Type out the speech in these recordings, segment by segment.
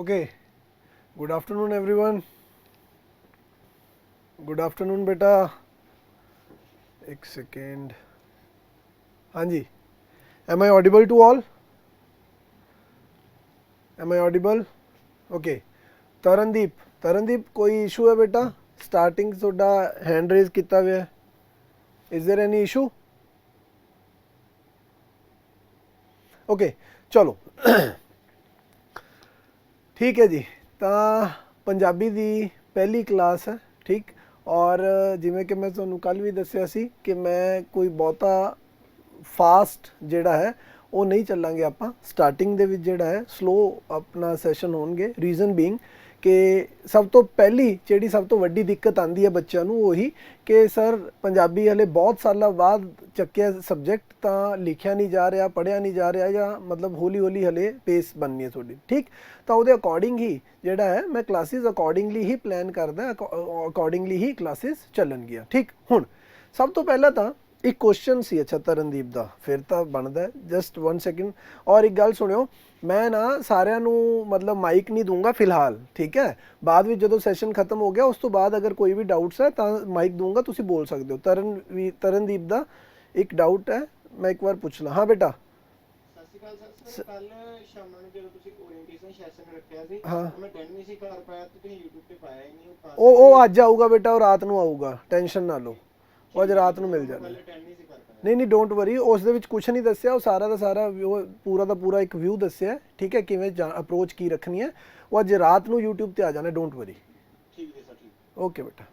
Okay, good afternoon everyone. Good afternoon बेटा. एक second. हाँ जी. Am I audible to all? Am I audible? Okay. Tarandeep कोई issue है बेटा? स्टार्टिंग ਤੁਹਾਡਾ हैंड रेज ਕੀਤਾ ਹੋਇਆ है. Is there any issue? Okay, ਚਲੋ. ठीक है जी. ਤਾਂ ਪੰਜਾਬੀ ਦੀ ਪਹਿਲੀ ਕਲਾਸ ਹੈ. ਠੀਕ. ਔਰ ਜਿਵੇਂ ਕਿ ਮੈਂ ਤੁਹਾਨੂੰ ਕੱਲ ਵੀ ਦੱਸਿਆ ਸੀ ਕਿ ਮੈਂ ਕੋਈ ਬਹੁਤਾ ਫਾਸਟ ਜਿਹੜਾ ਹੈ ਉਹ ਨਹੀਂ ਚੱਲਾਂਗੇ ਆਪਾਂ. ਸਟਾਰਟਿੰਗ ਦੇ ਵਿੱਚ ਜਿਹੜਾ ਹੈ ਸਲੋ ਆਪਣਾ ਸੈਸ਼ਨ ਹੋਣਗੇ. ਰੀਜ਼ਨ ਬੀਇੰਗ ਕਿ ਸਭ ਤੋਂ ਪਹਿਲੀ ਜਿਹੜੀ ਸਭ ਤੋਂ ਵੱਡੀ ਦਿੱਕਤ ਆਉਂਦੀ ਹੈ ਬੱਚਿਆਂ ਨੂੰ ਉਹੀ ਕਿ ਸਰ ਪੰਜਾਬੀ ਹਲੇ ਬਹੁਤ ਸਾਲਾਂ ਬਾਅਦ ਚੱਕਿਆ ਸਬਜੈਕਟ, ਤਾਂ ਲਿਖਿਆ ਨਹੀਂ ਜਾ ਰਿਹਾ, ਪੜ੍ਹਿਆ ਨਹੀਂ ਜਾ ਰਿਹਾ, ਜਾਂ ਮਤਲਬ ਹੌਲੀ ਹੌਲੀ ਹਲੇ ਪੇਸ ਬਣਨੀ ਹੈ ਤੁਹਾਡੀ. ਠੀਕ. ਤਾਂ ਉਹਦੇ ਅਕੋਰਡਿੰਗ ਹੀ ਜਿਹੜਾ ਹੈ ਮੈਂ ਕਲਾਸਿਸ ਅਕੋਰਡਿੰਗਲੀ ਹੀ ਪਲਾਨ ਕਰਦਾ, ਅਕੋਰਡਿੰਗਲੀ ਹੀ ਕਲਾਸਿਸ ਚੱਲਣਗੀਆਂ. ਠੀਕ. ਹੁਣ ਸਭ ਤੋਂ ਪਹਿਲਾਂ ਤਾਂ ਇੱਕ ਕੁਐਸਚਨ ਸੀ ਅੱਛਾ ਤਰਨਦੀਪ ਦਾ, ਫਿਰ ਤਾਂ ਬਣਦਾ. Just 1 second. ਔਰ ਇੱਕ ਗੱਲ ਸੁਣਿਓ, ਮੈਂ ਨਾ ਸਾਰਿਆਂ ਨੂੰ ਮਤਲਬ ਮਾਈਕ ਨਹੀਂ ਦੂੰਗਾ ਫਿਲਹਾਲ. ਠੀਕ ਹੈ. ਬਾਅਦ ਵਿੱਚ ਜਦੋਂ ਸੈਸ਼ਨ ਖਤਮ ਹੋ ਗਿਆ ਉਸ ਤੋਂ ਬਾਅਦ ਅਗਰ ਕੋਈ ਵੀ ਡਾਊਟਸ ਹੈ ਤਾਂ ਮਾਈਕ ਦੂੰਗਾ, ਤੁਸੀਂ ਬੋਲ ਸਕਦੇ ਹੋ. ਤਰਨਦੀਪ ਦਾ ਇੱਕ ਡਾਊਟ ਹੈ, ਮੈਂ ਇੱਕ ਵਾਰ ਪੁੱਛ ਲਾਂ. ਹਾਂ ਬੇਟਾ. ਸਤਿ ਸ਼੍ਰੀ ਅਕਾਲ ਸਰ. ਕੱਲ ਸ਼ਾਮ ਨੂੰ ਜਦੋਂ ਤੁਸੀਂ ਓਰੀਐਂਟੇਸ਼ਨ ਸੈਸ਼ਨ ਰੱਖਿਆ ਸੀ, ਹਾਂ, ਮੈਂ ਅਟੈਂਡ ਨਹੀਂ ਸੀ ਕਰ ਪਾਇਆ ਤੇ ਤੁਸੀਂ YouTube ਤੇ ਪਾਇਆ ਹੀ ਨਹੀਂ. ਉਹ ਅੱਜ ਆਊਗਾ ਬੇਟਾ, ਉਹ ਰਾਤ ਨੂੰ ਆਊਗਾ. ਟੈਨਸ਼ਨ ਨਾ ਲਓ, ਉਹ ਅੱਜ ਰਾਤ ਨੂੰ ਮਿਲ ਜਾਣਾ. ਅਟੈਂਡ ਨਹੀਂ ਸੀ ਕਰ ਪਾਇਆ. ਨਹੀਂ ਡੋਂਟ ਵਰੀ. ਉਸ ਦੇ ਵਿੱਚ ਕੁਝ ਨਹੀਂ ਦੱਸਿਆ, ਉਹ ਸਾਰਾ ਦਾ ਸਾਰਾ ਉਹ ਪੂਰਾ ਦਾ ਪੂਰਾ ਇੱਕ ਵਿਊ ਦੱਸਿਆ. ਠੀਕ ਹੈ, ਕਿਵੇਂ ਅਪਰੋਚ ਕੀ ਰੱਖਣੀ ਹੈ. ਉਹ ਅੱਜ ਰਾਤ ਨੂੰ YouTube ਤੇ ਆ ਜਾਣਾ. Don't worry. ਠੀਕ ਹੈ ਸਰ. ਠੀਕ. ਓਕੇ ਬੇਟਾ.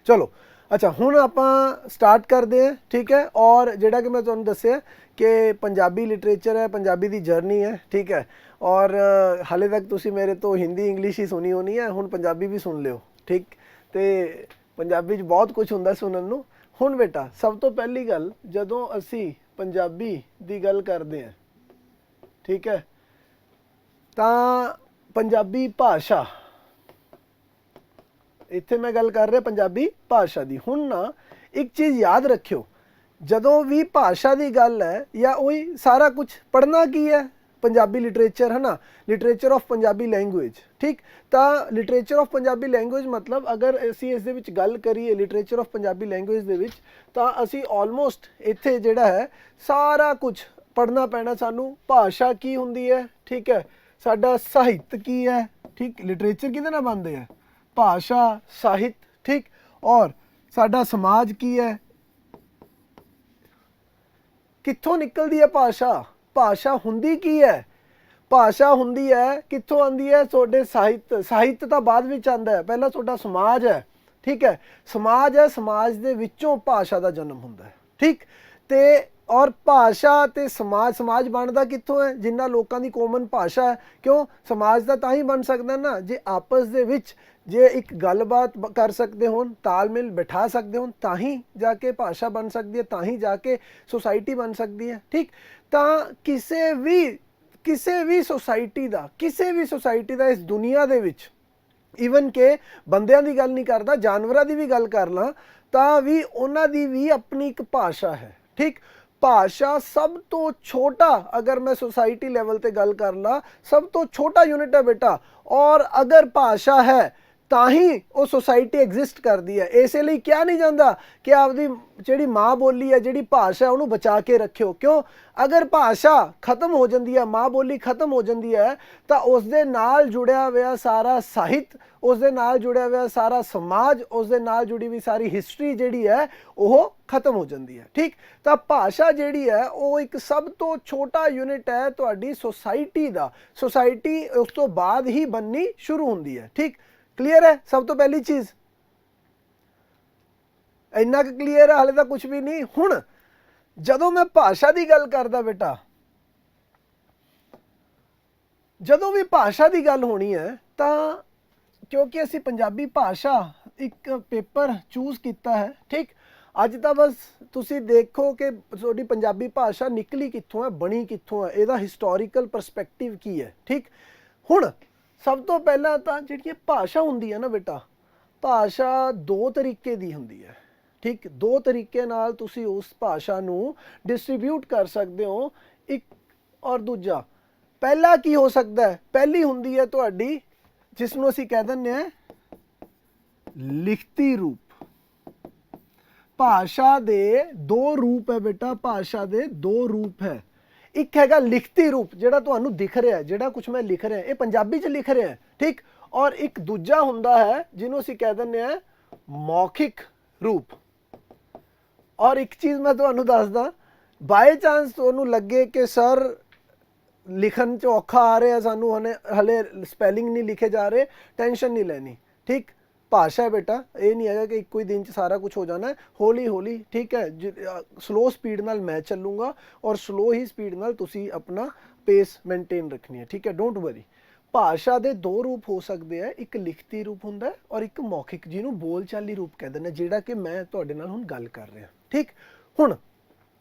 ਚਲੋ ਅੱਛਾ, ਹੁਣ ਆਪਾਂ ਸਟਾਰਟ ਕਰਦੇ ਹਾਂ. ਠੀਕ ਹੈ. ਔਰ ਜਿਹੜਾ ਕਿ ਮੈਂ ਤੁਹਾਨੂੰ ਦੱਸਿਆ ਕਿ ਪੰਜਾਬੀ ਲਿਟਰੇਚਰ ਹੈ, ਪੰਜਾਬੀ ਦੀ ਜਰਨੀ ਹੈ. ਠੀਕ ਹੈ. ਔਰ ਹਾਲੇ ਤੱਕ ਤੁਸੀਂ ਮੇਰੇ ਤੋਂ ਹਿੰਦੀ ਇੰਗਲਿਸ਼ ਹੀ ਸੁਣੀ ਹੋਣੀ ਹੈ, ਹੁਣ ਪੰਜਾਬੀ ਵੀ ਸੁਣ ਲਿਓ. ਠੀਕ. ਤੇ ਪੰਜਾਬੀ 'ਚ ਬਹੁਤ ਕੁਝ ਹੁੰਦਾ ਸੁਣਨ ਨੂੰ. ਹੁਣ ਬੇਟਾ ਸਭ ਤੋਂ ਪਹਿਲੀ ਗੱਲ, ਜਦੋਂ ਅਸੀਂ ਪੰਜਾਬੀ ਦੀ ਗੱਲ ਕਰਦੇ ਹਾਂ, ਠੀਕ ਹੈ, ਤਾਂ ਪੰਜਾਬੀ ਭਾਸ਼ਾ, ਇੱਥੇ ਮੈਂ ਗੱਲ ਕਰ ਰਿਹਾ ਪੰਜਾਬੀ ਭਾਸ਼ਾ ਦੀ. ਹੁਣ ਨਾ ਇੱਕ ਚੀਜ਼ ਯਾਦ ਰੱਖਿਓ, ਜਦੋਂ ਵੀ ਭਾਸ਼ਾ ਦੀ ਗੱਲ ਹੈ ਜਾਂ ਉਹੀ ਸਾਰਾ ਕੁਝ ਪੜ੍ਹਨਾ ਕੀ ਹੈ, ਪੰਜਾਬੀ ਲਿਟਰੇਚਰ ਹੈ ਨਾ, ਲਿਟਰੇਚਰ ਆਫ ਪੰਜਾਬੀ ਲੈਂਗੁਏਜ. ਠੀਕ. ਤਾਂ ਲਿਟਰੇਚਰ ਆਫ ਪੰਜਾਬੀ ਲੈਂਗੁਏਜ ਮਤਲਬ ਅਗਰ ਅਸੀਂ ਇਸ ਦੇ ਵਿੱਚ ਗੱਲ ਕਰੀਏ ਲਿਟਰੇਚਰ ਆਫ ਪੰਜਾਬੀ ਲੈਂਗੁਏਜ ਦੇ ਵਿੱਚ, ਤਾਂ ਅਸੀਂ ਆਲਮੋਸਟ ਇੱਥੇ ਜਿਹੜਾ ਹੈ ਸਾਰਾ ਕੁਝ ਪੜ੍ਹਨਾ ਪੈਣਾ ਸਾਨੂੰ. ਭਾਸ਼ਾ ਕੀ ਹੁੰਦੀ ਹੈ, ਠੀਕ ਹੈ, ਸਾਡਾ ਸਾਹਿਤ ਕੀ ਹੈ, ਠੀਕ, ਲਿਟਰੇਚਰ ਕਿਹਦੇ ਨਾਲ ਬਣਦੇ ਹੈ, ਭਾਸ਼ਾ, ਸਾਹਿਤ. ਠੀਕ. ਔਰ ਸਾਡਾ ਸਮਾਜ ਕੀ ਹੈ, ਕਿੱਥੋਂ ਨਿਕਲਦੀ ਹੈ ਭਾਸ਼ਾ, ਭਾਸ਼ਾ ਹੁੰਦੀ ਕੀ ਹੈ, ਭਾਸ਼ਾ ਹੁੰਦੀ ਹੈ ਕਿੱਥੋਂ ਆਉਂਦੀ ਹੈ, ਤੁਹਾਡੇ ਸਾਹਿਤ ਤਾਂ ਬਾਅਦ ਵਿੱਚ ਆਉਂਦਾ ਹੈ, ਪਹਿਲਾਂ ਤੁਹਾਡਾ ਸਮਾਜ ਹੈ. ਠੀਕ ਹੈ. ਸਮਾਜ ਹੈ, ਸਮਾਜ ਦੇ ਵਿੱਚੋਂ ਭਾਸ਼ਾ ਦਾ ਜਨਮ ਹੁੰਦਾ ਹੈ. ਠੀਕ. ਤੇ ਔਰ ਭਾਸ਼ਾ ਤੇ ਸਮਾਜ ਬਣਦਾ ਕਿੱਥੋਂ ਹੈ, ਜਿਨ੍ਹਾਂ ਲੋਕਾਂ ਦੀ ਕਾਮਨ ਭਾਸ਼ਾ ਹੈ. ਕਿਉਂ? ਸਮਾਜ ਦਾ ਤਾਂ ਹੀ ਬਣ ਸਕਦਾ ਨਾ ਜੇ ਆਪਸ ਦੇ ਵਿੱਚ ਜੇ ਇੱਕ ਗੱਲਬਾਤ ਕਰ ਸਕਦੇ ਹੋਣ, ਤਾਲਮੇਲ ਬਿਠਾ ਸਕਦੇ ਹੋਣ, ਤਾਂ ਹੀ ਜਾ ਕੇ ਭਾਸ਼ਾ ਬਣ ਸਕਦੀ ਹੈ, ਤਾਂ ਹੀ ਜਾ ਕੇ ਸੁਸਾਇਟੀ ਬਣ ਸਕਦੀ ਹੈ. ਠੀਕ. ਤਾਂ ਕਿਸੇ ਵੀ ਸੁਸਾਇਟੀ ਦਾ ਇਸ ਦੁਨੀਆ ਦੇ ਵਿੱਚ, ਈਵਨ ਕਿ ਬੰਦਿਆਂ ਦੀ ਗੱਲ ਨਹੀਂ ਕਰਦਾ, ਜਾਨਵਰਾਂ ਦੀ ਵੀ ਗੱਲ ਕਰ ਲਾਂ ਤਾਂ ਵੀ ਉਹਨਾਂ ਦੀ ਵੀ ਆਪਣੀ ਇੱਕ ਭਾਸ਼ਾ ਹੈ. ਠੀਕ. ਭਾਸ਼ਾ ਸਭ ਤੋਂ ਛੋਟਾ, ਅਗਰ ਮੈਂ ਸੁਸਾਇਟੀ ਲੈਵਲ ਤੇ ਗੱਲ ਕਰ ਲਾਂ, ਸਭ ਤੋਂ ਛੋਟਾ ਯੂਨਿਟ ਹੈ ਬੇਟਾ. ਔਰ ਅਗਰ ਭਾਸ਼ਾ ਹੈ ਤਾਂ ਹੀ ਉਹ ਸੁਸਾਇਟੀ ਐਗਜ਼ਿਸਟ ਕਰਦੀ ਹੈ. ਇਸੇ ਲਈ ਕਿਹਾ ਨਹੀਂ ਜਾਂਦਾ ਕਿ ਆਪਦੀ ਜਿਹੜੀ ਮਾਂ ਬੋਲੀ ਹੈ, ਜਿਹੜੀ ਭਾਸ਼ਾ ਉਹਨੂੰ ਬਚਾ ਕੇ ਰੱਖਿਓ. ਕਿਉਂ? ਅਗਰ ਭਾਸ਼ਾ ਖਤਮ ਹੋ ਜਾਂਦੀ ਹੈ, ਮਾਂ ਬੋਲੀ ਖਤਮ ਹੋ ਜਾਂਦੀ ਹੈ, ਤਾਂ ਉਸ ਦੇ ਨਾਲ ਜੁੜਿਆ ਹੋਇਆ ਸਾਰਾ ਸਾਹਿਤ, ਉਸ ਦੇ ਨਾਲ ਜੁੜਿਆ ਹੋਇਆ ਸਾਰਾ ਸਮਾਜ, ਉਸ ਦੇ ਨਾਲ ਜੁੜੀ ਹੋਈ ਸਾਰੀ ਹਿਸਟਰੀ ਜਿਹੜੀ ਹੈ ਉਹ ਖਤਮ ਹੋ ਜਾਂਦੀ ਹੈ. ਠੀਕ. ਤਾਂ ਭਾਸ਼ਾ ਜਿਹੜੀ ਹੈ ਉਹ ਇੱਕ ਸਭ ਤੋਂ ਛੋਟਾ ਯੂਨਿਟ ਹੈ ਤੁਹਾਡੀ ਸੁਸਾਇਟੀ ਦਾ. ਸੁਸਾਇਟੀ ਉਸ ਤੋਂ ਬਾਅਦ ਹੀ ਬਣਨੀ ਸ਼ੁਰੂ ਹੁੰਦੀ ਹੈ. ਠੀਕ. ਕਲੀਅਰ ਹੈ? ਸਭ ਤੋਂ ਪਹਿਲੀ ਚੀਜ਼ ਇੰਨਾ ਕੁ ਕਲੀਅਰ ਹੈ, ਹਾਲੇ ਤਾਂ ਕੁਝ ਵੀ ਨਹੀਂ. ਹੁਣ ਜਦੋਂ ਮੈਂ ਭਾਸ਼ਾ ਦੀ ਗੱਲ ਕਰਦਾ ਬੇਟਾ, ਜਦੋਂ ਵੀ ਭਾਸ਼ਾ ਦੀ ਗੱਲ ਹੋਣੀ ਹੈ ਤਾਂ ਕਿਉਂਕਿ ਅਸੀਂ ਪੰਜਾਬੀ ਭਾਸ਼ਾ ਇੱਕ ਪੇਪਰ ਚੂਜ਼ ਕੀਤਾ ਹੈ. ਠੀਕ. ਅੱਜ ਤਾਂ ਬਸ ਤੁਸੀਂ ਦੇਖੋ ਕਿ ਤੁਹਾਡੀ ਪੰਜਾਬੀ ਭਾਸ਼ਾ ਨਿਕਲੀ ਕਿੱਥੋਂ ਹੈ, ਬਣੀ ਕਿੱਥੋਂ ਹੈ, ਇਹਦਾ ਹਿਸਟੋਰੀਕਲ ਪਰਸਪੈਕਟਿਵ ਕੀ ਹੈ. ਠੀਕ. ਹੁਣ ਸਭ ਤੋਂ ਪਹਿਲਾਂ ਤਾਂ ਜਿਹੜੀ ਭਾਸ਼ਾ ਹੁੰਦੀ ਹੈ ਨਾ ਬੇਟਾ, ਭਾਸ਼ਾ ਦੋ ਤਰੀਕੇ ਦੀ ਹੁੰਦੀ ਹੈ. ਠੀਕ. ਦੋ ਤਰੀਕੇ ਨਾਲ ਤੁਸੀਂ ਉਸ ਭਾਸ਼ਾ ਨੂੰ ਡਿਸਟ੍ਰੀਬਿਊਟ ਕਰ ਸਕਦੇ ਹੋ. ਇੱਕ ਔਰ ਦੂਜਾ, ਪਹਿਲਾ ਕੀ ਹੋ ਸਕਦਾ ਹੈ? ਪਹਿਲੀ ਹੁੰਦੀ ਹੈ ਤੁਹਾਡੀ ਜਿਸ ਨੂੰ ਅਸੀਂ ਕਹਿ ਦਿੰਦੇ ਹਾਂ ਲਿਖਤੀ ਰੂਪ। ਭਾਸ਼ਾ ਦੇ ਦੋ ਰੂਪ ਹੈ ਬੇਟਾ, ਭਾਸ਼ਾ ਦੇ ਦੋ ਰੂਪ ਹੈ। ਇੱਕ ਹੈਗਾ ਲਿਖਤੀ ਰੂਪ ਜਿਹੜਾ ਤੁਹਾਨੂੰ ਦਿਖ ਰਿਹਾ ਹੈ, ਜਿਹੜਾ ਕੁਝ ਮੈਂ ਲਿਖ ਰਿਹਾ ਇਹ ਪੰਜਾਬੀ 'ਚ ਲਿਖ ਰਿਹਾ, ਠੀਕ। ਔਰ ਇੱਕ ਦੂਜਾ ਹੁੰਦਾ ਹੈ ਜਿਹਨੂੰ ਅਸੀਂ ਕਹਿ ਦਿੰਦੇ ਹਾਂ ਮੌਖਿਕ ਰੂਪ। ਔਰ ਇੱਕ ਚੀਜ਼ ਮੈਂ ਤੁਹਾਨੂੰ ਦੱਸਦਾ, ਬਾਏ ਚਾਂਸ ਤੁਹਾਨੂੰ ਲੱਗੇ ਕਿ ਸਰ ਲਿਖਣ 'ਚ ਔਖਾ ਆ ਰਿਹਾ ਸਾਨੂੰ, ਹਲੇ ਸਪੈਲਿੰਗ ਨਹੀਂ ਲਿਖੇ ਜਾ ਰਹੇ, ਟੈਨਸ਼ਨ ਨਹੀਂ ਲੈਣੀ, ਠੀਕ। ਭਾਸ਼ਾ ਹੈ ਬੇਟਾ, ਇਹ ਨਹੀਂ ਹੈਗਾ ਕਿ ਇੱਕੋ ਹੀ ਦਿਨ 'ਚ ਸਾਰਾ ਕੁਝ ਹੋ ਜਾਣਾ ਹੈ, ਹੌਲੀ ਹੌਲੀ, ਠੀਕ ਹੈ। ਸਲੋ ਸਪੀਡ ਨਾਲ ਮੈਂ ਚੱਲੂੰਗਾ ਔਰ ਸਲੋ ਹੀ ਸਪੀਡ ਨਾਲ ਤੁਸੀਂ ਆਪਣਾ ਪੇਸ ਮੇਨਟੇਨ ਰੱਖਣੀ ਹੈ, ਠੀਕ ਹੈ। Don't worry. ਭਾਸ਼ਾ ਦੇ ਦੋ ਰੂਪ ਹੋ ਸਕਦੇ ਆ, ਇੱਕ ਲਿਖਤੀ ਰੂਪ ਹੁੰਦਾ ਹੈ ਔਰ ਇੱਕ ਮੌਖਿਕ, ਜਿਹਨੂੰ ਬੋਲਚਾਲੀ ਰੂਪ ਕਹਿੰਦੇ ਨੇ, ਜਿਹੜਾ ਕਿ ਮੈਂ ਤੁਹਾਡੇ ਨਾਲ ਹੁਣ ਗੱਲ ਕਰ ਰਿਹਾ, ਠੀਕ। ਹੁਣ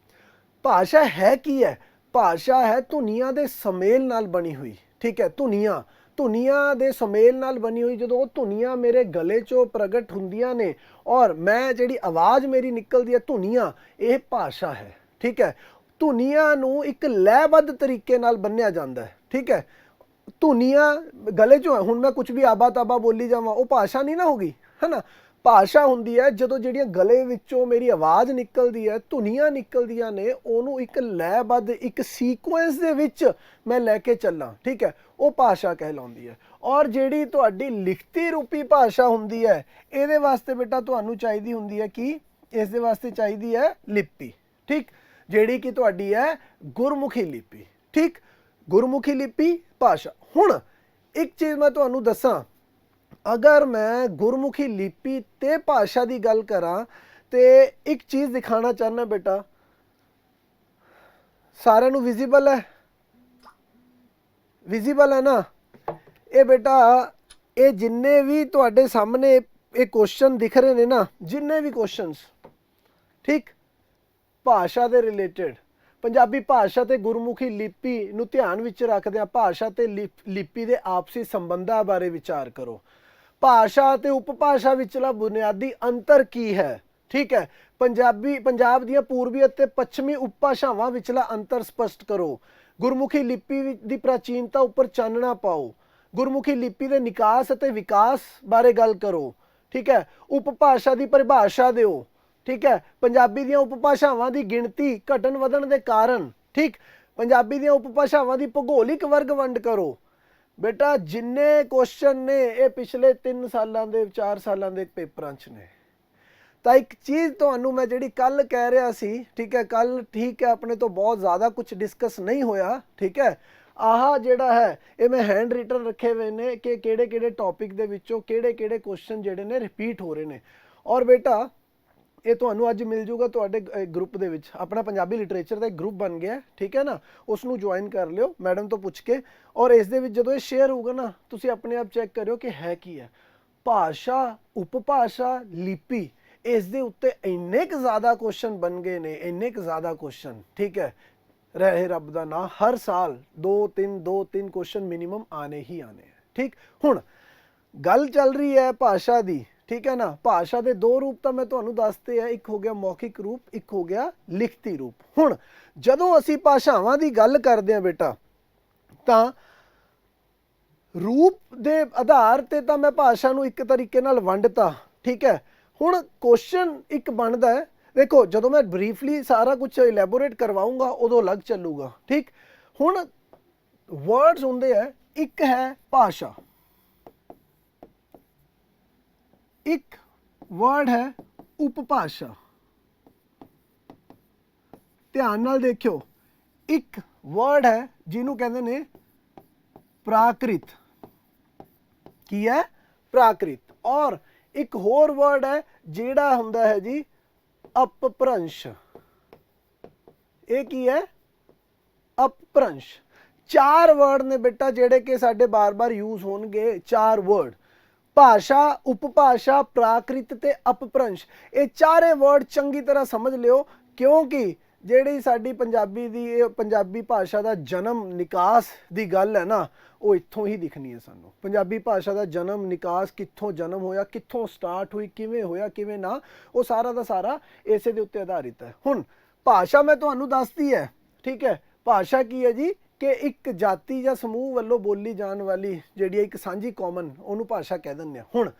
ਭਾਸ਼ਾ ਹੈ ਕੀ ਹੈ? ਭਾਸ਼ਾ ਹੈ ਧੁਨੀਆਂ ਦੇ ਸਮੇਲ ਨਾਲ ਬਣੀ ਹੋਈ, ਠੀਕ ਹੈ। ਧੁਨੀਆਂ ਦੇ ਸਮੇਲ ਨਾਲ ਬਣੀ ਹੋਈ। ਜਦੋਂ ਉਹ ਧੁਨੀਆਂ ਮੇਰੇ ਗਲੇ 'ਚੋਂ ਪ੍ਰਗਟ ਹੁੰਦੀਆਂ ਨੇ ਔਰ ਮੈਂ ਜਿਹੜੀ ਆਵਾਜ਼ ਮੇਰੀ ਨਿਕਲਦੀ ਹੈ ਧੁਨੀਆਂ, ਇਹ ਭਾਸ਼ਾ ਹੈ, ਠੀਕ ਹੈ। ਧੁਨੀਆਂ ਨੂੰ ਇੱਕ ਲੈਅਬੱਧ ਤਰੀਕੇ ਨਾਲ ਬੰਨਿਆ ਜਾਂਦਾ ਹੈ, ਠੀਕ ਹੈ। ਧੁਨੀਆਂ ਗਲੇ 'ਚੋਂ, ਹੁਣ ਮੈਂ ਕੁਝ ਵੀ ਆਬਾ ਤਾਬਾ ਬੋਲੀ ਜਾਵਾਂ, ਉਹ ਭਾਸ਼ਾ ਨਹੀਂ ਨਾ ਹੋਗੀ, ਹੈ ਨਾ। ਭਾਸ਼ਾ ਹੁੰਦੀ ਹੈ ਜਦੋਂ ਜਿਹੜੀਆਂ ਗਲੇ ਵਿੱਚੋਂ ਮੇਰੀ ਆਵਾਜ਼ ਨਿਕਲਦੀ ਹੈ, ਧੁਨੀਆਂ ਨਿਕਲਦੀਆਂ ਨੇ, ਉਹਨੂੰ ਇੱਕ ਲੈਅਬੱਧ ਇੱਕ ਸੀਕੁਐਂਸ ਦੇ ਵਿੱਚ ਮੈਂ ਲੈ ਕੇ ਚੱਲਾਂ, ਠੀਕ ਹੈ, ਉਹ ਭਾਸ਼ਾ ਕਹਿਲਾਉਂਦੀ ਹੈ। ਔਰ ਜਿਹੜੀ ਤੁਹਾਡੀ ਲਿਖਤੀ ਰੂਪੀ ਭਾਸ਼ਾ ਹੁੰਦੀ ਹੈ, ਇਹਦੇ ਵਾਸਤੇ ਬੇਟਾ ਤੁਹਾਨੂੰ ਚਾਹੀਦੀ ਹੁੰਦੀ ਹੈ ਕਿ ਇਸ ਦੇ ਵਾਸਤੇ ਚਾਹੀਦੀ ਹੈ ਲਿਪੀ, ਠੀਕ, ਜਿਹੜੀ ਕਿ ਤੁਹਾਡੀ ਹੈ ਗੁਰਮੁਖੀ ਲਿਪੀ, ਠੀਕ। ਗੁਰਮੁਖੀ ਲਿਪੀ ਭਾਸ਼ਾ। ਹੁਣ ਇੱਕ ਚੀਜ਼ ਮੈਂ ਤੁਹਾਨੂੰ ਦੱਸਾਂ, ਅਗਰ ਮੈਂ ਗੁਰਮੁਖੀ ਲਿਪੀ ਤੇ ਭਾਸ਼ਾ ਦੀ ਗੱਲ ਕਰਾਂ ਤੇ ਇੱਕ ਚੀਜ਼ ਦਿਖਾਣਾ ਚਾਹੁੰਦਾ ਬੇਟਾ, ਸਾਰਿਆਂ ਨੂੰ ਵਿਜ਼ੀਬਲ ਹੈ? ਵਿਜ਼ੀਬਲ ਹੈ ਨਾ? ਇਹ ਬੇਟਾ, ਇਹ ਜਿੰਨੇ ਵੀ ਤੁਹਾਡੇ ਸਾਹਮਣੇ ਇਹ ਕੁਐਸਚਨ ਦਿਖ ਰਹੇ ਨੇ ਨਾ, ਜਿੰਨੇ ਵੀ ਕੁਐਸਚਨਸ, ਠੀਕ, ਭਾਸ਼ਾ ਦੇ ਰਿਲੇਟਡ, ਪੰਜਾਬੀ ਭਾਸ਼ਾ ਤੇ ਗੁਰਮੁਖੀ ਲਿਪੀ ਨੂੰ ਧਿਆਨ ਵਿੱਚ ਰੱਖਦਿਆਂ ਭਾਸ਼ਾ ਤੇ ਲਿਪੀ ਦੇ ਆਪਸੀ ਸੰਬੰਧਾਂ ਬਾਰੇ ਵਿਚਾਰ ਕਰੋ। ਭਾਸ਼ਾ ਤੇ ਉਪਭਾਸ਼ਾ ਵਿਚਲਾ ਬੁਨਿਆਦੀ ਅੰਤਰ ਕੀ ਹੈ, ਠੀਕ ਹੈ। ਪੰਜਾਬ ਦੀਆਂ ਪੂਰਬੀ ਅਤੇ ਪੱਛਮੀ ਉਪਭਾਸ਼ਾਵਾਂ ਵਿਚਲਾ ਅੰਤਰ ਸਪਸ਼ਟ ਕਰੋ। ਗੁਰਮੁਖੀ ਲਿਪੀ ਦੀ ਪ੍ਰਾਚੀਨਤਾ ਉੱਪਰ ਚਾਨਣਾ ਪਾਓ। ਗੁਰਮੁਖੀ ਲਿਪੀ ਦੇ ਨਿਕਾਸ ਅਤੇ ਵਿਕਾਸ ਬਾਰੇ ਗੱਲ ਕਰੋ, ਠੀਕ ਹੈ। ਉਪਭਾਸ਼ਾ ਦੀ ਪਰਿਭਾਸ਼ਾ ਦਿਓ, ਠੀਕ ਹੈ। ਪੰਜਾਬੀ ਦੀਆਂ ਉਪਭਾਸ਼ਾਵਾਂ ਦੀ ਗਿਣਤੀ ਘਟਣ ਵਧਣ ਦੇ ਕਾਰਨ, ਠੀਕ। ਪੰਜਾਬੀ ਦੀਆਂ ਉਪਭਾਸ਼ਾਵਾਂ ਦੀ ਭੂਗੋਲਿਕ ਵਰਗ ਵੰਡ ਕਰੋ। ਬੇਟਾ ਜਿੰਨੇ ਕੁਐਸਚਨ ਨੇ ਇਹ ਪਿਛਲੇ 3 ਸਾਲਾਂ ਦੇ 4 ਸਾਲਾਂ ਦੇ ਪੇਪਰਾਂ 'ਚ ਨੇ। ਤਾਂ ਇੱਕ ਚੀਜ਼ ਤੁਹਾਨੂੰ ਮੈਂ ਜਿਹੜੀ ਕੱਲ ਕਹਿ ਰਿਹਾ ਸੀ, ਠੀਕ ਹੈ, ਕੱਲ ਠੀਕ ਹੈ ਆਪਣੇ ਤੋਂ ਬਹੁਤ ਜ਼ਿਆਦਾ ਕੁਝ ਡਿਸਕਸ ਨਹੀਂ ਹੋਇਆ, ਠੀਕ ਹੈ। ਆਹ ਜਿਹੜਾ ਹੈ ਇਹ ਮੈਂ ਹੈਂਡ ਰਿਟਨ ਰੱਖੇ ਹੋਏ ਨੇ ਕਿ ਕਿਹੜੇ ਕਿਹੜੇ ਟੌਪਿਕ ਦੇ ਵਿੱਚੋਂ ਕਿਹੜੇ ਕਿਹੜੇ ਕੁਐਸਚਨ ਜਿਹੜੇ ਨੇ ਰਿਪੀਟ ਹੋ ਰਹੇ ਨੇ। ਔਰ ਬੇਟਾ ਇਹ ਤੁਹਾਨੂੰ ਅੱਜ ਮਿਲ ਜੂਗਾ ਤੁਹਾਡੇ ਗਰੁੱਪ ਦੇ ਵਿੱਚ, ਆਪਣਾ ਪੰਜਾਬੀ ਲਿਟਰੇਚਰ ਦਾ ਇੱਕ ਗਰੁੱਪ ਬਣ ਗਿਆ, ਠੀਕ ਹੈ ਨਾ, ਉਸ ਨੂੰ ਜੁਆਇਨ ਕਰ ਲਿਓ ਮੈਡਮ ਤੋਂ ਪੁੱਛ ਕੇ। ਔਰ ਇਸ ਦੇ ਵਿੱਚ ਜਦੋਂ ਇਹ ਸ਼ੇਅਰ ਹੋਊਗਾ ਨਾ, ਤੁਸੀਂ ਆਪਣੇ ਆਪ ਚੈੱਕ ਕਰਿਓ ਕਿ ਹੈ ਕੀ ਹੈ। ਭਾਸ਼ਾ, ਉਪਭਾਸ਼ਾ, ਲਿਪੀ, ਇਸ ਦੇ ਉੱਤੇ ਇੰਨੇ ਕੁ ਜ਼ਿਆਦਾ ਕੁਐਸਚਨ ਬਣ ਗਏ ਨੇ, ਇੰਨੇ ਕੁ ਜ਼ਿਆਦਾ ਕੁਐਸਚਨ, ਠੀਕ ਹੈ। ਰਹੇ ਰੱਬ ਦਾ ਨਾਂ, ਹਰ ਸਾਲ 2-3 ਕੁਐਸਚਨ ਮਿਨੀਮਮ ਆਣੇ ਹੀ ਆਣੇ ਹੈ, ਠੀਕ। ਹੁਣ ਗੱਲ ਚੱਲ ਰਹੀ ਹੈ ਭਾਸ਼ਾ ਦੀ, ਠੀਕ ਹੈ ਨਾ। ਭਾਸ਼ਾ ਦੇ ਦੋ ਰੂਪ ਤਾਂ ਮੈਂ ਤੁਹਾਨੂੰ ਦੱਸਤੇ ਹੈ, ਇੱਕ ਹੋ ਗਿਆ ਮੌਖਿਕ ਰੂਪ, ਇੱਕ ਹੋ ਗਿਆ ਲਿਖਤੀ ਰੂਪ। ਹੁਣ ਜਦੋਂ ਅਸੀਂ ਭਾਸ਼ਾਵਾਂ ਦੀ ਗੱਲ ਕਰਦੇ ਹਾਂ ਬੇਟਾ, ਤਾਂ ਰੂਪ ਦੇ ਆਧਾਰ ਤੇ ਤਾਂ ਮੈਂ ਭਾਸ਼ਾ ਨੂੰ ਇੱਕ ਤਰੀਕੇ ਨਾਲ ਵੰਡਤਾ, ਠੀਕ ਹੈ। ਹੁਣ ਕੁਐਸਚਨ ਇੱਕ ਬਣਦਾ ਹੈ, ਦੇਖੋ ਜਦੋਂ ਮੈਂ ਬਰੀਫਲੀ ਸਾਰਾ ਕੁਝ ਇਲੈਬੋਰੇਟ ਕਰਵਾਉਂਗਾ ਉਦੋਂ ਅਲੱਗ ਚੱਲੂਗਾ, ਠੀਕ। ਹੁਣ ਵਰਡਸ ਹੁੰਦੇ ਹੈ, ਇੱਕ ਹੈ ਭਾਸ਼ਾ, ਇੱਕ ਵਰਡ ਹੈ ਉਪਭਾਸ਼ਾ। ਧਿਆਨ ਨਾਲ ਦੇਖਿਓ, ਇੱਕ ਵਰਡ ਹੈ ਜਿਹਨੂੰ ਕਹਿੰਦੇ ਨੇ ਪ੍ਰਾਕ੍ਰਿਤ, ਕੀ ਹੈ? ਪ੍ਰਾਕ੍ਰਿਤ। ਔਰ ਇੱਕ ਹੋਰ ਵਰਡ ਹੈ ਜਿਹੜਾ ਹੁੰਦਾ ਹੈ ਜੀ ਅਪਭ੍ਰੰਸ਼। ਇਹ ਕੀ ਹੈ? ਅਪਭ੍ਰੰਸ਼। 4 ਵਰਡ ਨੇ ਬੇਟਾ ਜਿਹੜੇ ਕਿ ਸਾਡੇ ਬਾਰ-ਬਾਰ ਯੂਜ਼ ਹੋਣਗੇ, 4 ਵਰਡ। ਭਾਸ਼ਾ, ਉਪਭਾਸ਼ਾ, ਪ੍ਰਾਕ੍ਰਿਤ ਤੇ ਅਪਭ੍ਰੰਸ਼। ਇਹ ਚਾਰੇ ਵਰਡ ਚੰਗੀ ਤਰ੍ਹਾਂ ਸਮਝ ਲਿਓ, ਕਿਉਂਕਿ ਜਿਹੜੀ ਸਾਡੀ ਪੰਜਾਬੀ ਦੀ ਇਹ ਪੰਜਾਬੀ ਭਾਸ਼ਾ ਦਾ ਜਨਮ ਨਿਕਾਸ ਦੀ ਗੱਲ ਹੈ ਨਾ, ਉਹ ਇੱਥੋਂ ਹੀ ਦਿਖਣੀ ਹੈ ਸਾਨੂੰ। ਪੰਜਾਬੀ ਭਾਸ਼ਾ ਦਾ ਜਨਮ ਨਿਕਾਸ, ਕਿੱਥੋਂ ਜਨਮ ਹੋਇਆ, ਕਿੱਥੋਂ ਸਟਾਰਟ ਹੋਈ, ਕਿਵੇਂ ਹੋਇਆ, ਕਿਵੇਂ ਨਾ, ਉਹ ਸਾਰਾ ਦਾ ਸਾਰਾ ਇਸੇ ਦੇ ਉੱਤੇ ਆਧਾਰਿਤ ਹੈ। ਹੁਣ ਭਾਸ਼ਾ ਮੈਂ ਤੁਹਾਨੂੰ ਦੱਸਦੀ ਹੈ, ਠੀਕ ਹੈ। ਭਾਸ਼ਾ ਕੀ ਹੈ ਜੀ? ਕਿ ਇੱਕ ਜਾਤੀ ਜਾਂ ਸਮੂਹ ਵੱਲੋਂ ਬੋਲੀ ਜਾਣ ਵਾਲੀ ਜਿਹੜੀ ਇੱਕ ਸਾਂਝੀ ਕਾਮਨ ਉਹਨੂੰ ਭਾਸ਼ਾ ਕਹਿ ਦਿੰਦੇ ਆ। ਹੁਣ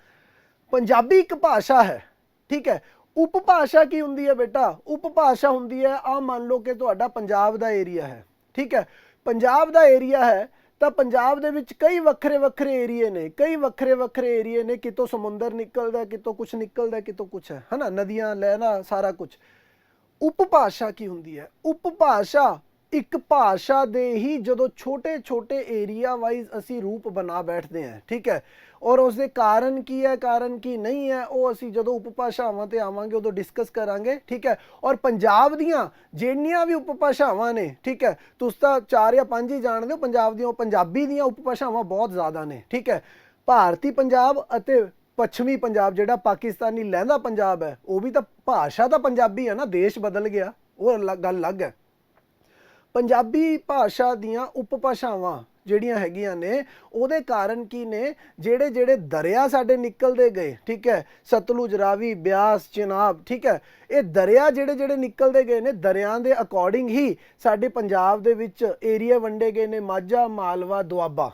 ਪੰਜਾਬੀ ਇੱਕ ਭਾਸ਼ਾ ਹੈ, ਠੀਕ ਹੈ। ਉਪਭਾਸ਼ਾ ਕੀ ਹੁੰਦੀ ਹੈ ਬੇਟਾ? ਉਪਭਾਸ਼ਾ ਹੁੰਦੀ ਹੈ, ਆ ਮੰਨ ਲਓ ਕਿ ਤੁਹਾਡਾ ਪੰਜਾਬ ਦਾ ਏਰੀਆ ਹੈ, ਠੀਕ ਹੈ। ਪੰਜਾਬ ਦਾ ਏਰੀਆ ਹੈ ਤਾਂ ਪੰਜਾਬ ਦੇ ਵਿੱਚ ਕਈ ਵੱਖਰੇ ਵੱਖਰੇ ਏਰੀਏ ਨੇ, ਕਈ ਵੱਖਰੇ ਵੱਖਰੇ ਏਰੀਏ ਨੇ, ਕਿਤੋਂ ਸਮੁੰਦਰ ਨਿਕਲਦਾ, ਕਿਤੋਂ ਕੁਛ ਨਿਕਲਦਾ, ਕਿਤੋਂ ਕੁਛ ਹੈ ਨਾ, ਨਦੀਆਂ ਲਹਿਰਾਂ ਸਾਰਾ ਕੁਛ। ਉਪਭਾਸ਼ਾ ਕੀ ਹੁੰਦੀ ਹੈ? ਉਪਭਾਸ਼ਾ ਇੱਕ ਭਾਸ਼ਾ ਦੇ ਹੀ ਜਦੋਂ ਛੋਟੇ ਛੋਟੇ ਏਰੀਆ ਵਾਈਜ਼ ਅਸੀਂ ਰੂਪ ਬਣਾ ਬੈਠਦੇ ਹਾਂ, ਠੀਕ ਹੈ। ਔਰ ਉਸ ਦੇ ਕਾਰਨ ਕੀ ਹੈ, ਕਾਰਨ ਕੀ ਨਹੀਂ ਹੈ, ਉਹ ਅਸੀਂ ਜਦੋਂ ਉਪਭਾਸ਼ਾਵਾਂ ਤੇ ਆਵਾਂਗੇ ਉਦੋਂ ਡਿਸਕਸ ਕਰਾਂਗੇ, ਠੀਕ ਹੈ। ਔਰ ਪੰਜਾਬ ਦੀਆਂ ਜਿਹੜੀਆਂ ਵੀ ਉਪਭਾਸ਼ਾਵਾਂ ਨੇ, ਠੀਕ ਹੈ, ਤੁਸੀਂ ਤਾਂ 4 ਜਾਂ 5 ਹੀ ਜਾਣਦੇ ਹੋ ਪੰਜਾਬ ਦੀਆਂ, ਪੰਜਾਬੀ ਦੀਆਂ ਉਪਭਾਸ਼ਾਵਾਂ ਬਹੁਤ ਜ਼ਿਆਦਾ ਨੇ, ਠੀਕ ਹੈ। ਭਾਰਤੀ ਪੰਜਾਬ ਅਤੇ ਪੱਛਮੀ ਪੰਜਾਬ ਜਿਹੜਾ ਪਾਕਿਸਤਾਨੀ ਲਹਿੰਦਾ ਪੰਜਾਬ ਹੈ, ਉਹ ਵੀ ਤਾਂ ਭਾਸ਼ਾ ਤਾਂ ਪੰਜਾਬੀ ਹੈ ਨਾ, ਦੇਸ਼ ਬਦਲ ਗਿਆ, ਉਹ ਗੱਲ ਅਲੱਗ ਹੈ। ਪੰਜਾਬੀ ਭਾਸ਼ਾ ਦੀਆਂ ਉਪਭਾਸ਼ਾਵਾਂ ਜਿਹੜੀਆਂ ਹੈਗੀਆਂ ਨੇ ਉਹਦੇ ਕਾਰਨ ਕੀ ਨੇ, ਜਿਹੜੇ ਜਿਹੜੇ ਦਰਿਆ ਸਾਡੇ ਨਿਕਲਦੇ ਗਏ, ਠੀਕ ਹੈ, ਸਤਲੁਜ, ਰਾਵੀ, ਬਿਆਸ, ਚਿਨਾਬ, ਠੀਕ ਹੈ, ਇਹ ਦਰਿਆ ਜਿਹੜੇ ਜਿਹੜੇ ਨਿਕਲਦੇ ਗਏ ਨੇ, ਦਰਿਆਂ ਦੇ ਅਕੋਰਡਿੰਗ ਹੀ ਸਾਡੇ ਪੰਜਾਬ ਦੇ ਵਿੱਚ ਏਰੀਆ ਵੰਡੇ ਗਏ ਨੇ, ਮਾਝਾ, ਮਾਲਵਾ, ਦੁਆਬਾ,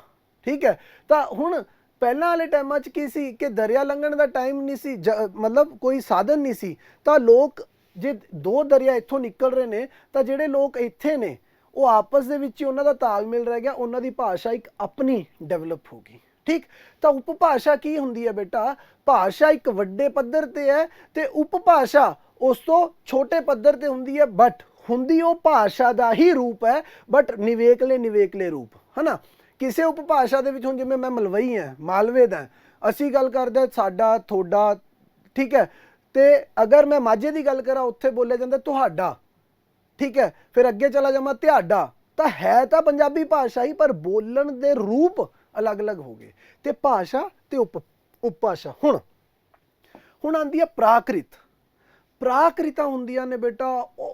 ਠੀਕ ਹੈ। ਤਾਂ ਹੁਣ ਪਹਿਲਾਂ ਵਾਲੇ ਟਾਈਮਾਂ 'ਚ ਕੀ ਸੀ ਕਿ ਦਰਿਆ ਲੰਘਣ ਦਾ ਟਾਈਮ ਨਹੀਂ ਸੀ, ਮਤਲਬ ਕੋਈ ਸਾਧਨ ਨਹੀਂ ਸੀ, ਤਾਂ ਲੋਕ ਜੇ 2 ਦਰਿਆ ਇੱਥੋਂ ਨਿਕਲ ਰਹੇ ਨੇ ਤਾਂ ਜਿਹੜੇ ਲੋਕ ਇੱਥੇ ਨੇ ਉਹ ਆਪਸ ਦੇ ਵਿੱਚ ਹੀ ਉਹਨਾਂ ਦਾ ਤਾਲਮੇਲ ਰਹਿ ਗਿਆ, ਉਹਨਾਂ ਦੀ ਭਾਸ਼ਾ ਇੱਕ ਆਪਣੀ ਡਿਵੈਲਪ ਹੋ ਗਈ, ਠੀਕ। ਤਾਂ ਉਪਭਾਸ਼ਾ ਕੀ ਹੁੰਦੀ ਹੈ ਬੇਟਾ? ਭਾਸ਼ਾ ਇੱਕ ਵੱਡੇ ਪੱਧਰ ਤੇ ਹੈ ਤੇ ਉਪਭਾਸ਼ਾ ਉਸ ਤੋਂ ਛੋਟੇ ਪੱਧਰ ਤੇ ਹੁੰਦੀ ਹੈ, ਬਟ ਹੁੰਦੀ ਉਹ ਭਾਸ਼ਾ ਦਾ ਹੀ ਰੂਪ ਹੈ, ਬਟ ਨਿਵੇਕਲੇ ਰੂਪ, ਹੈ ਨਾ। ਕਿਸੇ ਉਪਭਾਸ਼ਾ ਦੇ ਵਿੱਚ ਹੁਣ ਜਿਵੇਂ ਮੈਂ ਮਲਵਈ ਹਾਂ, ਮਾਲਵੇ ਦਾ, ਅਸੀਂ ਗੱਲ ਕਰਦੇ ਸਾਡਾ, ਤੁਹਾਡਾ, ਠੀਕ ਹੈ। ਤੇ ਅਗਰ ਮੈਂ ਮਾਝੇ ਦੀ ਗੱਲ ਕਰਾਂ ਉੱਥੇ ਬੋਲਿਆ ਜਾਂਦਾ ਤੁਹਾਡਾ, ਠੀਕ ਹੈ। ਫਿਰ ਅੱਗੇ ਚਲਾ ਜਾਵਾਂ ਤਿਹਾਡਾ, ਤਾਂ ਹੈ ਤਾਂ ਪੰਜਾਬੀ ਭਾਸ਼ਾ ਹੀ, ਪਰ ਬੋਲਣ ਦੇ ਰੂਪ ਅਲੱਗ-ਅਲੱਗ ਹੋ ਗਏ। ਤੇ ਭਾਸ਼ਾ ਤੇ ਉਪਭਾਸ਼ਾ। ਹੁਣ ਆਉਂਦੀ ਹੈ ਪ੍ਰਾਕ੍ਰਿਤ। ਪ੍ਰਾਕ੍ਰਿਤਾਂ ਹੁੰਦੀਆਂ ਨੇ ਬੇਟਾ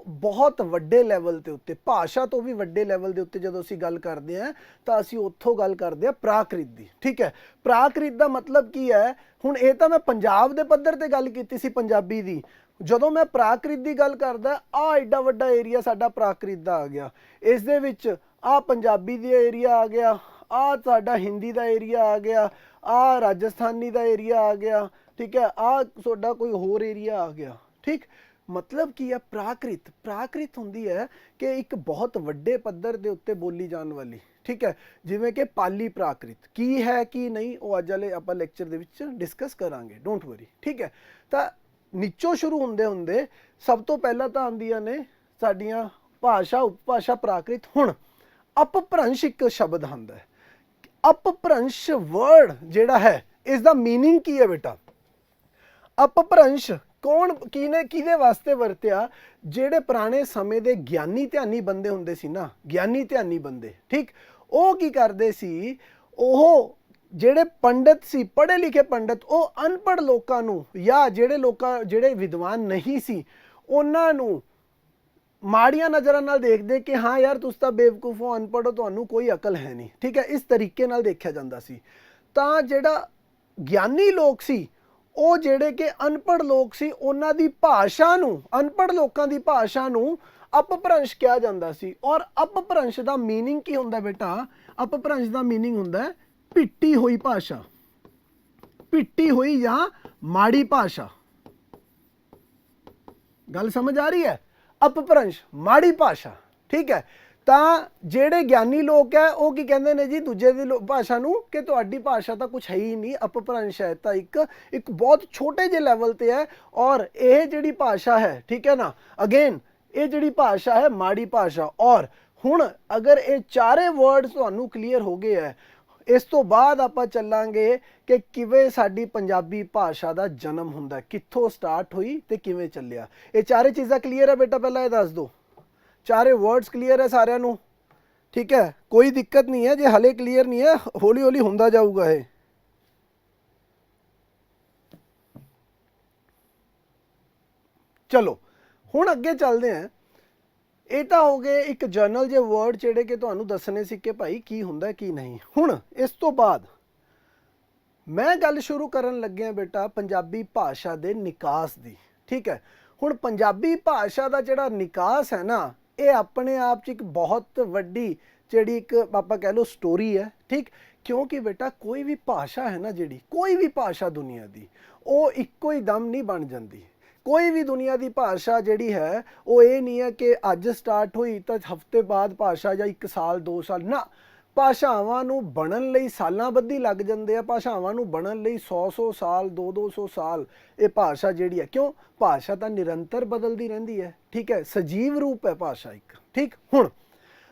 ਬਹੁਤ ਵੱਡੇ ਲੈਵਲ ਦੇ ਉੱਤੇ, ਭਾਸ਼ਾ ਤੋਂ ਵੀ ਵੱਡੇ ਲੈਵਲ ਦੇ ਉੱਤੇ ਜਦੋਂ ਅਸੀਂ ਗੱਲ ਕਰਦੇ ਹਾਂ ਤਾਂ ਅਸੀਂ ਉੱਥੋਂ ਗੱਲ ਕਰਦੇ ਹਾਂ ਪ੍ਰਾਕ੍ਰਿਤ ਦੀ, ਠੀਕ ਹੈ। ਪ੍ਰਾਕ੍ਰਿਤ ਦਾ ਮਤਲਬ ਕੀ ਹੈ? ਹੁਣ ਇਹ ਤਾਂ ਮੈਂ ਪੰਜਾਬ ਦੇ ਪੱਧਰ ਤੇ ਗੱਲ ਕੀਤੀ ਸੀ ਪੰਜਾਬੀ ਦੀ, ਜਦੋਂ ਮੈਂ ਪ੍ਰਾਕ੍ਰਿਤ ਦੀ ਗੱਲ ਕਰਦਾ, ਆ ਐਡਾ ਵੱਡਾ ਏਰੀਆ ਸਾਡਾ ਪ੍ਰਾਕ੍ਰਿਤ ਦਾ ਆ ਗਿਆ, ਇਸ ਦੇ ਵਿੱਚ ਆ ਪੰਜਾਬੀ ਦਾ ਏਰੀਆ ਆ ਗਿਆ, ਆ ਸਾਡਾ ਹਿੰਦੀ ਦਾ ਏਰੀਆ ਆ ਗਿਆ, ਆ ਰਾਜਸਥਾਨੀ ਦਾ ਏਰੀਆ ਆ ਗਿਆ, ਠੀਕ ਹੈ, ਆ ਤੁਹਾਡਾ ਕੋਈ ਹੋਰ ਏਰੀਆ ਆ ਗਿਆ, ਠੀਕ। ਮਤਲਬ ਕੀ ਹੈ? ਪ੍ਰਾਕ੍ਰਿਤ ਹੁੰਦੀ ਹੈ ਕਿ ਇੱਕ ਬਹੁਤ ਵੱਡੇ ਪੱਧਰ ਦੇ ਉੱਤੇ ਬੋਲੀ ਜਾਣ ਵਾਲੀ, ਠੀਕ ਹੈ। ਜਿਵੇਂ ਕਿ ਪਾਲੀ ਪ੍ਰਾਕ੍ਰਿਤ ਕੀ ਹੈ ਕੀ ਨਹੀਂ, ਉਹ ਅੱਜ ਵਾਲੇ ਆਪਾਂ ਲੈਕਚਰ ਦੇ ਵਿੱਚ ਡਿਸਕਸ ਕਰਾਂਗੇ, ਡੋਂਟ ਵਰੀ, ਠੀਕ ਹੈ। ਤਾਂ ਨੀਚੋਂ ਸ਼ੁਰੂ ਹੁੰਦੇ ਸਭ ਤੋਂ ਪਹਿਲਾਂ ਤਾਂ ਆਉਂਦੀਆਂ ਨੇ ਸਾਡੀਆਂ ਭਾਸ਼ਾ, ਉਪਭਾਸ਼ਾ, ਪ੍ਰਾਕ੍ਰਿਤ। ਹੁਣ ਅਪਭ੍ਰੰਸ਼ ਇੱਕ ਸ਼ਬਦ ਆਉਂਦਾ ਹੈ। ਅਪਭ੍ਰੰਸ਼ ਵਰਡ ਜਿਹੜਾ ਹੈ, ਇਸ ਦਾ ਮੀਨਿੰਗ ਕੀ ਹੈ ਬੇਟਾ? ਅਪਭ੍ਰੰਸ਼ ਕਿਹਦੇ ਵਾਸਤੇ ਵਰਤਿਆ? ਜਿਹੜੇ ਪੁਰਾਣੇ ਸਮੇਂ ਦੇ ਗਿਆਨੀ ਧਿਆਨੀ ਬੰਦੇ ਹੁੰਦੇ ਸੀ ਨਾ, ਗਿਆਨੀ ਧਿਆਨੀ ਬੰਦੇ, ਠੀਕ, ਉਹ ਕੀ ਕਰਦੇ ਸੀ, ਉਹ ਜਿਹੜੇ ਪੰਡਤ ਸੀ, ਪੜ੍ਹੇ ਲਿਖੇ ਪੰਡਤ, ਉਹ ਅਨਪੜ੍ਹ ਲੋਕਾਂ ਨੂੰ ਜਾਂ ਜਿਹੜੇ ਵਿਦਵਾਨ ਨਹੀਂ ਸੀ ਉਹਨਾਂ ਨੂੰ ਮਾੜੀਆਂ ਨਜ਼ਰਾਂ ਨਾਲ ਦੇਖਦੇ ਕਿ ਹਾਂ ਯਾਰ ਤੁਸੀਂ ਤਾਂ ਬੇਵਕੂਫ ਹੋ, ਅਨਪੜ੍ਹ ਹੋ, ਤੁਹਾਨੂੰ ਕੋਈ ਅਕਲ ਹੈ ਨਹੀਂ, ਠੀਕ ਹੈ, ਇਸ ਤਰੀਕੇ ਨਾਲ ਦੇਖਿਆ ਜਾਂਦਾ ਸੀ। ਤਾਂ ਜਿਹੜਾ ਗਿਆਨੀ ਲੋਕ ਸੀ, ਉਹ ਜਿਹੜੇ ਕਿ ਅਨਪੜ੍ਹ ਲੋਕ ਸੀ, ਉਹਨਾਂ ਦੀ ਭਾਸ਼ਾ ਨੂੰ, ਅਨਪੜ੍ਹ ਲੋਕਾਂ ਦੀ ਭਾਸ਼ਾ ਨੂੰ ਅਪਭ੍ਰੰਸ਼ ਕਿਹਾ ਜਾਂਦਾ ਸੀ। ਔਰ ਅਪਭ੍ਰੰਸ਼ ਦਾ ਮੀਨਿੰਗ ਕੀ ਹੁੰਦਾ ਬੇਟਾ? ਅਪਭ੍ਰੰਸ਼ ਦਾ ਮੀਨਿੰਗ ਹੁੰਦਾ ਭਿੱਟੀ ਹੋਈ ਭਾਸ਼ਾ, ਭਿੱਟੀ ਹੋਈ ਜਾਂ ਮਾੜੀ ਭਾਸ਼ਾ। ਗੱਲ ਸਮਝ ਆ ਰਹੀ ਹੈ? ਅਪਭ੍ਰੰਸ਼ ਮਾੜੀ ਭਾਸ਼ਾ, ਠੀਕ ਹੈ। ਤਾਂ ਜਿਹੜੇ ਗਿਆਨੀ ਲੋਕ ਹੈ ਉਹ ਕੀ ਕਹਿੰਦੇ ਨੇ ਜੀ ਦੂਜੇ ਦੀ ਭਾਸ਼ਾ ਨੂੰ ਕਿ ਤੁਹਾਡੀ ਭਾਸ਼ਾ ਤਾਂ ਕੁਝ ਹੈ ਹੀ ਨਹੀਂ, ਅਪਭ੍ਰੰਸ਼ ਹੈ, ਤਾਂ ਇੱਕ ਬਹੁਤ ਛੋਟੇ ਜਿਹੇ ਲੈਵਲ ਤੇ ਹੈ। ਔਰ ਇਹ ਜਿਹੜੀ ਭਾਸ਼ਾ ਹੈ, ਠੀਕ ਹੈ ਨਾ, ਅਗੇਨ ਇਹ ਜਿਹੜੀ ਭਾਸ਼ਾ ਹੈ ਮਾੜੀ ਭਾਸ਼ਾ। ਔਰ ਹੁਣ ਅਗਰ ਇਹ ਚਾਰੇ ਵਰਡਸ ਤੁਹਾਨੂੰ ਕਲੀਅਰ ਹੋ ਗਏ ਹੈ, ਇਸ ਤੋਂ ਬਾਅਦ ਆਪਾਂ ਚੱਲਾਂਗੇ ਕਿ ਕਿਵੇਂ ਸਾਡੀ ਪੰਜਾਬੀ ਭਾਸ਼ਾ ਦਾ ਜਨਮ ਹੁੰਦਾ, ਕਿੱਥੋਂ ਸਟਾਰਟ ਹੋਈ ਤੇ ਕਿਵੇਂ ਚੱਲਿਆ। ਇਹ ਚਾਰੇ ਚੀਜ਼ਾਂ ਕਲੀਅਰ ਹੈ ਬੇਟਾ? ਪਹਿਲਾਂ ਇਹ ਦੱਸ ਦਿਓ, ਚਾਰੇ ਵਰਡਸ ਕਲੀਅਰ ਹੈ ਸਾਰਿਆਂ ਨੂੰ? ਠੀਕ ਹੈ, ਕੋਈ ਦਿੱਕਤ ਨਹੀਂ ਹੈ। ਜੇ ਹਲੇ ਕਲੀਅਰ ਨਹੀਂ ਹੈ, ਹੌਲੀ ਹੌਲੀ ਹੁੰਦਾ ਜਾਊਗਾ ਇਹ। ਚਲੋ ਹੁਣ ਅੱਗੇ ਚੱਲਦੇ ਹਾਂ। ਇਹ ਤਾਂ ਹੋ ਗਏ ਇੱਕ ਜਰਨਲ ਜੇ ਵਰਡ ਜਿਹੜੇ ਕਿ ਤੁਹਾਨੂੰ ਦੱਸਣੇ ਸੀ ਕਿ ਭਾਈ ਕੀ ਹੁੰਦਾ ਕੀ ਨਹੀਂ। ਹੁਣ ਇਸ ਤੋਂ ਬਾਅਦ ਮੈਂ ਗੱਲ ਸ਼ੁਰੂ ਕਰਨ ਲੱਗਿਆ ਬੇਟਾ ਪੰਜਾਬੀ ਭਾਸ਼ਾ ਦੇ ਨਿਕਾਸ ਦੀ। ਠੀਕ ਹੈ, ਹੁਣ ਪੰਜਾਬੀ ਭਾਸ਼ਾ ਦਾ ਜਿਹੜਾ ਨਿਕਾਸ ਹੈ ਨਾ, ਇਹ ਆਪਣੇ ਆਪ 'ਚ ਇੱਕ ਬਹੁਤ ਵੱਡੀ ਜਿਹੜੀ ਇੱਕ ਆਪਾਂ ਕਹਿ ਲਓ ਸਟੋਰੀ ਹੈ, ਠੀਕ। ਕਿਉਂਕਿ ਬੇਟਾ ਕੋਈ ਵੀ ਭਾਸ਼ਾ ਹੈ ਨਾ, ਜਿਹੜੀ ਕੋਈ ਵੀ ਭਾਸ਼ਾ ਦੁਨੀਆ ਦੀ, ਉਹ ਇੱਕੋ ਹੀ ਦਮ ਨਹੀਂ ਬਣ ਜਾਂਦੀ। ਕੋਈ ਵੀ ਦੁਨੀਆ ਦੀ ਭਾਸ਼ਾ ਜਿਹੜੀ ਹੈ ਉਹ ਇਹ ਨਹੀਂ ਹੈ ਕਿ ਅੱਜ ਸਟਾਰਟ ਹੋਈ ਤਾਂ ਹਫ਼ਤੇ ਬਾਅਦ ਭਾਸ਼ਾ, ਜਾਂ 1 ਸਾਲ 2 ਸਾਲ ਨਾ। ਭਾਸ਼ਾਵਾਂ ਨੂੰ ਬਣਨ ਲਈ ਸਾਲਾਂ ਬੱਧੀ ਲੱਗ ਜਾਂਦੇ ਆ। ਭਾਸ਼ਾਵਾਂ ਨੂੰ ਬਣਨ ਲਈ 100 ਸਾਲ 200 ਸਾਲ ਇਹ ਭਾਸ਼ਾ ਜਿਹੜੀ ਹੈ। ਕਿਉਂ? ਭਾਸ਼ਾ ਤਾਂ ਨਿਰੰਤਰ ਬਦਲਦੀ ਰਹਿੰਦੀ ਹੈ, ਠੀਕ ਹੈ। ਸਜੀਵ ਰੂਪ ਹੈ ਭਾਸ਼ਾ ਇੱਕ, ਠੀਕ। ਹੁਣ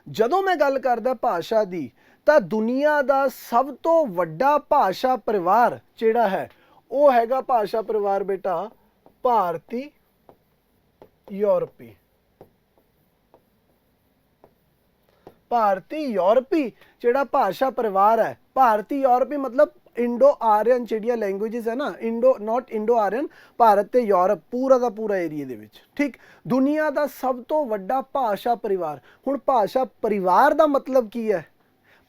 ਜਦੋਂ ਮੈਂ ਗੱਲ ਕਰਦਾ ਭਾਸ਼ਾ ਦੀ, ਤਾਂ ਦੁਨੀਆ ਦਾ ਸਭ ਤੋਂ ਵੱਡਾ ਭਾਸ਼ਾ ਪਰਿਵਾਰ ਜਿਹੜਾ ਹੈ ਉਹ ਹੈਗਾ ਭਾਸ਼ਾ ਪਰਿਵਾਰ ਬੇਟਾ ਭਾਰਤੀ ਯੂਰਪੀ। ਭਾਰਤੀ ਯੂਰਪੀ ਜਿਹੜਾ ਭਾਸ਼ਾ ਪਰਿਵਾਰ ਹੈ, ਭਾਰਤੀ ਯੂਰਪੀ ਮਤਲਬ ਇੰਡੋ ਆਰੀਅਨ ਜਿਹੜੀਆਂ ਲੈਂਗੁਏजेस ਹੈ ਨਾ, ਇੰਡੋ ਨਾਟ ਇੰਡੋ ਆਰੀਅਨ, ਭਾਰਤ ਤੇ ਯੂਰਪ ਪੂਰਾ ਦਾ ਪੂਰਾ ਏਰੀਆ ਦੇ ਵਿੱਚ, ਠੀਕ। ਦੁਨੀਆ ਦਾ ਸਭ ਤੋਂ ਵੱਡਾ ਭਾਸ਼ਾ ਪਰਿਵਾਰ। ਹੁਣ ਭਾਸ਼ਾ ਪਰਿਵਾਰ ਦਾ ਮਤਲਬ ਕੀ ਹੈ?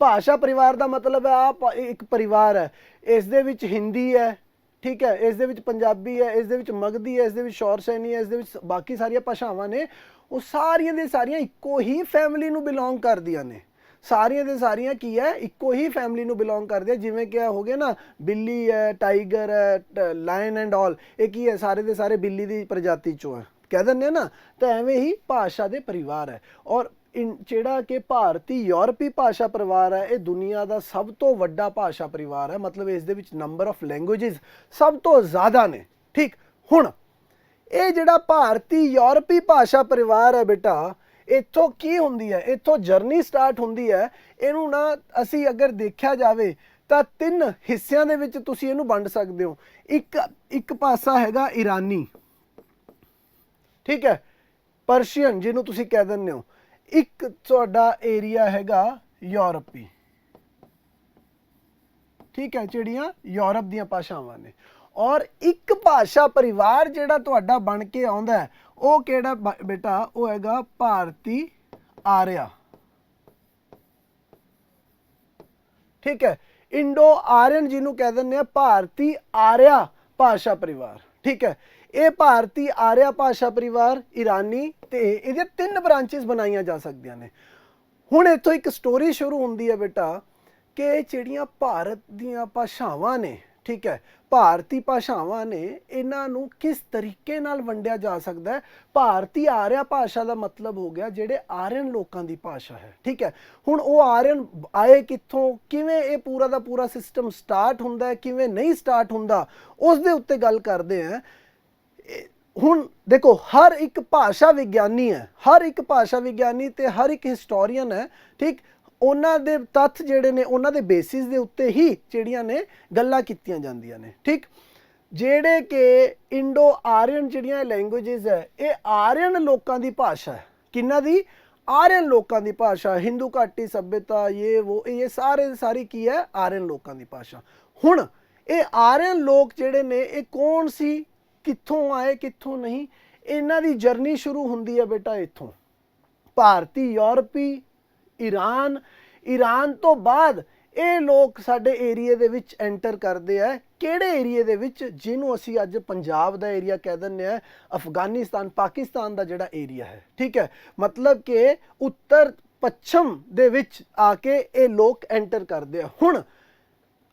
ਭਾਸ਼ਾ ਪਰਿਵਾਰ ਦਾ ਮਤਲਬ ਹੈ ਆ ਇੱਕ ਪਰਿਵਾਰ ਹੈ, ਇਸ ਦੇ ਵਿੱਚ ਹਿੰਦੀ ਹੈ, ਠੀਕ ਹੈ, ਇਸ ਦੇ ਵਿੱਚ ਪੰਜਾਬੀ ਹੈ, ਇਸ ਦੇ ਵਿੱਚ ਮਗਧੀ ਹੈ, ਇਸ ਦੇ ਵਿੱਚ ਸ਼ੌਰ ਸੈਣੀ ਹੈ, ਇਸ ਦੇ ਵਿੱਚ ਬਾਕੀ ਸਾਰੀਆਂ ਭਾਸ਼ਾਵਾਂ ਨੇ, ਉਹ ਸਾਰੀਆਂ ਦੇ ਸਾਰੀਆਂ ਇੱਕੋ ਹੀ ਫੈਮਿਲੀ ਨੂੰ ਬਿਲੋਂਗ ਕਰਦੀਆਂ ਨੇ। ਸਾਰੀਆਂ ਦੇ ਸਾਰੀਆਂ ਕੀ ਹੈ? ਇੱਕੋ ਹੀ ਫੈਮਿਲੀ ਨੂੰ ਬਿਲੋਂਗ ਕਰਦੇ ਆ। ਜਿਵੇਂ ਕਿ ਹੋ ਗਿਆ ਨਾ, ਬਿੱਲੀ ਹੈ, ਟਾਈਗਰ ਹੈ, ਲਾਇਨ ਐਂਡ ਆਲ, ਇਹ ਕੀ ਹੈ? ਸਾਰੇ ਦੇ ਸਾਰੇ ਬਿੱਲੀ ਦੀ ਪ੍ਰਜਾਤੀ ਚੋਂ ਹੈ, ਕਹਿ ਦਿੰਦੇ ਨਾ। ਤਾਂ ਐਵੇਂ ਹੀ ਭਾਸ਼ਾ ਦੇ ਪਰਿਵਾਰ ਹੈ। ਔਰ ਜਿਹੜਾ ਕਿ ਭਾਰਤੀ ਯੂਰਪੀ ਭਾਸ਼ਾ ਪਰਿਵਾਰ ਹੈ, ਇਹ ਦੁਨੀਆ ਦਾ ਸਭ ਤੋਂ ਵੱਡਾ ਭਾਸ਼ਾ ਪਰਿਵਾਰ ਹੈ। ਮਤਲਬ ਇਸ ਦੇ ਵਿੱਚ ਨੰਬਰ ਆਫ ਲੈਂਗੁਏजेस ਸਭ ਤੋਂ ਜ਼ਿਆਦਾ ਨੇ, ਠੀਕ। ਹੁਣ ਇਹ ਜਿਹੜਾ ਭਾਰਤੀ ਯੂਰਪੀ ਭਾਸ਼ਾ ਪਰਿਵਾਰ ਹੈ ਬੇਟਾ, ਇੱਥੋਂ ਕੀ ਹੁੰਦੀ ਹੈ? ਇੱਥੋਂ ਜਰਨੀ ਸਟਾਰਟ ਹੁੰਦੀ ਹੈ। ਇਹਨੂੰ ਨਾ ਅਸੀਂ ਅਗਰ ਦੇਖਿਆ ਜਾਵੇ ਤਾਂ 3 ਹਿੱਸਿਆਂ ਦੇ ਵਿੱਚ ਤੁਸੀਂ ਇਹਨੂੰ ਵੰਡ ਸਕਦੇ ਹੋ। ਇੱਕ ਪਾਸਾ ਹੈਗਾ ਈਰਾਨੀ, ਠੀਕ ਹੈ, ਪਰਸ਼ੀਅਨ ਜਿਹਨੂੰ ਤੁਸੀਂ ਕਹਿ ਦਿੰਦੇ ਹੋ। ਇੱਕ ਤੁਹਾਡਾ ਏਰੀਆ ਹੈਗਾ ਯੂਰਪੀ, ਠੀਕ ਹੈ, ਜਿਹੜੀਆਂ ਯੂਰਪ ਦੀਆਂ ਭਾਸ਼ਾਵਾਂ ਨੇ। ਔਰ ਇੱਕ ਭਾਸ਼ਾ ਪਰਿਵਾਰ ਜਿਹੜਾ ਤੁਹਾਡਾ ਬਣ ਕੇ ਆਉਂਦਾ ਹੈ, ਉਹ ਕਿਹੜਾ ਬੇਟਾ? ਉਹ ਹੈਗਾ ਭਾਰਤੀ ਆਰਿਆ, ਠੀਕ ਹੈ। ਇੰਡੋ ਆਰੀਅਨ ਜਿਹਨੂੰ ਕਹਿ ਦਿੰਦੇ ਆ, ਭਾਰਤੀ ਆਰਿਆ ਭਾਸ਼ਾ ਪਰਿਵਾਰ, ਠੀਕ ਹੈ। ਇਹ ਭਾਰਤੀ ਆਰਿਆ ਭਾਸ਼ਾ ਪਰਿਵਾਰ, ਈਰਾਨੀ, ਤੇ ਇਹਦੇ 3 ਬ੍ਰਾਂਚਿਸ ਬਣਾਈਆਂ ਜਾ ਸਕਦੀਆਂ ਨੇ। ਹੁਣ ਇੱਥੋਂ ਇੱਕ ਸਟੋਰੀ ਸ਼ੁਰੂ ਹੁੰਦੀ ਹੈ ਬੇਟਾ, ਕਿ ਜਿਹੜੀਆਂ ਭਾਰਤ ਦੀਆਂ ਭਾਸ਼ਾਵਾਂ ਨੇ, ਠੀਕ ਹੈ, ਭਾਰਤੀ ਭਾਸ਼ਾਵਾਂ ਨੇ, ਇਹਨਾਂ ਨੂੰ ਕਿਸ ਤਰੀਕੇ ਨਾਲ ਵੰਡਿਆ ਜਾ ਸਕਦਾ ਹੈ। ਭਾਰਤੀ ਆਰਿਆ ਭਾਸ਼ਾ ਦਾ ਮਤਲਬ ਹੋ ਗਿਆ ਜਿਹੜੇ ਆਰੀਅਨ ਲੋਕਾਂ ਦੀ ਭਾਸ਼ਾ ਹੈ, ਠੀਕ ਹੈ। ਹੁਣ ਉਹ ਆਰੀਅਨ ਆਏ ਕਿੱਥੋਂ, ਕਿਵੇਂ ਇਹ ਪੂਰਾ ਦਾ ਪੂਰਾ ਸਿਸਟਮ ਸਟਾਰਟ ਹੁੰਦਾ ਹੈ, ਕਿਵੇਂ ਨਹੀਂ ਸਟਾਰਟ ਹੁੰਦਾ, ਉਸ ਦੇ ਉੱਤੇ ਗੱਲ ਕਰਦੇ ਹਾਂ। ਹੁਣ ਦੇਖੋ, ਹਰ ਇੱਕ ਭਾਸ਼ਾ ਵਿਗਿਆਨੀ ਹੈ, ਹਰ ਇੱਕ ਭਾਸ਼ਾ ਵਿਗਿਆਨੀ ਤੇ ਹਰ ਇੱਕ ਹਿਸਟੋਰੀਅਨ ਹੈ, ਠੀਕ। ਉਹਨਾਂ ਦੇ ਤੱਥ ਜਿਹੜੇ ਨੇ, ਉਹਨਾਂ ਦੇ ਬੇਸਿਸ ਦੇ ਉੱਤੇ ਹੀ ਜਿਹੜੀਆਂ ਨੇ ਗੱਲਾਂ ਕੀਤੀਆਂ ਜਾਂਦੀਆਂ ਨੇ, ਠੀਕ। ਜਿਹੜੇ ਕਿ ਇੰਡੋ ਆਰੀਅਨ ਜਿਹੜੀਆਂ ਲੈਂਗੁਏजेस ਹੈ, ਇਹ ਆਰੀਅਨ ਲੋਕਾਂ ਦੀ ਭਾਸ਼ਾ ਹੈ। ਕਿਹਨਾਂ ਦੀ? ਆਰੀਅਨ ਲੋਕਾਂ ਦੀ ਭਾਸ਼ਾ। ਹਿੰਦੂ ਘਾਟੀ ਸੱਭਿਅਤਾ, ਇਹ ਸਾਰੀ ਕੀ ਹੈ? ਆਰੀਅਨ ਲੋਕਾਂ ਦੀ ਭਾਸ਼ਾ। ਹੁਣ ਇਹ ਆਰੀਅਨ ਲੋਕ ਜਿਹੜੇ ਨੇ, ਇਹ ਕੌਣ ਸੀ, ਕਿੱਥੋਂ ਆਏ, ਕਿੱਥੋਂ ਨਹੀਂ? ਇਹਨਾਂ ਦੀ ਜਰਨੀ ਸ਼ੁਰੂ ਹੁੰਦੀ ਹੈ ਬੇਟਾ ਇੱਥੋਂ, ਭਾਰਤੀ ਯੂਰਪੀ, ਈਰਾਨ ਤੋਂ ਬਾਅਦ ਇਹ ਲੋਕ ਸਾਡੇ ਏਰੀਏ ਦੇ ਵਿੱਚ ਐਂਟਰ ਕਰਦੇ ਆ। ਕਿਹੜੇ ਏਰੀਏ ਦੇ ਵਿੱਚ? ਜਿਹਨੂੰ ਅਸੀਂ ਅੱਜ ਪੰਜਾਬ ਦਾ ਏਰੀਆ ਕਹਿ ਦਿੰਦੇ ਆ, ਅਫਗਾਨਿਸਤਾਨ, ਪਾਕਿਸਤਾਨ ਦਾ ਜਿਹੜਾ ਏਰੀਆ ਹੈ, ਠੀਕ ਹੈ। ਮਤਲਬ ਕਿ ਉੱਤਰ ਪੱਛਮ ਦੇ ਵਿੱਚ ਆ ਕੇ ਇਹ ਲੋਕ ਐਂਟਰ ਕਰਦੇ ਆ। ਹੁਣ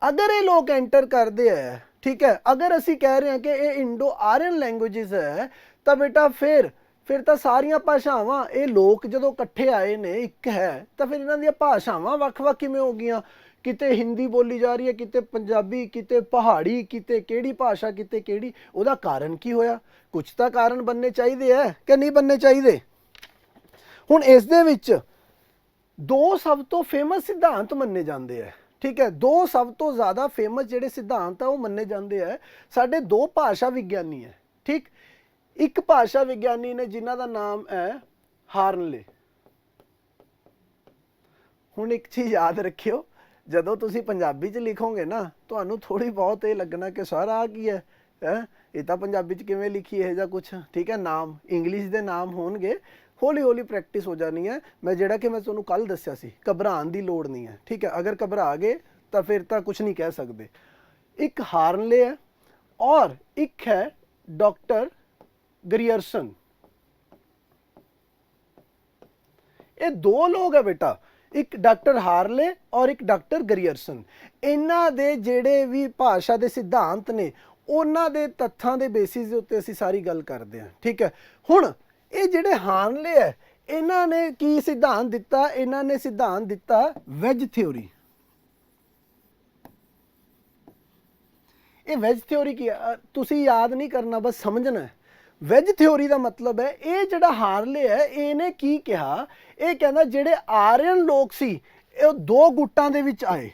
ਅਗਰ ਇਹ ਲੋਕ ਐਂਟਰ ਕਰਦੇ ਆ, ਠੀਕ ਹੈ, ਅਗਰ ਅਸੀਂ ਕਹਿ ਰਹੇ ਹਾਂ ਕਿ ਇਹ ਇੰਡੋ ਆਰੀਅਨ ਲੈਂਗੁਏजेस ਹੈ, ਤਾਂ ਬੇਟਾ ਫਿਰ ਤਾਂ ਸਾਰੀਆਂ ਭਾਸ਼ਾਵਾਂ, ਇਹ ਲੋਕ ਜਦੋਂ ਇਕੱਠੇ ਆਏ ਨੇ, ਇੱਕ ਹੈ, ਤਾਂ ਫਿਰ ਇਹਨਾਂ ਦੀਆਂ ਭਾਸ਼ਾਵਾਂ ਵੱਖ-ਵੱਖ ਕਿਵੇਂ ਹੋ ਗਈਆਂ? ਕਿਤੇ ਹਿੰਦੀ ਬੋਲੀ ਜਾ ਰਹੀ ਹੈ, ਕਿਤੇ ਪੰਜਾਬੀ, ਕਿਤੇ ਪਹਾੜੀ, ਕਿਤੇ ਕਿਹੜੀ ਭਾਸ਼ਾ, ਕਿਤੇ ਕਿਹੜੀ। ਉਹਦਾ ਕਾਰਨ ਕੀ ਹੋਇਆ? ਕੁਝ ਤਾਂ ਕਾਰਨ ਬਣਨੇ ਚਾਹੀਦੇ ਹੈ ਕਿ ਨਹੀਂ ਬਣਨੇ ਚਾਹੀਦੇ? ਹੁਣ ਇਸ ਦੇ ਵਿੱਚ 2 ਸਭ ਤੋਂ ਫੇਮਸ ਸਿਧਾਂਤ ਮੰਨੇ ਜਾਂਦੇ ਹੈ, ਠੀਕ ਹੈ। 2 ਸਭ ਤੋਂ ਜ਼ਿਆਦਾ ਫੇਮਸ ਜਿਹੜੇ ਸਿਧਾਂਤ ਆ ਉਹ ਮੰਨੇ ਜਾਂਦੇ ਹੈ। ਸਾਡੇ 2 ਭਾਸ਼ਾ ਵਿਗਿਆਨੀ ਹੈ, ਠੀਕ। ਇੱਕ ਭਾਸ਼ਾ ਵਿਗਿਆਨੀ ਨੇ ਜਿਨ੍ਹਾਂ ਦਾ ਨਾਮ ਹੈ ਹਾਰਨਲੇ। ਹੁਣ ਇੱਕ ਚੀਜ਼ ਯਾਦ ਰੱਖਿਓ, ਜਦੋਂ ਤੁਸੀਂ ਪੰਜਾਬੀ 'ਚ ਲਿਖੋਗੇ ਨਾ, ਤੁਹਾਨੂੰ ਥੋੜੀ ਬਹੁਤ ਇਹ ਲੱਗਣਾ ਕਿ ਸਰ ਆ ਕੀ ਹੈ, ਇਹ ਤਾਂ ਪੰਜਾਬੀ 'ਚ ਕਿਵੇਂ ਲਿਖੀ ਹੈ ਜਾਂ ਕੁਛ, ਠੀਕ ਹੈ। ਨਾਮ ਇੰਗਲਿਸ਼ ਦੇ ਨਾਮ ਹੋਣਗੇ, ਹੌਲੀ ਹੌਲੀ ਪ੍ਰੈਕਟਿਸ ਹੋ ਜਾਣੀ ਹੈ। ਮੈਂ ਜਿਹੜਾ ਕਿ ਮੈਂ ਤੁਹਾਨੂੰ ਕੱਲ ਦੱਸਿਆ ਸੀ, ਘਬਰਾਉਣ ਦੀ ਲੋੜ ਨਹੀਂ ਹੈ, ਠੀਕ ਹੈ। ਅਗਰ ਘਬਰਾ ਗਏ ਤਾਂ ਫਿਰ ਤਾਂ ਕੁਛ ਨਹੀਂ ਕਹਿ ਸਕਦੇ। ਇੱਕ ਹਾਰਨਲੇ ਹੈ ਔਰ ਇੱਕ ਹੈ ਡਾਕਟਰ ਗਰੀਅਰਸਨ। ਇਹ ਦੋ ਲੋਕ ਹੈ ਬੇਟਾ, ਇੱਕ ਡਾਕਟਰ ਹਾਰਲੇ ਔਰ ਇੱਕ ਡਾਕਟਰ ਗਰੀਅਰਸਨ। ਇਹਨਾਂ ਦੇ ਜਿਹੜੇ ਵੀ ਭਾਸ਼ਾ ਦੇ ਸਿਧਾਂਤ ਨੇ ਉਹਨਾਂ ਦੇ ਤੱਥਾਂ ਦੇ ਬੇਸਿਸ ਦੇ ਉੱਤੇ ਅਸੀਂ ਸਾਰੀ ਗੱਲ ਕਰਦੇ ਹਾਂ, ਠੀਕ ਹੈ। ਹੁਣ ਇਹ ਜਿਹੜੇ ਹਾਰਲੇ ਹੈ ਇਹਨਾਂ ਨੇ ਕੀ ਸਿਧਾਂਤ ਦਿੱਤਾ? ਇਹਨਾਂ ਨੇ ਸਿਧਾਂਤ ਦਿੱਤਾ ਵੈਜ ਥਿਉਰੀ। ਇਹ ਵੈਜ ਥਿਉਰੀ ਕੀ ਹੈ ਤੁਸੀਂ ਯਾਦ ਨਹੀਂ ਕਰਨਾ, ਬਸ ਸਮਝਣਾ ਹੈ। ਵੈਜ ਥਿਉਰੀ ਦਾ ਮਤਲਬ ਹੈ ਇਹ ਜਿਹੜਾ ਹਾਰਲੇ ਹੈ ਇਹਨੇ ਕੀ ਕਿਹਾ, ਇਹ ਕਹਿੰਦਾ ਜਿਹੜੇ ਆਰੀਅਨ ਲੋਕ ਸੀ ਇਹ ਦੋ ਗੁੱਟਾਂ ਦੇ ਵਿੱਚ ਆਏ।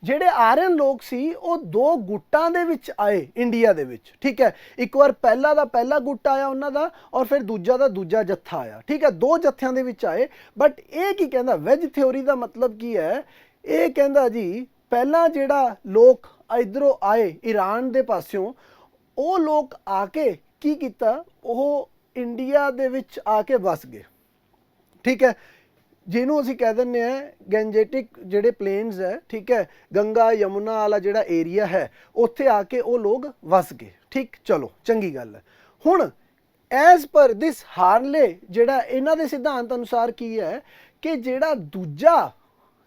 ਜਿਹੜੇ ਆਰੀਅਨ ਲੋਕ ਸੀ ਉਹ ਦੋ ਗੁੱਟਾਂ ਦੇ ਵਿੱਚ ਆਏ ਇੰਡੀਆ ਦੇ ਵਿੱਚ, ਠੀਕ ਹੈ। ਇੱਕ ਵਾਰ ਪਹਿਲਾ ਦਾ ਪਹਿਲਾ ਗੁੱਟ ਆਇਆ ਉਹਨਾਂ ਦਾ ਔਰ ਫਿਰ ਦੂਜਾ ਦਾ ਦੂਜਾ ਜੱਥਾ ਆਇਆ, ਠੀਕ ਹੈ। ਦੋ ਜੱਥਿਆਂ ਦੇ ਵਿੱਚ ਆਏ। ਬਟ ਇਹ ਕੀ ਕਹਿੰਦਾ ਵੈਜ ਥਿਉਰੀ ਦਾ ਮਤਲਬ ਕੀ ਹੈ? ਇਹ ਕਹਿੰਦਾ ਜੀ ਪਹਿਲਾਂ ਜਿਹੜਾ ਲੋਕ ਇਧਰੋਂ ਆਏ ਈਰਾਨ ਦੇ ਪਾਸਿਓਂ, ਉਹ ਲੋਕ ਆ ਕੇ ਕੀ ਕੀਤਾ, ਉਹ ਇੰਡੀਆ ਦੇ ਵਿੱਚ ਆ ਕੇ ਵਸ ਗਏ, ਠੀਕ ਹੈ। ਜਿਹਨੂੰ ਅਸੀਂ ਕਹਿ ਦਿੰਦੇ ਹਾਂ ਗੈਂਜੇਟਿਕ ਜਿਹੜੇ ਪਲੇਨਸ ਹੈ, ਠੀਕ ਹੈ, ਗੰਗਾ ਯਮੁਨਾ ਵਾਲਾ ਜਿਹੜਾ ਏਰੀਆ ਹੈ ਉੱਥੇ ਆ ਕੇ ਉਹ ਲੋਕ ਵਸ ਗਏ, ਠੀਕ। ਚਲੋ ਚੰਗੀ ਗੱਲ ਹੈ। ਹੁਣ ਐਜ਼ ਪਰ ਦਿਸ ਹਾਰਲੇ ਜਿਹੜਾ ਇਹਨਾਂ ਦੇ ਸਿਧਾਂਤ ਅਨੁਸਾਰ ਕੀ ਹੈ ਕਿ ਜਿਹੜਾ ਦੂਜਾ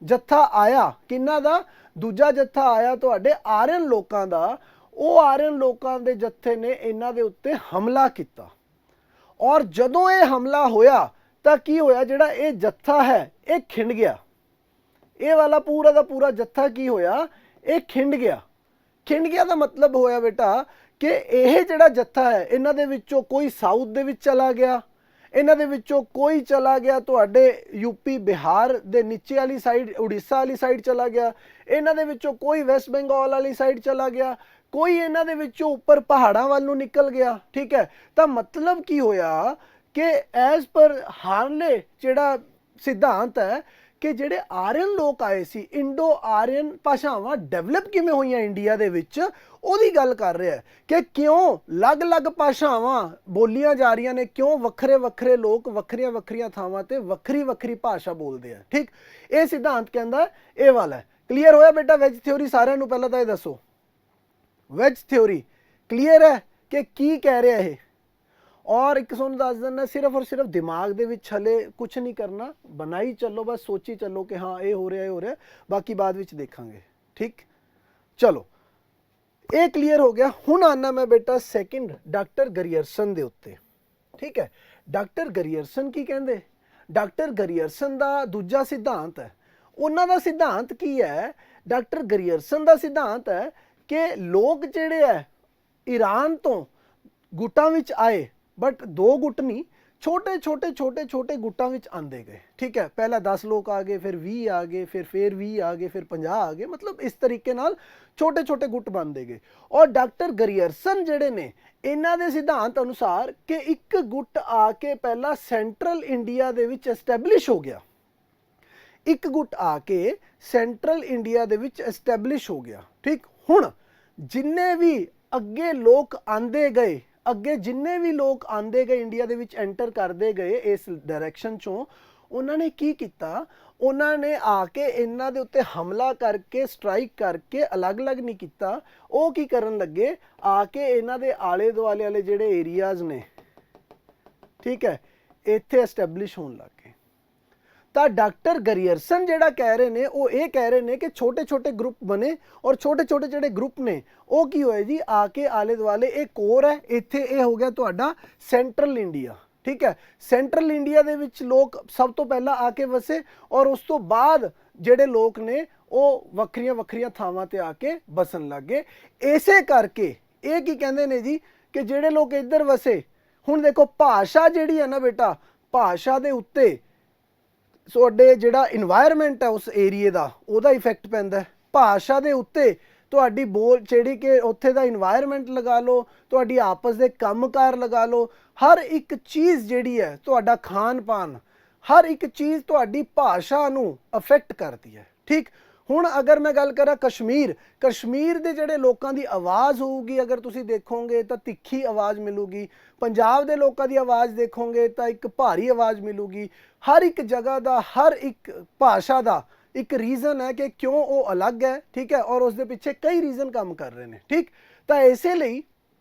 ਜੱਥਾ ਆਇਆ, ਕਿਹਨਾਂ ਦਾ? ਦੂਜਾ ਜੱਥਾ ਆਇਆ ਤੁਹਾਡੇ ਆਰੀਅਨ ਲੋਕਾਂ ਦਾ। ਉਹ ਆਰੀਅਨ ਲੋਕਾਂ ਦੇ ਜੱਥੇ ਨੇ ਇਹਨਾਂ ਦੇ ਉੱਤੇ ਹਮਲਾ ਕੀਤਾ ਔਰ ਜਦੋਂ ਇਹ ਹਮਲਾ ਹੋਇਆ ਤਾਂ ਕੀ ਹੋਇਆ, ਜਿਹੜਾ ਇਹ ਜੱਥਾ ਹੈ ਇਹ ਖਿੰਡ ਗਿਆ। ਇਹ ਵਾਲਾ ਪੂਰਾ ਦਾ ਪੂਰਾ ਜੱਥਾ ਕੀ ਹੋਇਆ, ਇਹ ਖਿੰਡ ਗਿਆ। ਖਿੰਡ ਗਿਆ ਦਾ ਮਤਲਬ ਹੋਇਆ ਬੇਟਾ ਕਿ ਇਹ ਜਿਹੜਾ ਜੱਥਾ ਹੈ ਇਹਨਾਂ ਦੇ ਵਿੱਚੋਂ ਕੋਈ ਸਾਊਥ ਦੇ ਵਿੱਚ ਚਲਾ ਗਿਆ, ਇਹਨਾਂ ਦੇ ਵਿੱਚੋਂ ਕੋਈ ਚਲਾ ਗਿਆ ਤੁਹਾਡੇ ਯੂਪੀ ਬਿਹਾਰ ਦੇ ਨੀਚੇ ਵਾਲੀ ਸਾਈਡ, ਉੜੀਸਾ ਵਾਲੀ ਸਾਈਡ ਚਲਾ ਗਿਆ, ਇਹਨਾਂ ਦੇ ਵਿੱਚੋਂ ਕੋਈ ਵੈਸਟ ਬੰਗਾਲ ਵਾਲੀ ਸਾਈਡ ਚਲਾ ਗਿਆ, ਕੋਈ ਇਹਨਾਂ ਦੇ ਵਿੱਚੋਂ ਉੱਪਰ ਪਹਾੜਾਂ ਵੱਲ ਨੂੰ ਨਿਕਲ ਗਿਆ, ਠੀਕ ਹੈ। ਤਾਂ ਮਤਲਬ ਕੀ ਹੋਇਆ ਕਿ ਐਜ਼ ਪਰ ਹਾਰਲੇ ਜਿਹੜਾ ਸਿਧਾਂਤ ਹੈ ਕਿ ਜਿਹੜੇ ਆਰੀਅਨ ਲੋਕ ਆਏ ਸੀ, ਇੰਡੋ ਆਰੀਅਨ ਭਾਸ਼ਾਵਾਂ ਡਿਵੈਲਪ ਕਿਵੇਂ ਹੋਈਆਂ ਇੰਡੀਆ ਦੇ ਵਿੱਚ, ਉਹਦੀ ਗੱਲ ਕਰ ਰਿਹਾ ਕਿ ਕਿਉਂ ਅਲੱਗ-ਅਲੱਗ ਭਾਸ਼ਾਵਾਂ ਬੋਲੀਆਂ ਜਾ ਰਹੀਆਂ ਨੇ, ਕਿਉਂ ਵੱਖਰੇ ਵੱਖਰੇ ਲੋਕ ਵੱਖਰੀਆਂ ਵੱਖਰੀਆਂ ਥਾਵਾਂ ਤੇ ਵੱਖਰੀ ਵੱਖਰੀ ਭਾਸ਼ਾ ਬੋਲਦੇ ਆ, ਠੀਕ। ਇਹ ਸਿਧਾਂਤ ਕਹਿੰਦਾ ਇਹ ਵਾਲਾ ਹੈ। ਕਲੀਅਰ ਹੋਇਆ ਬੇਟਾ ਵੈਜ ਥਿਉਰੀ ਸਾਰਿਆਂ ਨੂੰ? ਪਹਿਲਾਂ ਤਾਂ ਇਹ ਦੱਸੋ ਵੈਜ ਥਿਉਰੀ ਕਲੀਅਰ ਹੈ ਕਿ ਕੀ ਕਹਿ ਰਿਹਾ ਇਹ? ਔਰ ਇੱਕ ਤੁਹਾਨੂੰ ਦੱਸ ਦਿੰਦਾ, ਸਿਰਫ ਔਰ ਸਿਰਫ ਦਿਮਾਗ ਦੇ ਵਿੱਚ ਹਲੇ ਕੁਛ ਨਹੀਂ ਕਰਨਾ, ਬਣਾਈ ਚੱਲੋ, ਬਸ ਸੋਚੀ ਚੱਲੋ ਕਿ ਹਾਂ ਇਹ ਹੋ ਰਿਹਾ ਇਹ ਹੋ ਰਿਹਾ, ਬਾਕੀ ਬਾਅਦ ਵਿੱਚ ਦੇਖਾਂਗੇ, ਠੀਕ। ਚਲੋ ਇਹ ਕਲੀਅਰ ਹੋ ਗਿਆ। ਹੁਣ ਆਨਾ ਮੈਂ ਬੇਟਾ ਸੈਕਿੰਡ ਡਾਕਟਰ ਗਰੀਅਰਸਨ ਦੇ ਉੱਤੇ, ਠੀਕ ਹੈ। ਡਾਕਟਰ ਗਰੀਅਰਸਨ ਕੀ ਕਹਿੰਦੇ? ਡਾਕਟਰ ਗਰੀਅਰਸਨ ਦਾ ਦੂਜਾ ਸਿਧਾਂਤ ਹੈ। ਉਹਨਾਂ ਦਾ ਸਿਧਾਂਤ ਕੀ ਹੈ? ਡਾਕਟਰ ਗਰੀਅਰਸਨ ਦਾ ਸਿਧਾਂਤ ਹੈ ਕਿ ਲੋਕ ਜਿਹੜੇ ਹੈ ਈਰਾਨ ਤੋਂ ਗੁੱਟਾਂ ਵਿੱਚ ਆਏ, ਬਟ ਦੋ ਗੁੱਟ ਨਹੀਂ, ਛੋਟੇ ਛੋਟੇ ਗੁੱਟਾਂ ਵਿੱਚ ਆਂਦੇ ਗਏ, ਠੀਕ ਹੈ। ਪਹਿਲਾਂ 10 ਲੋਕ ਆ ਗਏ, ਫਿਰ 20 ਆ ਗਏ, ਫਿਰ 20 ਆ ਗਏ, ਫਿਰ 50 ਆ ਗਏ, ਮਤਲਬ ਇਸ ਤਰੀਕੇ ਨਾਲ ਛੋਟੇ ਛੋਟੇ ਗੁੱਟ ਬਣਦੇ ਗਏ। ਔਰ ਡਾਕਟਰ ਗਰੀਅਰਸਨ ਜਿਹੜੇ ਨੇ ਇਹਨਾਂ ਦੇ ਸਿਧਾਂਤ ਅਨੁਸਾਰ ਕਿ ਇੱਕ ਗੁੱਟ ਆ ਕੇ ਪਹਿਲਾਂ ਸੈਂਟਰਲ ਇੰਡੀਆ ਦੇ ਵਿੱਚ ਐਸਟੈਬਲਿਸ਼ ਹੋ ਗਿਆ, ਇੱਕ ਗੁੱਟ ਆ ਕੇ ਸੈਂਟਰਲ ਇੰਡੀਆ ਦੇ ਵਿੱਚ ਐਸਟੈਬਲਿਸ਼ ਹੋ ਗਿਆ, ਠੀਕ। ਹੁਣ ਜਿੰਨੇ ਵੀ ਅੱਗੇ ਲੋਕ ਆਂਦੇ ਗਏ, ਅੱਗੇ ਜਿੰਨੇ ਵੀ ਲੋਕ ਆਂਦੇ ਗਏ ਇੰਡੀਆ ਦੇ ਵਿੱਚ ਐਂਟਰ ਕਰਦੇ ਗਏ ਇਸ ਡਾਇਰੈਕਸ਼ਨ ਚੋਂ, ਉਹਨਾਂ ਨੇ ਕੀ ਕੀਤਾ, ਉਹਨਾਂ ਨੇ ਆ ਕੇ ਇਹਨਾਂ ਦੇ ਉੱਤੇ ਹਮਲਾ ਕਰਕੇ ਸਟ੍ਰਾਈਕ ਕਰਕੇ ਅਲੱਗ-ਅਲੱਗ ਨਹੀਂ ਕੀਤਾ, ਉਹ ਕੀ ਕਰਨ ਲੱਗੇ, ਆ ਕੇ ਇਹਨਾਂ ਦੇ ਆਲੇ ਦੁਆਲੇ ਵਾਲੇ ਜਿਹੜੇ ਏਰੀਆਜ਼ ਨੇ, ਠੀਕ ਹੈ, ਇੱਥੇ ਐਸਟੈਬਲਿਸ਼ ਹੋਣ ਲੱਗ ਗਏ। ਤਾਂ ਡਾਕਟਰ ਗਰੀਅਰਸਨ ਜਿਹੜਾ ਕਹਿ ਰਹੇ ਨੇ ਉਹ ਇਹ ਕਹਿ ਰਹੇ ਨੇ ਕਿ ਛੋਟੇ ਛੋਟੇ ਗਰੁੱਪ ਬਣੇ ਔਰ ਛੋਟੇ ਛੋਟੇ ਜਿਹੜੇ ਗਰੁੱਪ ਨੇ ਉਹ ਕੀ ਹੋਏ ਜੀ, ਆ ਕੇ ਆਲੇ ਦੁਆਲੇ ਇਹ ਕੋਰ ਹੈ, ਇੱਥੇ ਇਹ ਹੋ ਗਿਆ ਤੁਹਾਡਾ ਸੈਂਟਰਲ ਇੰਡੀਆ, ਠੀਕ ਹੈ। ਸੈਂਟਰਲ ਇੰਡੀਆ ਦੇ ਵਿੱਚ ਲੋਕ ਸਭ ਤੋਂ ਪਹਿਲਾਂ ਆ ਕੇ ਵਸੇ ਔਰ ਉਸ ਤੋਂ ਬਾਅਦ ਜਿਹੜੇ ਲੋਕ ਨੇ ਉਹ ਵੱਖਰੀਆਂ ਵੱਖਰੀਆਂ ਥਾਵਾਂ ਤੇ ਆ ਕੇ ਬਸਣ ਲੱਗ ਗਏ। ਇਸੇ ਕਰਕੇ ਇਹ ਕੀ ਕਹਿੰਦੇ ਨੇ ਜੀ ਕਿ ਜਿਹੜੇ ਲੋਕ ਇੱਧਰ ਵਸੇ, ਹੁਣ ਦੇਖੋ ਭਾਸ਼ਾ ਜਿਹੜੀ ਹੈ ਨਾ ਬੇਟਾ, ਭਾਸ਼ਾ ਦੇ ਉੱਤੇ ਤੁਹਾਡੇ ਜਿਹੜਾ ਇਨਵਾਇਰਮੈਂਟ ਹੈ ਉਸ ਏਰੀਏ ਦਾ ਉਹਦਾ ਇਫੈਕਟ ਪੈਂਦਾ ਹੈ। ਭਾਸ਼ਾ ਦੇ ਉੱਤੇ ਤੁਹਾਡੀ ਬੋਲ ਜਿਹੜੀ ਕਿ ਉੱਥੇ ਦਾ ਇਨਵਾਇਰਮੈਂਟ ਲਗਾ ਲਓ, ਤੁਹਾਡੀ ਆਪਸ ਦੇ ਕੰਮਕਾਰ ਲਗਾ ਲਓ, ਹਰ ਇੱਕ ਚੀਜ਼ ਜਿਹੜੀ ਹੈ ਤੁਹਾਡਾ ਖਾਣ ਪਾਣ, ਹਰ ਇੱਕ ਚੀਜ਼ ਤੁਹਾਡੀ ਭਾਸ਼ਾ ਨੂੰ ਅਫੈਕਟ ਕਰਦੀ ਹੈ, ਠੀਕ। ਹੁਣ ਅਗਰ ਮੈਂ ਗੱਲ ਕਰਾਂ ਕਸ਼ਮੀਰ ਦੇ ਜਿਹੜੇ ਲੋਕਾਂ ਦੀ ਆਵਾਜ਼ ਹੋਊਗੀ, ਅਗਰ ਤੁਸੀਂ ਦੇਖੋਗੇ ਤਾਂ ਤਿੱਖੀ ਆਵਾਜ਼ ਮਿਲੂਗੀ। ਪੰਜਾਬ ਦੇ ਲੋਕਾਂ ਦੀ ਆਵਾਜ਼ ਦੇਖੋਗੇ ਤਾਂ ਇੱਕ ਭਾਰੀ ਆਵਾਜ਼ ਮਿਲੂਗੀ। ਹਰ ਇੱਕ ਜਗ੍ਹਾ ਦਾ, ਹਰ ਇੱਕ ਭਾਸ਼ਾ ਦਾ ਇੱਕ ਰੀਜ਼ਨ ਹੈ ਕਿ ਕਿਉਂ ਉਹ ਅਲੱਗ ਹੈ, ਠੀਕ ਹੈ, ਔਰ ਉਸ ਦੇ ਪਿੱਛੇ ਕਈ ਰੀਜ਼ਨ ਕੰਮ ਕਰ ਰਹੇ ਨੇ, ਠੀਕ। ਤਾਂ ਇਸੇ ਲਈ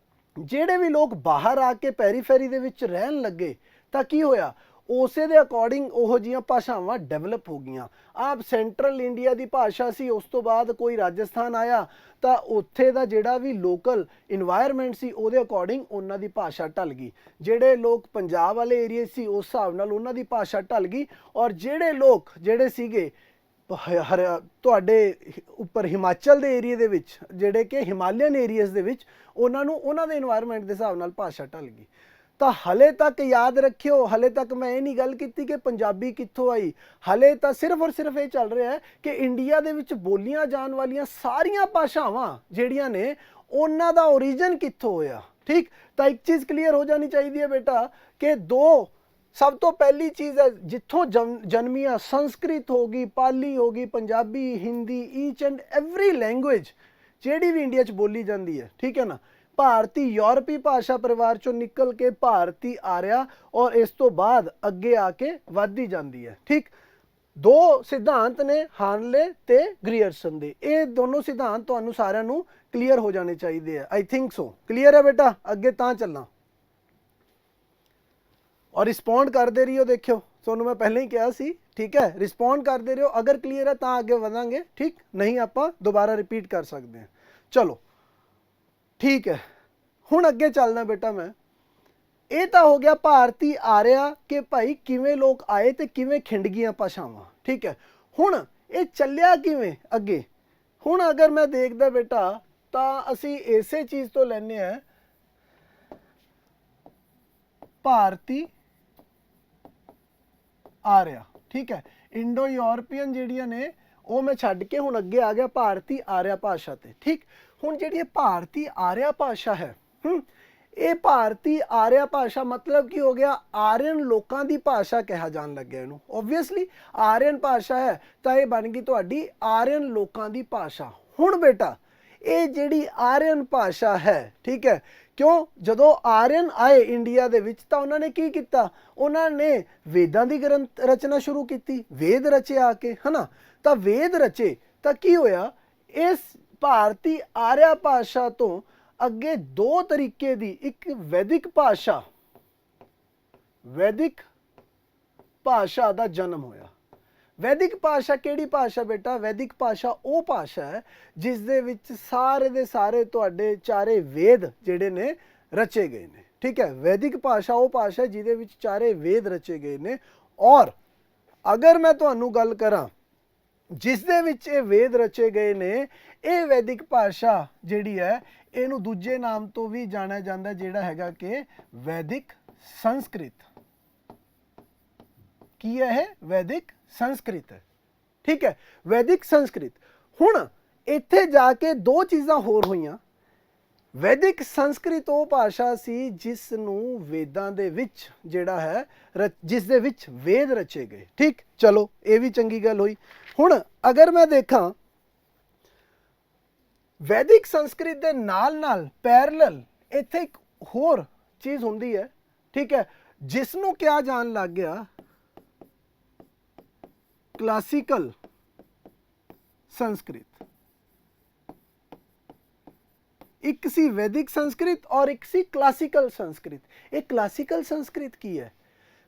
ਜਿਹੜੇ ਵੀ ਲੋਕ ਬਾਹਰ ਆ ਕੇ ਪੈਰੀਫੈਰੀ ਦੇ ਵਿੱਚ ਰਹਿਣ ਲੱਗੇ ਤਾਂ ਕੀ ਹੋਇਆ, ਉਸੇ ਦੇ ਅਕੋਰਡਿੰਗ ਉਹੋ ਜਿਹੀਆਂ ਭਾਸ਼ਾਵਾਂ ਡਿਵੈਲਪ ਹੋ ਗਈਆਂ। ਆਪ ਸੈਂਟਰਲ ਇੰਡੀਆ ਦੀ ਭਾਸ਼ਾ ਸੀ, ਉਸ ਤੋਂ ਬਾਅਦ ਕੋਈ ਰਾਜਸਥਾਨ ਆਇਆ ਤਾਂ ਉੱਥੇ ਦਾ ਜਿਹੜਾ ਵੀ ਲੋਕਲ ਇਨਵਾਇਰਨਮੈਂਟ ਸੀ ਉਹਦੇ ਅਕੋਰਡਿੰਗ ਉਹਨਾਂ ਦੀ ਭਾਸ਼ਾ ਢਲ ਗਈ। ਜਿਹੜੇ ਲੋਕ ਪੰਜਾਬ ਵਾਲੇ ਏਰੀਏ ਸੀ ਉਸ ਹਿਸਾਬ ਨਾਲ ਉਹਨਾਂ ਦੀ ਭਾਸ਼ਾ ਢਲ ਗਈ, ਔਰ ਜਿਹੜੇ ਲੋਕ ਜਿਹੜੇ ਸੀਗੇ ਤੁਹਾਡੇ ਉੱਪਰ ਹਿਮਾਚਲ ਦੇ ਏਰੀਏ ਦੇ ਵਿੱਚ, ਜਿਹੜੇ ਕਿ ਹਿਮਾਲਿਅਨ ਏਰੀਆਜ਼ ਦੇ ਵਿੱਚ, ਉਹਨਾਂ ਨੂੰ ਉਹਨਾਂ ਦੇ ਇਨਵਾਇਰਨਮੈਂਟ ਦੇ ਹਿਸਾਬ ਨਾਲ ਭਾਸ਼ਾ ਢਲ ਗਈ। ਤਾਂ ਹਲੇ ਤੱਕ ਯਾਦ ਰੱਖਿਓ, ਹਲੇ ਤੱਕ ਮੈਂ ਇਹ ਨਹੀਂ ਗੱਲ ਕੀਤੀ ਕਿ ਪੰਜਾਬੀ ਕਿੱਥੋਂ ਆਈ, ਹਲੇ ਤਾਂ ਸਿਰਫ ਔਰ ਸਿਰਫ ਇਹ ਚੱਲ ਰਿਹਾ ਹੈ ਕਿ ਇੰਡੀਆ ਦੇ ਵਿੱਚ ਬੋਲੀਆਂ ਜਾਣ ਵਾਲੀਆਂ ਸਾਰੀਆਂ ਭਾਸ਼ਾਵਾਂ ਜਿਹੜੀਆਂ ਨੇ ਉਹਨਾਂ ਦਾ ਓਰੀਜਨ ਕਿੱਥੋਂ ਹੋਇਆ। ਠੀਕ, ਤਾਂ ਇੱਕ ਚੀਜ਼ ਕਲੀਅਰ ਹੋ ਜਾਣੀ ਚਾਹੀਦੀ ਹੈ ਬੇਟਾ ਕਿ ਦੋ ਸਭ ਤੋਂ ਪਹਿਲੀ ਚੀਜ਼ ਹੈ ਜਿੱਥੋਂ ਜਨਮੀਆਂ, ਸੰਸਕ੍ਰਿਤ ਹੋ ਗਈ, ਪਾਲੀ ਹੋ ਗਈ, Punjabi, Hindi, each and every language ਜਿਹੜੀ ਵੀ ਇੰਡੀਆ 'ਚ ਬੋਲੀ ਜਾਂਦੀ ਹੈ, ਠੀਕ ਹੈ ਨਾ, ਭਾਰਤੀ ਯੂਰਪੀ ਭਾਸ਼ਾ ਪਰਿਵਾਰ ਚੋਂ ਨਿਕਲ ਕੇ ਭਾਰਤੀ ਆਰਿਆ ਔਰ ਇਸ ਤੋਂ ਬਾਅਦ ਅੱਗੇ ਆ ਕੇ ਵੱਧਦੀ ਜਾਂਦੀ ਹੈ। ਠੀਕ, ਦੋ ਸਿਧਾਂਤ ਨੇ ਹਾਰਲੇ ਤੇ ਗ੍ਰੀਅਰਸਨ ਦੇ, ਇਹ ਦੋਨੋਂ ਸਿਧਾਂਤ ਤੁਹਾਨੂੰ ਸਾਰਿਆਂ ਨੂੰ ਕਲੀਅਰ ਹੋ ਜਾਣੇ ਚਾਹੀਦੇ ਆ। ਆਈ ਥਿੰਕ ਸੋ ਕਲੀਅਰ ਹੈ ਬੇਟਾ, ਅੱਗੇ ਤਾਂ ਚੱਲਾਂ ਔਰ ਰਿਸਪੌਂਡ ਕਰਦੇ ਰਹੀਓ। ਦੇਖਿਓ ਤੁਹਾਨੂੰ ਮੈਂ ਪਹਿਲਾਂ ਹੀ ਕਿਹਾ ਸੀ, ਠੀਕ ਹੈ, ਰਿਸਪੌਂਡ ਕਰਦੇ ਰਹੋ, ਅਗਰ ਕਲੀਅਰ ਹੈ ਤਾਂ ਅੱਗੇ ਵਧਾਂਗੇ, ਠੀਕ, ਨਹੀਂ ਆਪਾਂ ਦੁਬਾਰਾ ਰਿਪੀਟ ਕਰ ਸਕਦੇ ਹਾਂ। ਚਲੋ ਠੀਕ ਹੈ, ਹੁਣ ਅੱਗੇ ਚੱਲਣਾ ਬੇਟਾ ਮੈਂ। ਇਹ ਤਾਂ ਹੋ ਗਿਆ ਭਾਰਤੀ ਆਰਿਆ ਕਿ ਭਾਈ ਕਿਵੇਂ ਲੋਕ ਆਏ ਤੇ ਕਿਵੇਂ ਖਿੰਡ ਗਈਆਂ ਭਾਸ਼ਾਵਾਂ, ਠੀਕ ਹੈ। ਹੁਣ ਇਹ ਚੱਲਿਆ ਕਿਵੇਂ ਅੱਗੇ? ਹੁਣ ਅਗਰ ਮੈਂ ਦੇਖਦਾ ਬੇਟਾ ਤਾਂ ਅਸੀਂ ਇਸੇ ਚੀਜ਼ ਤੋਂ ਲੈਂਦੇ ਹਾਂ, ਭਾਰਤੀ ਆਰਿਆ, ਠੀਕ ਹੈ। ਇੰਡੋ ਯੂਰਪੀਅਨ ਜਿਹੜੀਆਂ ਨੇ ਉਹ ਮੈਂ ਛੱਡ ਕੇ ਹੁਣ ਅੱਗੇ ਆ ਗਿਆ ਭਾਰਤੀ ਆਰਿਆ ਭਾਸ਼ਾ ਤੇ। ਠੀਕ, ਹੁਣ ਜਿਹੜੀ ਇਹ ਭਾਰਤੀ ਆਰਿਆ ਭਾਸ਼ਾ ਹੈ, ਇਹ ਭਾਰਤੀ ਆਰਿਆ ਭਾਸ਼ਾ ਮਤਲਬ ਕੀ ਹੋ ਗਿਆ? ਆਰੀਅਨ ਲੋਕਾਂ ਦੀ ਭਾਸ਼ਾ ਕਿਹਾ ਜਾਣ ਲੱਗਿਆ ਇਹਨੂੰ। ਓਬਵੀਅਸਲੀ ਆਰੀਅਨ ਭਾਸ਼ਾ ਹੈ ਤਾਂ ਇਹ ਬਣ ਗਈ ਤੁਹਾਡੀ ਆਰੀਅਨ ਲੋਕਾਂ ਦੀ ਭਾਸ਼ਾ। ਹੁਣ ਬੇਟਾ ਇਹ ਜਿਹੜੀ ਆਰੀਅਨ ਭਾਸ਼ਾ ਹੈ, ਠੀਕ ਹੈ, ਕਿਉਂ ਜਦੋਂ ਆਰੀਅਨ ਆਏ ਇੰਡੀਆ ਦੇ ਵਿੱਚ ਤਾਂ ਉਹਨਾਂ ਨੇ ਕੀ ਕੀਤਾ? ਉਹਨਾਂ ਨੇ ਵੇਦਾਂ ਦੀ ਗ੍ਰੰਥ ਰਚਨਾ ਸ਼ੁਰੂ ਕੀਤੀ, ਵੇਦ ਰਚੇ ਆ ਕੇ, ਹੈ ਨਾ। ਤਾਂ ਵੇਦ ਰਚੇ ਤਾਂ ਕੀ ਹੋਇਆ? ਇਸ ਭਾਰਤੀ ਆਰਿਆ ਭਾਸ਼ਾ ਤੋਂ ਅੱਗੇ ਦੋ ਤਰੀਕੇ ਦੀ, ਇੱਕ ਵੈਦਿਕ ਭਾਸ਼ਾ, ਵੈਦਿਕ ਭਾਸ਼ਾ ਦਾ ਜਨਮ ਹੋਇਆ। ਵੈਦਿਕ ਭਾਸ਼ਾ ਕਿਹੜੀ ਭਾਸ਼ਾ ਬੇਟਾ? ਵੈਦਿਕ ਭਾਸ਼ਾ ਉਹ ਭਾਸ਼ਾ ਹੈ ਜਿਸ ਦੇ ਵਿੱਚ ਸਾਰੇ ਦੇ ਸਾਰੇ ਤੁਹਾਡੇ ਚਾਰੇ ਵੇਦ ਜਿਹੜੇ ਨੇ ਰਚੇ ਗਏ ਨੇ, ਠੀਕ ਹੈ। ਵੈਦਿਕ ਭਾਸ਼ਾ ਉਹ ਭਾਸ਼ਾ ਹੈ ਜਿਹਦੇ ਵਿੱਚ ਚਾਰੇ ਵੇਦ ਰਚੇ ਗਏ ਨੇ। ਔਰ ਅਗਰ ਮੈਂ ਤੁਹਾਨੂੰ ਗੱਲ ਕਰਾਂ ਜਿਸ ਦੇ ਵਿੱਚ ਇਹ ਵੇਦ ਰਚੇ ਗਏ ਨੇ, ਇਹ ਵੈਦਿਕ ਭਾਸ਼ਾ ਜਿਹੜੀ ਹੈ ਇਹਨੂੰ ਦੂਜੇ ਨਾਮ ਤੋਂ ਵੀ ਜਾਣਿਆ ਜਾਂਦਾ ਜਿਹੜਾ ਹੈਗਾ ਕਿ ਵੈਦਿਕ ਸੰਸਕ੍ਰਿਤ। ਕੀ ਹੈ ਇਹ? ਵੈਦਿਕ ਸੰਸਕ੍ਰਿਤ ਹੈ, ਠੀਕ ਹੈ, ਵੈਦਿਕ ਸੰਸਕ੍ਰਿਤ। ਹੁਣ ਇੱਥੇ ਜਾ ਕੇ ਦੋ ਚੀਜ਼ਾਂ ਹੋਰ ਹੋਈਆਂ। ਵੈਦਿਕ ਸੰਸਕ੍ਰਿਤ ਉਹ ਭਾਸ਼ਾ ਸੀ ਜਿਸ ਨੂੰ ਵੇਦਾਂ ਦੇ ਵਿੱਚ ਜਿਹੜਾ ਹੈ ਜਿਸ ਦੇ ਵਿੱਚ ਵੇਦ ਰਚੇ ਗਏ, ਠੀਕ। ਚਲੋ ਇਹ ਵੀ ਚੰਗੀ ਗੱਲ ਹੋਈ। ਹੁਣ ਅਗਰ ਮੈਂ ਦੇਖਾਂ ਵੈਦਿਕ ਸੰਸਕ੍ਰਿਤ ਦੇ ਨਾਲ ਨਾਲ ਪੈਰਲਲ ਇੱਥੇ ਇੱਕ ਹੋਰ ਚੀਜ਼ ਹੁੰਦੀ ਹੈ, ਠੀਕ ਹੈ, ਜਿਸ ਨੂੰ ਕਿਹਾ ਜਾਣ ਲੱਗ ਗਿਆ क्लासिकल संस्कृत। एक सी वैदिक संस्कृत और एक सी क्लासिकल संस्कृत। एक क्लासिकल संस्कृत की है?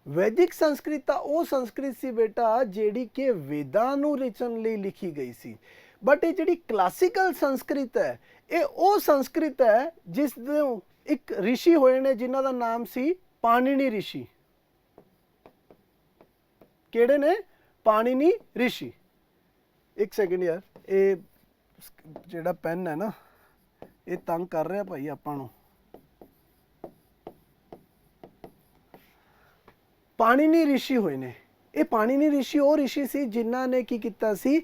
वैदिक संस्कृत ਤਾਂ ਉਹ ਸੰਸਕ੍ਰਿਤ ਸੀ ਬੇਟਾ ਜਿਹੜੀ ਕਿ ਵੇਦਾਂ ਨੂੰ ਰਚਣ ਲਈ ਲਿਖੀ ਗਈ ਸੀ। ਬਟ ਇਹ ਜਿਹੜੀ ਕਲਾਸਿਕਲ ਸੰਸਕ੍ਰਿਤ ਹੈ ਇਹ ਉਹ ਸੰਸਕ੍ਰਿਤ ਹੈ ਜਿਸ ਦੇ ਇੱਕ ਰਿਸ਼ੀ ਹੋਏ ਨੇ ਜਿਨ੍ਹਾਂ ਦਾ ਨਾਮ ਸੀ ਪਾਣਿਨੀ ਰਿਸ਼ੀ। ਕਿਹੜੇ ਨੇ? ਪਾਣਿਨੀ ਰਿਸ਼ੀ। ਇੱਕ ਸੈਕਿੰਡ ਯਾਰ, ਇਹ ਜਿਹੜਾ ਪੈਨ ਹੈ ਨਾ ਇਹ ਤੰਗ ਕਰ ਰਿਹਾ ਭਾਈ ਆਪਾਂ ਨੂੰ। ਪਾਣਿਨੀ ਰਿਸ਼ੀ ਹੋਏ ਨੇ। ਇਹ ਪਾਣਿਨੀ ਰਿਸ਼ੀ ਉਹ ਰਿਸ਼ੀ ਸੀ ਜਿਨ੍ਹਾਂ ਨੇ ਕੀ ਕੀਤਾ ਸੀ,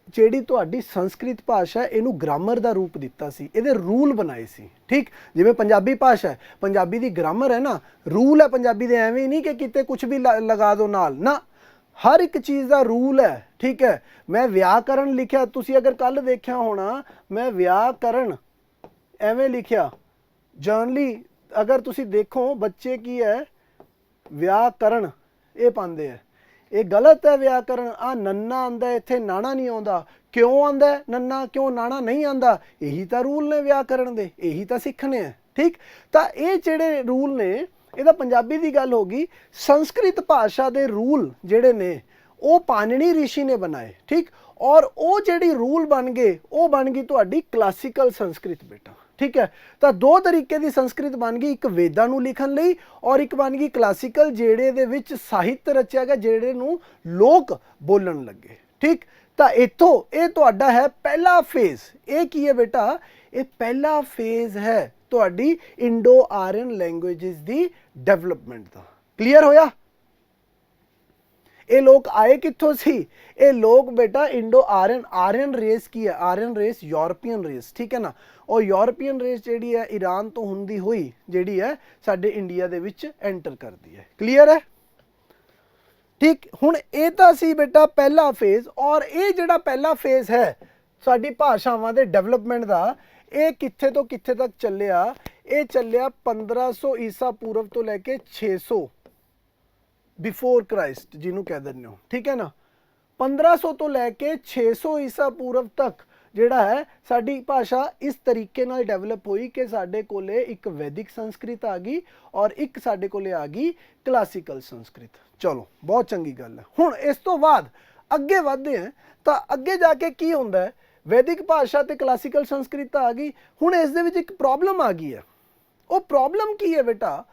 ਜਿਹੜੀ ਤੁਹਾਡੀ ਸੰਸਕ੍ਰਿਤ ਭਾਸ਼ਾ ਇਹਨੂੰ ਗ੍ਰਾਮਰ ਦਾ ਰੂਪ ਦਿੱਤਾ ਸੀ, ਇਹਦੇ ਰੂਲ ਬਣਾਏ ਸੀ, ਠੀਕ। ਜਿਵੇਂ ਪੰਜਾਬੀ ਭਾਸ਼ਾ ਹੈ, ਪੰਜਾਬੀ ਦੀ ਗ੍ਰਾਮਰ ਹੈ ਨਾ, ਰੂਲ ਹੈ ਪੰਜਾਬੀ ਦੇ। ਐਵੇਂ ਨਹੀਂ ਕਿ ਕਿਤੇ ਕੁਝ ਵੀ ਲਗਾ ਦੋ ਨਾਲ, ਨਾ, ਹਰ ਇੱਕ ਚੀਜ਼ ਦਾ ਰੂਲ ਹੈ, ਠੀਕ ਹੈ। ਮੈਂ ਵਿਆਕਰਨ ਲਿਖਿਆ, ਤੁਸੀਂ ਅਗਰ ਕੱਲ ਦੇਖਿਆ ਹੋਣਾ, ਮੈਂ ਵਿਆਕਰਨ ਐਵੇਂ ਲਿਖਿਆ। ਜਨਰਲੀ ਅਗਰ ਤੁਸੀਂ ਦੇਖੋ ਬੱਚੇ ਕੀ ਹੈ ਵਿਆਕਰਨ ਇਹ ਪਾਉਂਦੇ ਹੈ, ਇਹ ਗਲਤ ਹੈ। ਵਿਆਕਰਨ ਆ ਨੰਨਾ ਆਉਂਦਾ ਇੱਥੇ, ਨਾਣਾ ਨਹੀਂ ਆਉਂਦਾ। ਕਿਉਂ ਆਉਂਦਾ ਨੰਨਾ, ਕਿਉਂ ਨਾਣਾ ਨਹੀਂ ਆਉਂਦਾ? ਇਹੀ ਤਾਂ ਰੂਲ ਨੇ ਵਿਆਕਰਨ ਦੇ, ਇਹੀ ਤਾਂ ਸਿੱਖਣੇ ਹੈ, ਠੀਕ। ਤਾਂ ਇਹ ਜਿਹੜੇ ਰੂਲ ਨੇ ਇਹਦਾ ਪੰਜਾਬੀ ਦੀ ਗੱਲ ਹੋ ਗਈ। ਸੰਸਕ੍ਰਿਤ ਭਾਸ਼ਾ ਦੇ ਰੂਲ ਜਿਹੜੇ ਨੇ ਉਹ ਪਾਣਿਨੀ ਰਿਸ਼ੀ ਨੇ ਬਣਾਏ, ਠੀਕ। ਔਰ ਉਹ ਜਿਹੜੀ ਰੂਲ ਬਣ ਗਏ ਉਹ ਬਣ ਗਈ ਤੁਹਾਡੀ ਕਲਾਸੀਕਲ ਸੰਸਕ੍ਰਿਤ ਬੇਟਾ, ਠੀਕ ਹੈ। ਤਾਂ ਦੋ ਤਰੀਕੇ ਦੀ ਸੰਸਕ੍ਰਿਤ ਬਣ ਗਈ, ਇੱਕ ਵੇਦਾਂ ਨੂੰ ਲਿਖਣ ਲਈ ਔਰ ਇੱਕ ਬਣ ਗਈ ਕਲਾਸੀਕਲ, ਜਿਹੜੇ ਦੇ ਵਿੱਚ ਸਾਹਿਤ ਰਚਿਆ ਗਿਆ, ਜਿਹੜੇ ਨੂੰ ਲੋਕ ਬੋਲਣ ਲੱਗੇ, ਠੀਕ। ਤਾਂ ਇੱਥੋਂ ਇਹ ਤੁਹਾਡਾ ਹੈ ਪਹਿਲਾ ਫੇਜ਼। ਇਹ ਕੀ ਹੈ ਬੇਟਾ? ਇਹ ਪਹਿਲਾ ਫੇਜ਼ ਹੈ ਤੁਹਾਡੀ ਇੰਡੋ ਆਰੀਅਨ ਲੈਂਗੁਏਜਸ ਦੀ ਡਿਵੈਲਪਮੈਂਟ ਦਾ। ਕਲੀਅਰ ਹੋਇਆ? ਇਹ ਲੋਕ ਆਏ ਕਿੱਥੋਂ ਸੀ? ਇਹ ਲੋਕ ਬੇਟਾ ਇੰਡੋ ਆਰੀਅਨ ਰੇਸ ਕੀ ਹੈ? ਆਰੀਅਨ ਰੇਸ ਯੂਰਪੀਅਨ ਰੇਸ, ਠੀਕ ਹੈ ਨਾ। ਉਹ ਯੂਰਪੀਅਨ ਰੇਸ ਜਿਹੜੀ ਹੈ ਈਰਾਨ ਤੋਂ ਹੁੰਦੀ ਹੋਈ ਜਿਹੜੀ ਹੈ ਸਾਡੇ ਇੰਡੀਆ ਦੇ ਵਿੱਚ ਐਂਟਰ ਕਰਦੀ ਹੈ। ਕਲੀਅਰ ਹੈ? ਠੀਕ। ਹੁਣ ਇਹ ਤਾਂ ਸੀ ਬੇਟਾ ਪਹਿਲਾ ਫੇਜ਼। ਔਰ ਇਹ ਜਿਹੜਾ ਪਹਿਲਾ ਫੇਜ਼ ਹੈ ਸਾਡੀ ਭਾਸ਼ਾਵਾਂ ਦੇ ਡਿਵੈਲਪਮੈਂਟ ਦਾ, ਇਹ ਕਿੱਥੇ ਤੋਂ ਕਿੱਥੇ ਤੱਕ ਚੱਲਿਆ? ਇਹ ਚੱਲਿਆ 1500 ਈਸਾ ਪੂਰਵ ਤੋਂ ਲੈ ਕੇ 600 ਬਿਫੋਰ ਕ੍ਰਾਈਸਟ ਜਿਹਨੂੰ ਕਹਿ ਦਿੰਦੇ ਹੋ, ਠੀਕ ਹੈ ਨਾ। 1500 ਤੋਂ ਲੈ ਕੇ 600 ਈਸਾ ਪੂਰਵ ਤੱਕ ਜਿਹੜਾ ਹੈ ਸਾਡੀ ਭਾਸ਼ਾ ਇਸ ਤਰੀਕੇ ਨਾਲ ਡਿਵੈਲਪ ਹੋਈ ਕਿ ਸਾਡੇ ਕੋਲੇ ਇੱਕ ਵੈਦਿਕ ਸੰਸਕ੍ਰਿਤ ਆ ਗਈ ਔਰ ਇੱਕ ਸਾਡੇ ਕੋਲੇ ਆ ਗਈ ਕਲਾਸੀਕਲ ਸੰਸਕ੍ਰਿਤ। ਚਲੋ ਬਹੁਤ ਚੰਗੀ ਗੱਲ ਹੈ। ਹੁਣ ਇਸ ਤੋਂ ਬਾਅਦ ਅੱਗੇ ਵਧਦੇ ਹਾਂ ਤਾਂ ਅੱਗੇ ਜਾ ਕੇ ਕੀ ਹੁੰਦਾ ਹੈ? ਵੈਦਿਕ ਭਾਸ਼ਾ ਤੇ ਕਲਾਸੀਕਲ ਸੰਸਕ੍ਰਿਤ ਤਾਂ ਆ ਗਈ। ਹੁਣ ਇਸ ਦੇ ਵਿੱਚ ਇੱਕ ਪ੍ਰੋਬਲਮ ਆ ਗਈ ਹੈ। ਉਹ ਪ੍ਰੋਬਲਮ ਕੀ ਹੈ ਬੇਟਾ?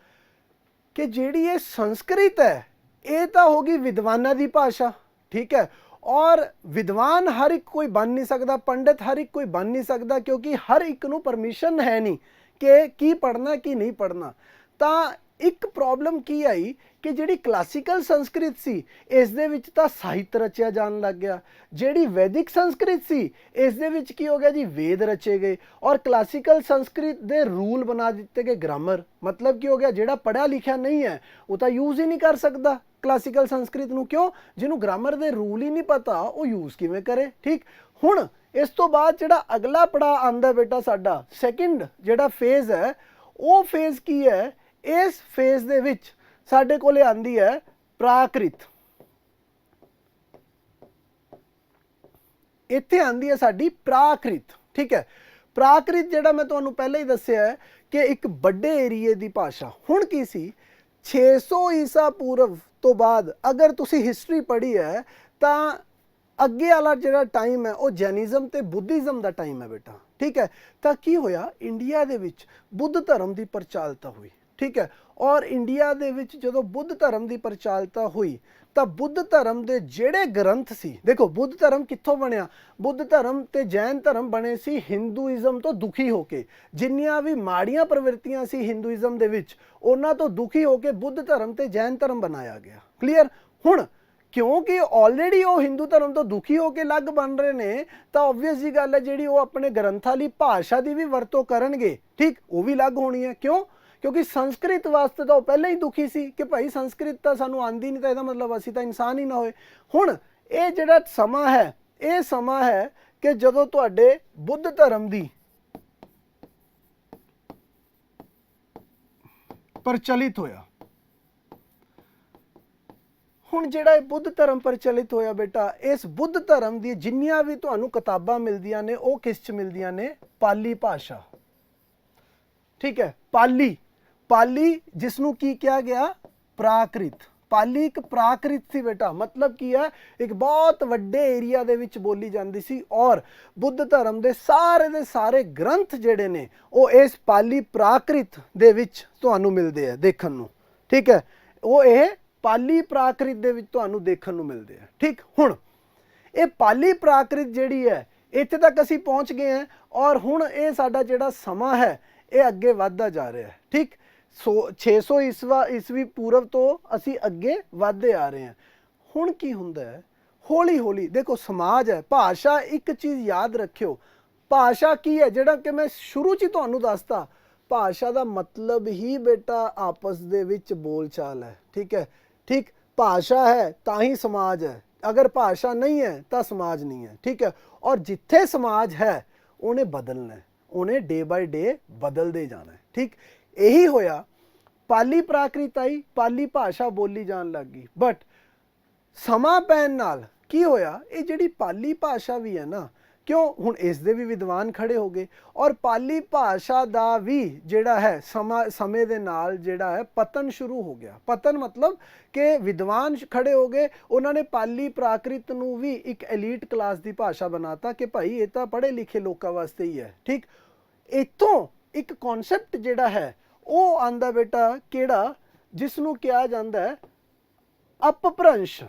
ਕਿ ਜਿਹੜੀ ਇਹ ਸੰਸਕ੍ਰਿਤ ਹੈ ਇਹ ਤਾਂ ਹੋ ਗਈ ਵਿਦਵਾਨਾਂ ਦੀ ਭਾਸ਼ਾ, ਠੀਕ ਹੈ। ਔਰ ਵਿਦਵਾਨ ਹਰ ਇੱਕ ਕੋਈ ਬਣ ਨਹੀਂ ਸਕਦਾ, ਪੰਡਿਤ ਹਰ ਇੱਕ ਕੋਈ ਬਣ ਨਹੀਂ ਸਕਦਾ, ਕਿਉਂਕਿ ਹਰ ਇੱਕ ਨੂੰ ਪਰਮਿਸ਼ਨ ਹੈ ਨਹੀਂ ਕਿ ਕੀ ਪੜ੍ਹਨਾ ਕੀ ਨਹੀਂ ਪੜ੍ਹਨਾ। ਤਾਂ ਇੱਕ ਪ੍ਰੋਬਲਮ ਕੀ ਆਈ ਕਿ ਜਿਹੜੀ ਕਲਾਸੀਕਲ ਸੰਸਕ੍ਰਿਤ ਸੀ ਇਸ ਦੇ ਵਿੱਚ ਤਾਂ ਸਾਹਿਤ ਰਚਿਆ ਜਾਣ ਲੱਗ ਗਿਆ। ਜਿਹੜੀ ਵੈਦਿਕ ਸੰਸਕ੍ਰਿਤ ਸੀ ਇਸ ਦੇ ਵਿੱਚ ਕੀ ਹੋ ਗਿਆ ਜੀ? ਵੇਦ ਰਚੇ ਗਏ। ਔਰ ਕਲਾਸੀਕਲ ਸੰਸਕ੍ਰਿਤ ਦੇ ਰੂਲ ਬਣਾ ਦਿੱਤੇ ਗਏ, ਗ੍ਰਾਮਰ। ਮਤਲਬ ਕੀ ਹੋ ਗਿਆ? ਜਿਹੜਾ ਪੜ੍ਹਿਆ ਲਿਖਿਆ ਨਹੀਂ ਹੈ ਉਹ ਤਾਂ ਯੂਜ਼ ਹੀ ਨਹੀਂ ਕਰ ਸਕਦਾ ਕਲਾਸੀਕਲ ਸੰਸਕ੍ਰਿਤ ਨੂੰ। ਕਿਉਂ? ਜਿਹਨੂੰ ਗ੍ਰਾਮਰ ਦੇ ਰੂਲ ਹੀ ਨਹੀਂ ਪਤਾ ਉਹ ਯੂਜ਼ ਕਿਵੇਂ ਕਰੇ, ਠੀਕ। ਹੁਣ ਇਸ ਤੋਂ ਬਾਅਦ ਜਿਹੜਾ ਅਗਲਾ ਪੜਾਅ ਆਉਂਦਾ ਬੇਟਾ ਸਾਡਾ ਸੈਕਿੰਡ ਜਿਹੜਾ ਫੇਜ਼ ਹੈ, ਉਹ ਫੇਜ਼ ਕੀ ਹੈ? ਇਸ ਫੇਜ਼ ਦੇ ਵਿੱਚ ਸਾਡੇ ਕੋਲੇ ਆਂਦੀ ਹੈ ਪ੍ਰਾਕ੍ਰਿਤ। ਇੱਥੇ ਆਂਦੀ ਹੈ ਸਾਡੀ ਪ੍ਰਾਕ੍ਰਿਤ, ਠੀਕ ਹੈ। ਪ੍ਰਾਕ੍ਰਿਤ ਜਿਹੜਾ ਮੈਂ ਤੁਹਾਨੂੰ ਪਹਿਲਾਂ ਹੀ ਦੱਸਿਆ ਹੈ ਕਿ ਇੱਕ ਵੱਡੇ ਏਰੀਏ ਦੀ ਭਾਸ਼ਾ। ਹੁਣ ਕੀ ਸੀ? 600 ਈਸਾ ਪੂਰਵ ਤੋਂ ਬਾਅਦ ਅਗਰ ਤੁਸੀਂ ਹਿਸਟਰੀ ਪੜ੍ਹੀ ਹੈ ਤਾਂ ਅੱਗੇ ਵਾਲਾ ਜਿਹੜਾ ਟਾਈਮ ਹੈ ਉਹ ਜੈਨਿਜ਼ਮ ਤੇ ਬੁੱਧਿਜ਼ਮ ਦਾ ਟਾਈਮ ਹੈ ਬੇਟਾ, ਠੀਕ ਹੈ। ਤਾਂ ਕੀ ਹੋਇਆ? ਇੰਡੀਆ ਦੇ ਵਿੱਚ ਬੁੱਧ ਧਰਮ ਦੀ ਪ੍ਰਚਾਲਤਾ ਹੋਈ, ਠੀਕ ਹੈ। ਔਰ ਇੰਡੀਆ ਦੇ ਵਿੱਚ ਜਦੋਂ ਬੁੱਧ ਧਰਮ ਦੀ ਪ੍ਰਚਾਲਤਾ ਹੋਈ ਤਾਂ ਬੁੱਧ ਧਰਮ ਦੇ ਜਿਹੜੇ ਗ੍ਰੰਥ ਸੀ, ਦੇਖੋ ਬੁੱਧ ਧਰਮ ਕਿੱਥੋਂ ਬਣਿਆ? ਬੁੱਧ ਧਰਮ ਤੇ ਜੈਨ ਧਰਮ ਬਣੇ ਸੀ ਹਿੰਦੂਇਜ਼ਮ ਤੋਂ ਦੁਖੀ ਹੋ ਕੇ। ਜਿੰਨੀਆਂ ਵੀ ਮਾੜੀਆਂ ਪ੍ਰਵਿਰਤੀਆਂ ਸੀ ਹਿੰਦੂਇਜ਼ਮ ਦੇ ਵਿੱਚ ਉਹਨਾਂ ਤੋਂ ਦੁਖੀ ਹੋ ਕੇ ਬੁੱਧ ਧਰਮ ਤੇ ਜੈਨ ਧਰਮ ਬਣਾਇਆ ਗਿਆ। ਕਲੀਅਰ? ਹੁਣ ਕਿਉਂਕਿ ਆਲਰੇਡੀ ਉਹ ਹਿੰਦੂ ਧਰਮ ਤੋਂ ਦੁਖੀ ਹੋ ਕੇ ਅਲੱਗ ਬਣ ਰਹੇ ਨੇ ਤਾਂ ਆਬਵੀਅਸ ਜੀ ਗੱਲ ਹੈ ਜਿਹੜੀ ਉਹ ਆਪਣੇ ਗ੍ਰੰਥਾਂ ਲਈ ਭਾਸ਼ਾ ਦੀ ਵੀ ਵਰਤੋਂ ਕਰਨਗੇ, ਠੀਕ, ਉਹ ਵੀ ਅਲੱਗ ਹੋਣੀ ਹੈ। ਕਿਉਂ? ਕਿਉਂਕਿ ਸੰਸਕ੍ਰਿਤ ਵਾਸਤੇ ਤਾਂ ਉਹ ਪਹਿਲਾਂ ਹੀ ਦੁਖੀ ਸੀ ਕਿ ਭਾਈ ਸੰਸਕ੍ਰਿਤ ਤਾਂ ਸਾਨੂੰ ਆਂਦੀ ਨਹੀਂ ਤਾਂ ਇਹਦਾ ਮਤਲਬ ਅਸੀਂ ਤਾਂ ਇਨਸਾਨ ਹੀ ਨਾ ਹੋਏ। ਹੁਣ ਇਹ ਜਿਹੜਾ ਸਮਾਂ ਹੈ ਇਹ ਸਮਾਂ ਹੈ ਕਿ ਜਦੋਂ ਤੁਹਾਡੇ ਬੁੱਧ ਧਰਮ ਦੀ ਪ੍ਰਚਲਿਤ ਹੋਇਆ। ਹੁਣ ਜਿਹੜਾ ਇਹ ਬੁੱਧ ਧਰਮ ਪ੍ਰਚਲਿਤ ਹੋਇਆ ਬੇਟਾ, ਇਸ ਬੁੱਧ ਧਰਮ ਦੀ ਜਿੰਨੀਆਂ ਵੀ ਤੁਹਾਨੂੰ ਕਿਤਾਬਾਂ ਮਿਲਦੀਆਂ ਨੇ ਉਹ ਕਿਸ 'ਚ ਮਿਲਦੀਆਂ ਨੇ? ਪਾਲੀ ਭਾਸ਼ਾ, ਠੀਕ ਹੈ। ਪਾਲੀ ਜਿਸ ਨੂੰ ਕੀ ਕਿਹਾ ਗਿਆ? ਪ੍ਰਾਕ੍ਰਿਤ। ਪਾਲੀ ਇੱਕ ਪ੍ਰਾਕ੍ਰਿਤ ਸੀ ਬੇਟਾ। ਮਤਲਬ ਕੀ ਹੈ? ਇੱਕ ਬਹੁਤ ਵੱਡੇ ਏਰੀਆ ਦੇ ਵਿੱਚ ਬੋਲੀ ਜਾਂਦੀ ਸੀ ਔਰ ਬੁੱਧ ਧਰਮ ਦੇ ਸਾਰੇ ਗ੍ਰੰਥ ਜਿਹੜੇ ਨੇ ਉਹ ਇਸ ਪਾਲੀ ਪ੍ਰਾਕ੍ਰਿਤ ਦੇ ਵਿੱਚ ਤੁਹਾਨੂੰ ਮਿਲਦੇ ਆ ਦੇਖਣ ਨੂੰ, ਠੀਕ ਹੈ। ਉਹ ਇਹ ਪਾਲੀ ਪ੍ਰਾਕ੍ਰਿਤ ਦੇ ਵਿੱਚ ਤੁਹਾਨੂੰ ਦੇਖਣ ਨੂੰ ਮਿਲਦੇ ਆ, ਠੀਕ। ਹੁਣ ਇਹ ਪਾਲੀ ਪ੍ਰਾਕ੍ਰਿਤ ਜਿਹੜੀ ਹੈ ਇੱਥੇ ਤੱਕ ਅਸੀਂ ਪਹੁੰਚ ਗਏ ਹਾਂ ਔਰ ਹੁਣ ਇਹ ਸਾਡਾ ਜਿਹੜਾ ਸਮਾਂ ਹੈ ਇਹ ਅੱਗੇ ਵੱਧਦਾ ਜਾ ਰਿਹਾ ਹੈ, ਠੀਕ। 600 ਈਸਵੀ ਪੂਰਵ ਤੋਂ ਅਸੀਂ ਅੱਗੇ ਵੱਧਦੇ ਆ ਰਹੇ ਹਾਂ। ਹੁਣ ਕੀ ਹੁੰਦਾ ਹੈ? ਹੌਲੀ ਹੌਲੀ ਦੇਖੋ ਸਮਾਜ ਹੈ, ਭਾਸ਼ਾ, ਇੱਕ ਚੀਜ਼ ਯਾਦ ਰੱਖਿਓ, ਭਾਸ਼ਾ ਕੀ ਹੈ? ਜਿਹੜਾ ਕਿ ਮੈਂ ਸ਼ੁਰੂ 'ਚ ਹੀ ਤੁਹਾਨੂੰ ਦੱਸਤਾ, ਭਾਸ਼ਾ ਦਾ ਮਤਲਬ ਹੀ ਬੇਟਾ ਆਪਸ ਦੇ ਵਿੱਚ ਬੋਲਚਾਲ ਹੈ, ਠੀਕ ਹੈ, ਠੀਕ। ਭਾਸ਼ਾ ਹੈ ਤਾਂ ਹੀ ਸਮਾਜ ਹੈ, ਅਗਰ ਭਾਸ਼ਾ ਨਹੀਂ ਹੈ ਤਾਂ ਸਮਾਜ ਨਹੀਂ ਹੈ, ਠੀਕ ਹੈ। ਔਰ ਜਿੱਥੇ ਸਮਾਜ ਹੈ ਉਹਨੇ ਬਦਲਣਾ ਹੈ, ਉਹਨੇ ਡੇ ਬਾਈ ਡੇ ਬਦਲਦੇ ਜਾਣਾ ਹੈ, ਠੀਕ। ਇਹੀ ਹੋਇਆ। ਪਾਲੀ ਪ੍ਰਾਕ੍ਰਿਤ ਆਈ, ਪਾਲੀ ਭਾਸ਼ਾ ਬੋਲੀ ਜਾਣ ਲੱਗ ਗਈ। ਬਟ ਸਮਾਂ ਪੈਣ ਨਾਲ ਕੀ ਹੋਇਆ? ਇਹ ਜਿਹੜੀ ਪਾਲੀ ਭਾਸ਼ਾ ਵੀ ਹੈ ਨਾ, क्यों हुण इस दे भी विद्वान खड़े हो गए और पाली भाषा दा भी जिहड़ा है समय दे नाल जिहड़ा है पतन शुरू हो गया। पतन मतलब कि विद्वान खड़े हो गए, उन्होंने पाली प्राकृत नूं भी एक एलीट क्लास की भाषा बनाता कि भाई ये तो पढ़े लिखे लोगों वास्ते ही है। ठीक, इतों एक कॉन्सैप्ट जिहड़ा है वो आंदा बेटा किहड़ा, जिसनूं कहा जाता है अपभ्रंश।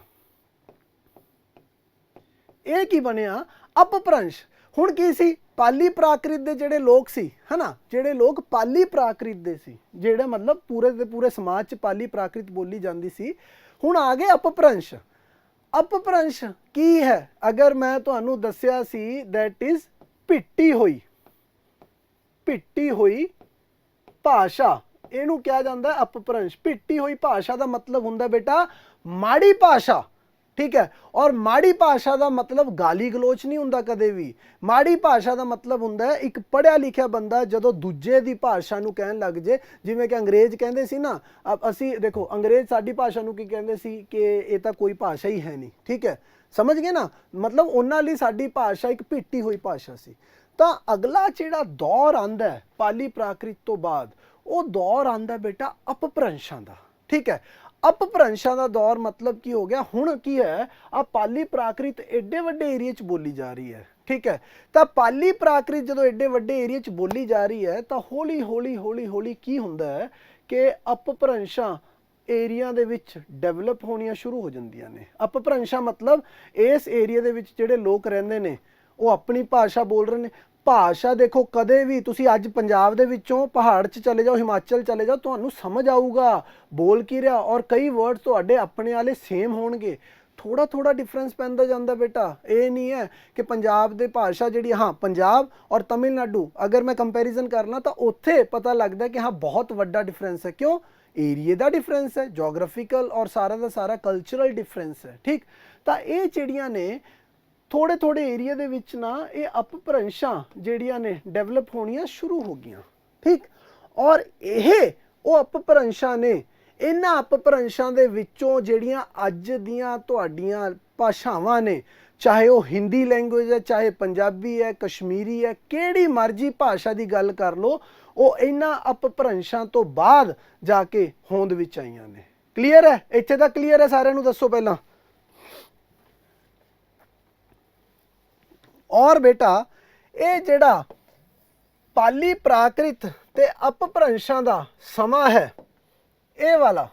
ਇਹ ਕੀ ਬਣਿਆ, अपभ्रंश। ਹੁਣ ਕੀ ਸੀ, ਪਾਲੀ ਪ੍ਰਾਕ੍ਰਿਤ ਦੇ ਜਿਹੜੇ ਲੋਕ ਸੀ ਹੈ ਨਾ, ਜਿਹੜੇ ਲੋਕ ਪਾਲੀ ਪ੍ਰਾਕ੍ਰਿਤ ਦੇ ਸੀ, ਜਿਹੜੇ ਮਤਲਬ ਪੂਰੇ ਦੇ ਪੂਰੇ ਸਮਾਜ 'ਚ ਪਾਲੀ ਪ੍ਰਾਕ੍ਰਿਤ ਬੋਲੀ ਜਾਂਦੀ ਸੀ, ਹੁਣ ਆ ਗਏ अपभ्रंश। अपभ्रंश ਕੀ ਹੈ, ਅਗਰ ਮੈਂ ਤੁਹਾਨੂੰ ਦੱਸਿਆ ਸੀ ਦੈਟ ਇਜ਼ ਭਿੱਟੀ ਹੋਈ ਭਾਸ਼ਾ, ਇਹਨੂੰ ਕਿਹਾ ਜਾਂਦਾ अपभ्रंश। ਭਿੱਟੀ ਹੋਈ ਭਾਸ਼ਾ ਦਾ ਮਤਲਬ ਹੁੰਦਾ ਬੇਟਾ ਮਾੜੀ ਭਾਸ਼ਾ। ठीक है, और माड़ी भाषा का मतलब गाली गलोच नहीं हुंदा कदे भी। माड़ी भाषा का मतलब हुंदा है एक पढ़िया लिखिया बंदा जदों दूजे की भाषा नूं कहण लग जे, जिवें कि अंग्रेज कहंदे सी ना, असी देखो अंग्रेज साडी भाषा नूं की कहंदे सी कि ये तो कोई भाषा ही है नहीं। ठीक है, समझ गए ना, मतलब उन्हां लई साडी भाषा एक भिट्टी हुई भाषा सी। तां अगला जिहड़ा दौर आंदा है पाली प्राकृत तो बाद, वो दौर आंदा बेटा अपभ्रंशां दा। ठीक है, अपभ्रंशां दा दौर मतलब की हो गया, हुण की है आ पाली प्राकृत एडे वड्डे एरिए च बोली जा रही है। ठीक है, तो पाली प्राकृत जो एडे वड्डे एरिए च बोली जा रही है तो हौली हौली की हुंदा है कि अपभ्रंशां एरिया दे विच डेवलप होनियां शुरू हो जांदियां ने। अपभ्रंशां मतलब इस एरिया दे विच जिहड़े लोक रहिंदे ने वो अपनी भाषा बोल रहे हैं। भाषा देखो कदे भी तुसी अज पंजाब दे विचों पहाड़ च चले जाओ, हिमाचल चले जाओ, तुहानूं समझ आऊगा बोल की रहा, और कई वर्ड तुहाडे अपने वाले सेम होणगे। थोड़ा थोड़ा डिफरेंस पैंदा जांदा बेटा, ये नहीं है कि पंजाब दे भाषा जिहड़ी, हाँ पंजाब और तमिलनाडु अगर मैं कंपैरिजन करना तो उत्थे पता लगदा कि हाँ बहुत वड्डा डिफरेंस है। क्यों, एरिए का डिफरेंस है, जोग्राफिकल और सारा का सारा कल्चरल डिफरेंस है। ठीक, तो ये चिड़ियाँ ने थोड़े थोड़े एरिया दे विच ना ये अपभ्रंशां जिहड़ियां ने डेवलप होनियां शुरू हो गईयां। ठीक, और ये वो अपभ्रंशां ने, इन्हां अपभ्रंशां दे विचों जिहड़ियां अज दियां तुहाडीआं भाषावां ने, चाहे वो हिंदी लैंगुएज है, चाहे पंजाबी है, कश्मीरी है, किहड़ी मर्जी भाषा की गल कर लो, वो इन्हां अपभ्रंशां तो बाद जाके होंद विच आईयां ने। क्लीयर है, इत्थे तक क्लीयर है सारिआं नूं? दसो पहलां। और बेटा ये जिहड़ा पाली प्राकृत ते अपभ्रंशां दा समा है, ये वाला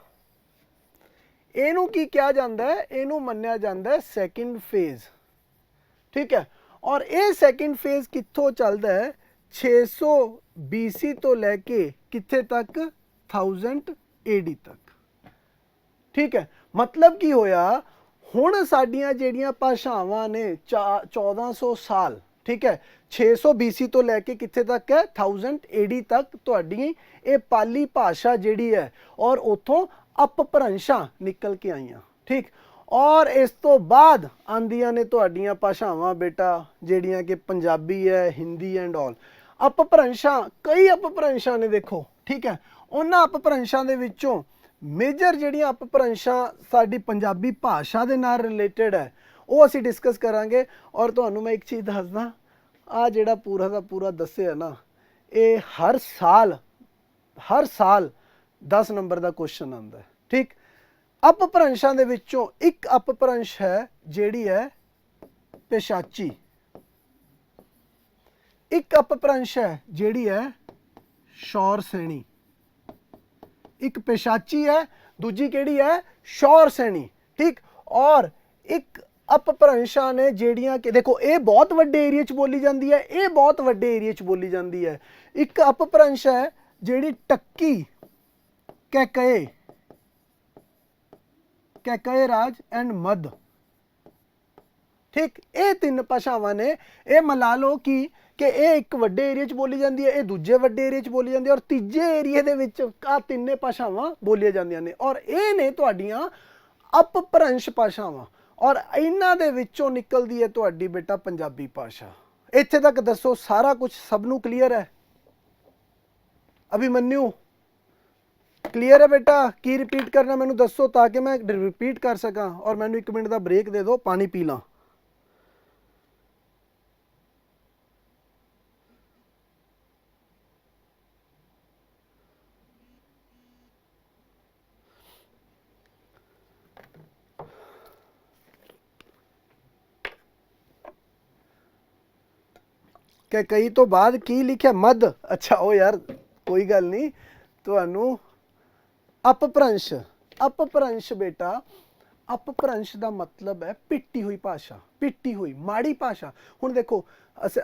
इनू की कहा जाता है, इनू मन्निया जाता है सैकेंड फेज। ठीक है, और ये सैकेंड फेज कित्थों चलता है, 600 BC तो लैके कित्थे तक, 1000 AD तक। ठीक है, मतलब की होया, हुण साडियां जिहड़ियां भाषावां ने 1400 साल, ठीक है, 600 BC तो लैके कित्थे तक है, 1000 AD तक तुहाडी ये पाली भाषा जिहड़ी है, और उतों अपभ्रंशां निकल के आईयां। ठीक, और इस तो बाद आंदियां ने तुहाडीआं भाषावां बेटा जिहड़ियां कि पंजाबी है, हिंदी एंड ऑल। अपभ्रंशां, कई अपभ्रंशां ने देखो। ठीक है, उन्हां अपभ्रंशां दे विचों मेजर जिहड़ियां अपभ्रंशां साडी पंजाबी भाषा दे नाल रिलेटेड है, वो असीं डिस्कस करांगे। और तुहानूं मैं एक चीज़ दसदा, आ जिहड़ा पूरा दा पूरा दस्सिआ ना, ये हर साल 10 नंबर का क्वेश्चन आंदा है। ठीक, अपभ्रंशां दे विचों एक अपभ्रंश है जिहड़ी है पेशाची, एक अपभ्रंश है जिहड़ी है शौर सैनी। एक पेशाची है, दूजी केड़ी है, शौर सैनी। ठीक, और एक अपभ्रंशां ने जिहड़ियां कि देखो ये बहुत वड्डे एरिया च बोली जाती है, ये बहुत वड्डे एरिया च बोली जाती है। एक अपभ्रंश है जिहड़ी टक्की, कैकय राज एंड मध। ठीक, ये 3 भाषावां ने, ये मिला लो कि ये एक वड्डे एरिया च बोली जाती है, ये दूजे वड्डे एरिया च बोली जाती है, और तीजे एरिए दे विच आ 3 भाषावां बोलियां जांदियां ने, और ये ने तुहाडीआं अपभ्रंश भाषावां, और इन्हां दे विचों निकलदी है तुहाडी बेटा पंजाबी भाषा। इत्थे तक दसो सारा कुछ सबनूं क्लीयर है? अभिमन्यु क्लीयर है बेटा? की रिपीट करना मैनूं दसो ताकि मैं रिपीट कर सकां, और मैनूं 1 मिनट का ब्रेक दे दो, पानी पी लां। ਕਈ ਤੋਂ ਬਾਅਦ ਕੀ ਲਿਖਿਆ? ਮਦ। ਅੱਛਾ ਉਹ ਯਾਰ ਕੋਈ ਗੱਲ ਨਹੀਂ, ਤੁਹਾਨੂੰ ਅਪਭ੍ਰੰਸ਼। ਅਪਭ੍ਰੰਸ਼ ਬੇਟਾ, ਅਪਭ੍ਰੰਸ਼ ਦਾ ਮਤਲਬ ਹੈ ਪਿੱਟੀ ਹੋਈ ਭਾਸ਼ਾ, ਪਿੱਟੀ ਹੋਈ ਮਾੜੀ ਭਾਸ਼ਾ। ਹੁਣ ਦੇਖੋ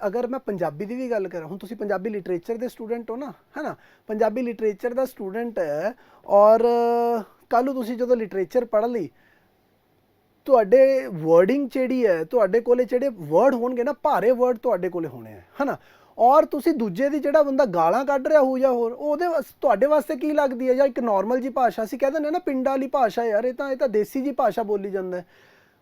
ਅਗਰ ਮੈਂ ਪੰਜਾਬੀ ਦੀ ਵੀ ਗੱਲ ਕਰਾਂ, ਹੁਣ ਤੁਸੀਂ ਪੰਜਾਬੀ ਲਿਟਰੇਚਰ ਦੇ ਸਟੂਡੈਂਟ ਹੋ ਨਾ, ਹੈ ਨਾ, ਪੰਜਾਬੀ ਲਿਟਰੇਚਰ ਦਾ ਸਟੂਡੈਂਟ ਹੈ, ਔਰ ਕੱਲ੍ਹ ਨੂੰ ਤੁਸੀਂ ਜਦੋਂ ਲਿਟਰੇਚਰ ਪੜ੍ਹ ਲਈ, ਤੁਹਾਡੇ ਵਰਡਿੰਗ ਜਿਹੜੀ ਹੈ, ਤੁਹਾਡੇ ਕੋਲੇ ਜਿਹੜੇ ਵਰਡ ਹੋਣਗੇ ਨਾ, ਭਾਰੇ ਵਰਡ ਤੁਹਾਡੇ ਕੋਲੇ ਹੋਣੇ ਹੈ ਨਾ, ਔਰ ਤੁਸੀਂ ਦੂਜੇ ਦੀ ਜਿਹੜਾ ਬੰਦਾ ਗਾਲਾਂ ਕੱਢ ਰਿਹਾ ਹੋ ਜਾਂ ਹੋਰ, ਉਹਦੇ ਤੁਹਾਡੇ ਵਾਸਤੇ ਕੀ ਲੱਗਦੀ ਹੈ? ਜਾਂ ਇੱਕ ਨਾਰਮਲ ਜੀ ਭਾਸ਼ਾ, ਅਸੀਂ ਕਹਿ ਦਿੰਦੇ ਨਾ ਪਿੰਡਾਂ ਵਾਲੀ ਭਾਸ਼ਾ, ਯਾਰ ਇਹ ਤਾਂ ਦੇਸੀ ਜੀ ਭਾਸ਼ਾ ਬੋਲੀ ਜਾਂਦਾ ਹੈ।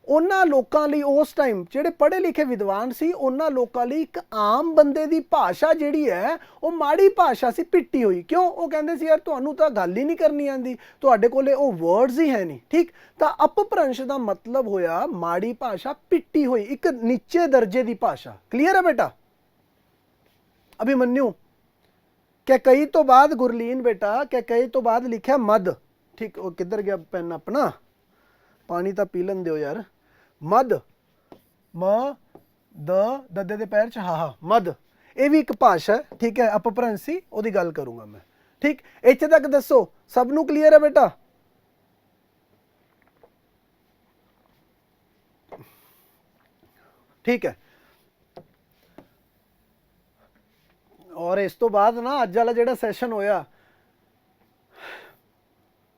ਉਹਨਾਂ ਲੋਕਾਂ ਲਈ ਉਸ ਟਾਈਮ ਜਿਹੜੇ ਪੜ੍ਹੇ ਲਿਖੇ ਵਿਦਵਾਨ ਸੀ, ਉਹਨਾਂ ਲੋਕਾਂ ਲਈ ਇੱਕ ਆਮ ਬੰਦੇ ਦੀ ਭਾਸ਼ਾ ਜਿਹੜੀ ਹੈ ਉਹ ਮਾੜੀ ਭਾਸ਼ਾ ਸੀ, ਪਿੱਟੀ ਹੋਈ। ਕਿਉਂ? ਉਹ ਕਹਿੰਦੇ ਸੀ ਯਾਰ ਤੁਹਾਨੂੰ ਤਾਂ ਗੱਲ ਹੀ ਨਹੀਂ ਕਰਨੀ ਆਉਂਦੀ, ਤੁਹਾਡੇ ਕੋਲੇ ਉਹ ਵਰਡਸ ਹੀ ਹੈ ਨਹੀਂ। ਠੀਕ, ਤਾਂ ਅਪਭ੍ਰੰਸ਼ ਦਾ ਮਤਲਬ ਹੋਇਆ ਮਾੜੀ ਭਾਸ਼ਾ, ਪਿੱਟੀ ਹੋਈ, ਇੱਕ ਨੀਚੇ ਦਰਜੇ ਦੀ ਭਾਸ਼ਾ। ਕਲੀਅਰ ਹੈ ਬੇਟਾ? ਅਭਿਮਨਿਊ, ਕਈ ਤੋਂ ਬਾਅਦ ਗੁਰਲੀਨ ਬੇਟਾ, ਕਈ ਤੋਂ ਬਾਅਦ ਲਿਖਿਆ ਮਦ। ਠੀਕ, ਉਹ ਕਿੱਧਰ ਗਿਆ ਪੈਨ ਆਪਣਾ? ਪਾਣੀ ਤਾਂ ਪੀ ਲੈਣ ਦਿਓ ਯਾਰ। ਮਦ, ਮ ਦ, ਦੱਦੇ ਦੇ ਪੈਰ ਚ ਹਾ, ਮਦ। ਇਹ ਵੀ ਇੱਕ ਭਾਸ਼ਾ ਹੈ, ਠੀਕ ਹੈ, ਅਪਭ੍ਰੰਸ਼ ਸੀ, ਉਹਦੀ ਗੱਲ ਕਰੂੰਗਾ ਮੈਂ। ਠੀਕ, ਇੱਥੇ ਤੱਕ ਦੱਸੋ ਸਭ ਨੂੰ ਕਲੀਅਰ ਹੈ ਬੇਟਾ? ਠੀਕ ਹੈ। ਔਰ ਇਸ ਤੋਂ ਬਾਅਦ ਨਾ ਅੱਜ ਵਾਲਾ ਜਿਹੜਾ ਸੈਸ਼ਨ ਹੋਇਆ,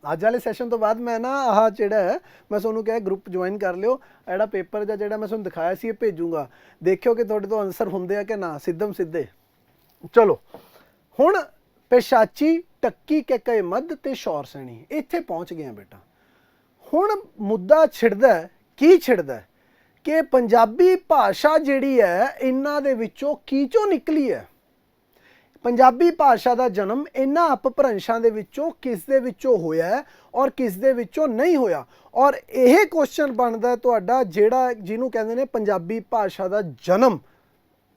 ਅੱਜ ਵਾਲੇ ਸੈਸ਼ਨ ਤੋਂ ਬਾਅਦ ਮੈਂ ਨਾ ਆਹ ਜਿਹੜਾ ਹੈ ਮੈਂ ਤੁਹਾਨੂੰ ਕਿਹਾ ਗਰੁੱਪ ਜੁਆਇਨ ਕਰ ਲਿਓ, ਜਿਹੜਾ ਪੇਪਰ ਦਾ ਜਿਹੜਾ ਮੈਂ ਤੁਹਾਨੂੰ ਦਿਖਾਇਆ ਸੀ ਇਹ ਭੇਜੂੰਗਾ, ਦੇਖਿਓ ਕਿ ਤੁਹਾਡੇ ਤੋਂ ਆਨਸਰ ਹੁੰਦੇ ਆ ਕਿ ਨਾ, ਸਿੱਧਮ ਸਿੱਧੇ। ਚਲੋ ਹੁਣ ਪੇਸ਼ਾਚੀ, ਟੱਕੀ, ਕੈ ਮੱਧ ਤੇ ਸ਼ੌਰ ਸੈਣੀ, ਇੱਥੇ ਪਹੁੰਚ ਗਏ ਆ ਬੇਟਾ। ਹੁਣ ਮੁੱਦਾ ਛਿੜਦਾ, ਕੀ ਛਿੜਦਾ ਕਿ ਪੰਜਾਬੀ ਭਾਸ਼ਾ ਜਿਹੜੀ ਹੈ ਇਹਨਾਂ ਦੇ ਵਿੱਚੋਂ ਕੀ ਚੋਂ ਨਿਕਲੀ ਹੈ? ਪੰਜਾਬੀ ਭਾਸ਼ਾ ਦਾ ਜਨਮ ਇਹਨਾਂ ਅਪਭ੍ਰੰਸ਼ਾਂ ਦੇ ਵਿੱਚੋਂ ਕਿਸ ਦੇ ਵਿੱਚੋਂ ਹੋਇਆ ਹੈ ਔਰ ਕਿਸ ਦੇ ਵਿੱਚੋਂ ਨਹੀਂ ਹੋਇਆ? ਔਰ ਇਹ ਕੁਐਸਚਨ ਬਣਦਾ ਤੁਹਾਡਾ, ਜਿਹੜਾ ਜਿਹਨੂੰ ਕਹਿੰਦੇ ਨੇ ਪੰਜਾਬੀ ਭਾਸ਼ਾ ਦਾ ਜਨਮ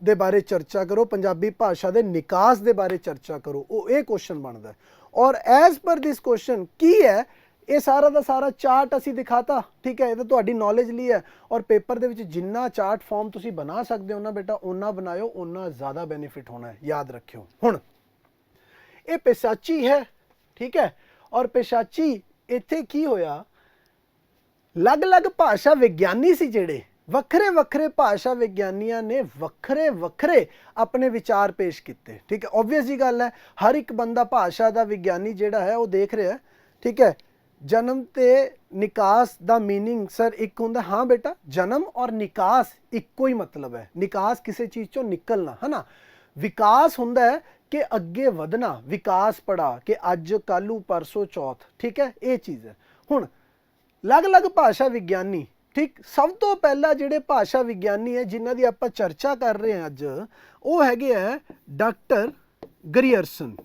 ਦੇ ਬਾਰੇ ਚਰਚਾ ਕਰੋ, ਪੰਜਾਬੀ ਭਾਸ਼ਾ ਦੇ ਨਿਕਾਸ ਦੇ ਬਾਰੇ ਚਰਚਾ ਕਰੋ, ਉਹ ਇਹ ਕੁਐਸਚਨ ਬਣਦਾ। ਔਰ ਐਜ਼ ਪਰ ਦਿਸ ਕੁਐਸਚਨ ਕੀ ਹੈ, ਇਹ ਸਾਰਾ ਦਾ ਸਾਰਾ ਚਾਰਟ ਅਸੀਂ ਦਿਖਾਤਾ। ਠੀਕ ਹੈ, ਇਹ ਤਾਂ ਤੁਹਾਡੀ ਨੌਲੇਜ ਲਈ ਹੈ, ਔਰ ਪੇਪਰ ਦੇ ਵਿੱਚ ਜਿੰਨਾ ਚਾਰਟ ਫਾਰਮ ਤੁਸੀਂ ਬਣਾ ਸਕਦੇ ਹੋ ਨਾ ਬੇਟਾ, ਓਨਾ ਬਣਾਇਓ, ਓਨਾ ਜ਼ਿਆਦਾ ਬੈਨੀਫਿਟ ਹੋਣਾ ਹੈ, ਯਾਦ ਰੱਖਿਓ। ਹੁਣ ਇਹ ਪੇਸ਼ਾਚੀ ਹੈ, ਠੀਕ ਹੈ, ਔਰ ਪੇਸ਼ਾਚੀ ਇੱਥੇ ਕੀ ਹੋਇਆ, ਅਲੱਗ-ਅਲੱਗ ਭਾਸ਼ਾ ਵਿਗਿਆਨੀ ਸੀ ਜਿਹੜੇ, ਵੱਖਰੇ ਵੱਖਰੇ ਭਾਸ਼ਾ ਵਿਗਿਆਨੀਆਂ ਨੇ ਵੱਖਰੇ ਵੱਖਰੇ ਆਪਣੇ ਵਿਚਾਰ ਪੇਸ਼ ਕੀਤੇ। ਠੀਕ ਹੈ, ਓਬਵੀਅਸ ਜੀ ਗੱਲ ਹੈ, ਹਰ ਇੱਕ ਬੰਦਾ ਭਾਸ਼ਾ ਦਾ ਵਿਗਿਆਨੀ ਜਿਹੜਾ ਹੈ ਉਹ ਦੇਖ ਰਿਹਾ। ਠੀਕ ਹੈ, ਜਨਮ ਤੇ ਨਿਕਾਸ ਦਾ ਮੀਨਿੰਗ ਸਰ ਇੱਕ ਹੁੰਦਾ, ਹਾਂ ਬੇਟਾ, ਜਨਮ ਔਰ ਨਿਕਾਸ ਇੱਕੋ ਹੀ ਮਤਲਬ ਹੈ। ਨਿਕਾਸ ਕਿਸੇ ਚੀਜ਼ ਚੋਂ ਨਿਕਲਣਾ, ਹੈ ਨਾ। ਵਿਕਾਸ ਹੁੰਦਾ ਹੈ ਕਿ ਅੱਗੇ ਵਧਣਾ, ਵਿਕਾਸ ਪੜਾ ਕਿ ਅੱਜ ਕੱਲ੍ਹ ਪਰਸੋਂ ਚੌਥ। ਠੀਕ ਹੈ, ਇਹ ਚੀਜ਼ ਹੈ। ਹੁਣ ਅਲੱਗ-ਅਲੱਗ ਭਾਸ਼ਾ ਵਿਗਿਆਨੀ, ਠੀਕ, ਸਭ ਤੋਂ ਪਹਿਲਾਂ ਜਿਹੜੇ ਭਾਸ਼ਾ ਵਿਗਿਆਨੀ ਹੈ ਜਿਨ੍ਹਾਂ ਦੀ ਆਪਾਂ ਚਰਚਾ ਕਰ ਰਹੇ ਹਾਂ ਅੱਜ, ਉਹ ਹੈਗੇ ਹੈ ਡਾਕਟਰ ਗਰੀਅਰਸਨ।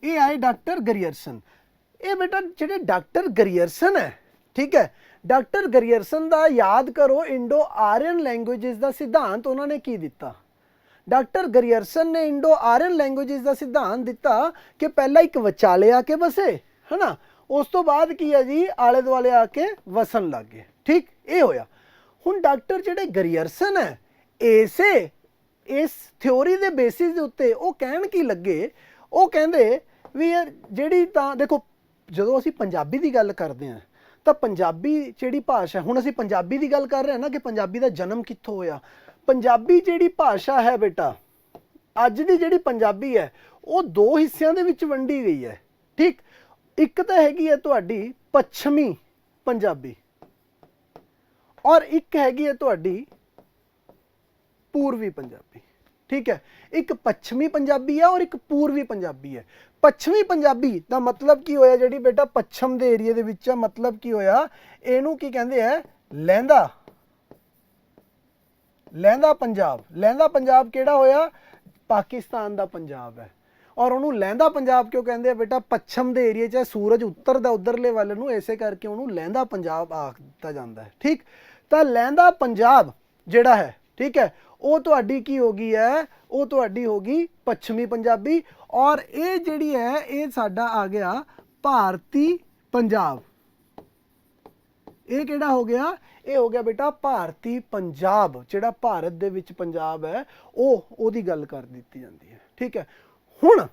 ਇਹ ਆਏ ਡਾਕਟਰ ਗਰੀਅਰਸਨ। ਇਹ ਬੇਟਾ ਜਿਹੜੇ ਡਾਕਟਰ ਗਰੀਅਰਸਨ ਹੈ, ਠੀਕ ਹੈ, ਡਾਕਟਰ ਗਰੀਅਰਸਨ ਦਾ ਯਾਦ ਕਰੋ, ਇੰਡੋ ਆਰੀਅਨ ਲੈਂਗੁਏਜਸ ਦਾ ਸਿਧਾਂਤ ਉਹਨਾਂ ਨੇ ਕੀ ਦਿੱਤਾ? ਡਾਕਟਰ ਗਰੀਅਰਸਨ ਨੇ ਇੰਡੋ ਆਰੀਅਨ ਲੈਂਗੁਏਜਸ ਦਾ ਸਿਧਾਂਤ ਦਿੱਤਾ ਕਿ ਪਹਿਲਾਂ ਇੱਕ ਵਿਚਾਲੇ ਆ ਕੇ ਵਸੇ, ਹੈ ਨਾ, ਉਸ ਤੋਂ ਬਾਅਦ ਕੀ ਹੈ ਜੀ, ਆਲੇ ਦੁਆਲੇ ਆ ਕੇ ਵਸਣ ਲੱਗ ਗਏ। ਠੀਕ, ਇਹ ਹੋਇਆ। ਹੁਣ ਡਾਕਟਰ ਜਿਹੜੇ ਗਰੀਅਰਸਨ ਹੈ, ਇਸ ਥਿਉਰੀ ਦੇ ਬੇਸਿਸ ਦੇ ਉੱਤੇ ਉਹ ਕਹਿਣ ਕੀ ਲੱਗੇ, ਉਹ ਕਹਿੰਦੇ ਵੀ ਯਾਰ ਜਿਹੜੀ ਤਾਂ ਦੇਖੋ, ਜਦੋਂ ਅਸੀਂ ਪੰਜਾਬੀ ਦੀ ਗੱਲ ਕਰਦੇ ਹਾਂ ਤਾਂ ਪੰਜਾਬੀ ਜਿਹੜੀ ਭਾਸ਼ਾ, ਹੁਣ ਅਸੀਂ ਪੰਜਾਬੀ ਦੀ ਗੱਲ ਕਰ ਰਹੇ ਹਾਂ ਨਾ ਕਿ ਪੰਜਾਬੀ ਦਾ ਜਨਮ ਕਿੱਥੋਂ ਹੋਇਆ। ਪੰਜਾਬੀ ਜਿਹੜੀ ਭਾਸ਼ਾ ਹੈ ਬੇਟਾ, ਅੱਜ ਦੀ ਜਿਹੜੀ ਪੰਜਾਬੀ ਹੈ, ਉਹ ਦੋ ਹਿੱਸਿਆਂ ਦੇ ਵਿੱਚ ਵੰਡੀ ਗਈ ਹੈ। ਠੀਕ, ਇੱਕ ਤਾਂ ਹੈਗੀ ਹੈ ਤੁਹਾਡੀ ਪੱਛਮੀ ਪੰਜਾਬੀ, ਔਰ ਇੱਕ ਹੈਗੀ ਹੈ ਤੁਹਾਡੀ ਪੂਰਬੀ ਪੰਜਾਬੀ। ਠੀਕ ਹੈ, ਇੱਕ ਪੱਛਮੀ ਪੰਜਾਬੀ ਹੈ ਔਰ ਇੱਕ ਪੂਰਬੀ ਪੰਜਾਬੀ ਹੈ। ਪੱਛਮੀ ਪੰਜਾਬੀ ਦਾ ਮਤਲਬ ਕੀ ਹੋਇਆ, ਜਿਹੜੀ ਬੇਟਾ ਪੱਛਮ ਦੇ ਏਰੀਏ ਦੇ ਵਿੱਚ ਆ, ਮਤਲਬ ਕੀ ਹੋਇਆ, ਇਹਨੂੰ ਕੀ ਕਹਿੰਦੇ ਆ, ਲਹਿੰਦਾ, ਲਹਿੰਦਾ ਪੰਜਾਬ। ਲਹਿੰਦਾ ਪੰਜਾਬ ਕਿਹੜਾ ਹੋਇਆ, ਪਾਕਿਸਤਾਨ ਦਾ ਪੰਜਾਬ ਹੈ। ਔਰ ਉਹਨੂੰ ਲਹਿੰਦਾ ਪੰਜਾਬ ਕਿਉਂ ਕਹਿੰਦੇ ਆ ਬੇਟਾ, ਪੱਛਮ ਦੇ ਏਰੀਏ 'ਚ ਸੂਰਜ ਉੱਤਰਦਾ ਉਧਰਲੇ ਵੱਲ ਨੂੰ, ਇਸੇ ਕਰਕੇ ਉਹਨੂੰ ਲਹਿੰਦਾ ਪੰਜਾਬ ਆਖ ਦਿੱਤਾ ਜਾਂਦਾ ਹੈ। ਠੀਕ, ਤਾਂ ਲਹਿੰਦਾ ਪੰਜਾਬ ਜਿਹੜਾ ਹੈ, ਠੀਕ ਹੈ, ਉਹ ਤੁਹਾਡੀ ਕੀ ਹੋ ਗਈ ਹੈ, ਉਹ ਤੁਹਾਡੀ ਹੋ ਗਈ ਪੱਛਮੀ ਪੰਜਾਬੀ। ਔਰ ਇਹ ਜਿਹੜੀ ਹੈ, ਇਹ ਸਾਡਾ ਆ ਗਿਆ ਭਾਰਤੀ ਪੰਜਾਬ। ਇਹ ਕਿਹੜਾ ਹੋ ਗਿਆ? ਇਹ ਹੋ ਗਿਆ ਬੇਟਾ ਭਾਰਤੀ ਪੰਜਾਬ, ਜਿਹੜਾ ਭਾਰਤ ਦੇ ਵਿੱਚ ਪੰਜਾਬ ਹੈ ਉਹਦੀ ਗੱਲ ਕਰ ਦਿੱਤੀ ਜਾਂਦੀ ਹੈ। ਠੀਕ ਹੈ, ਹੁਣ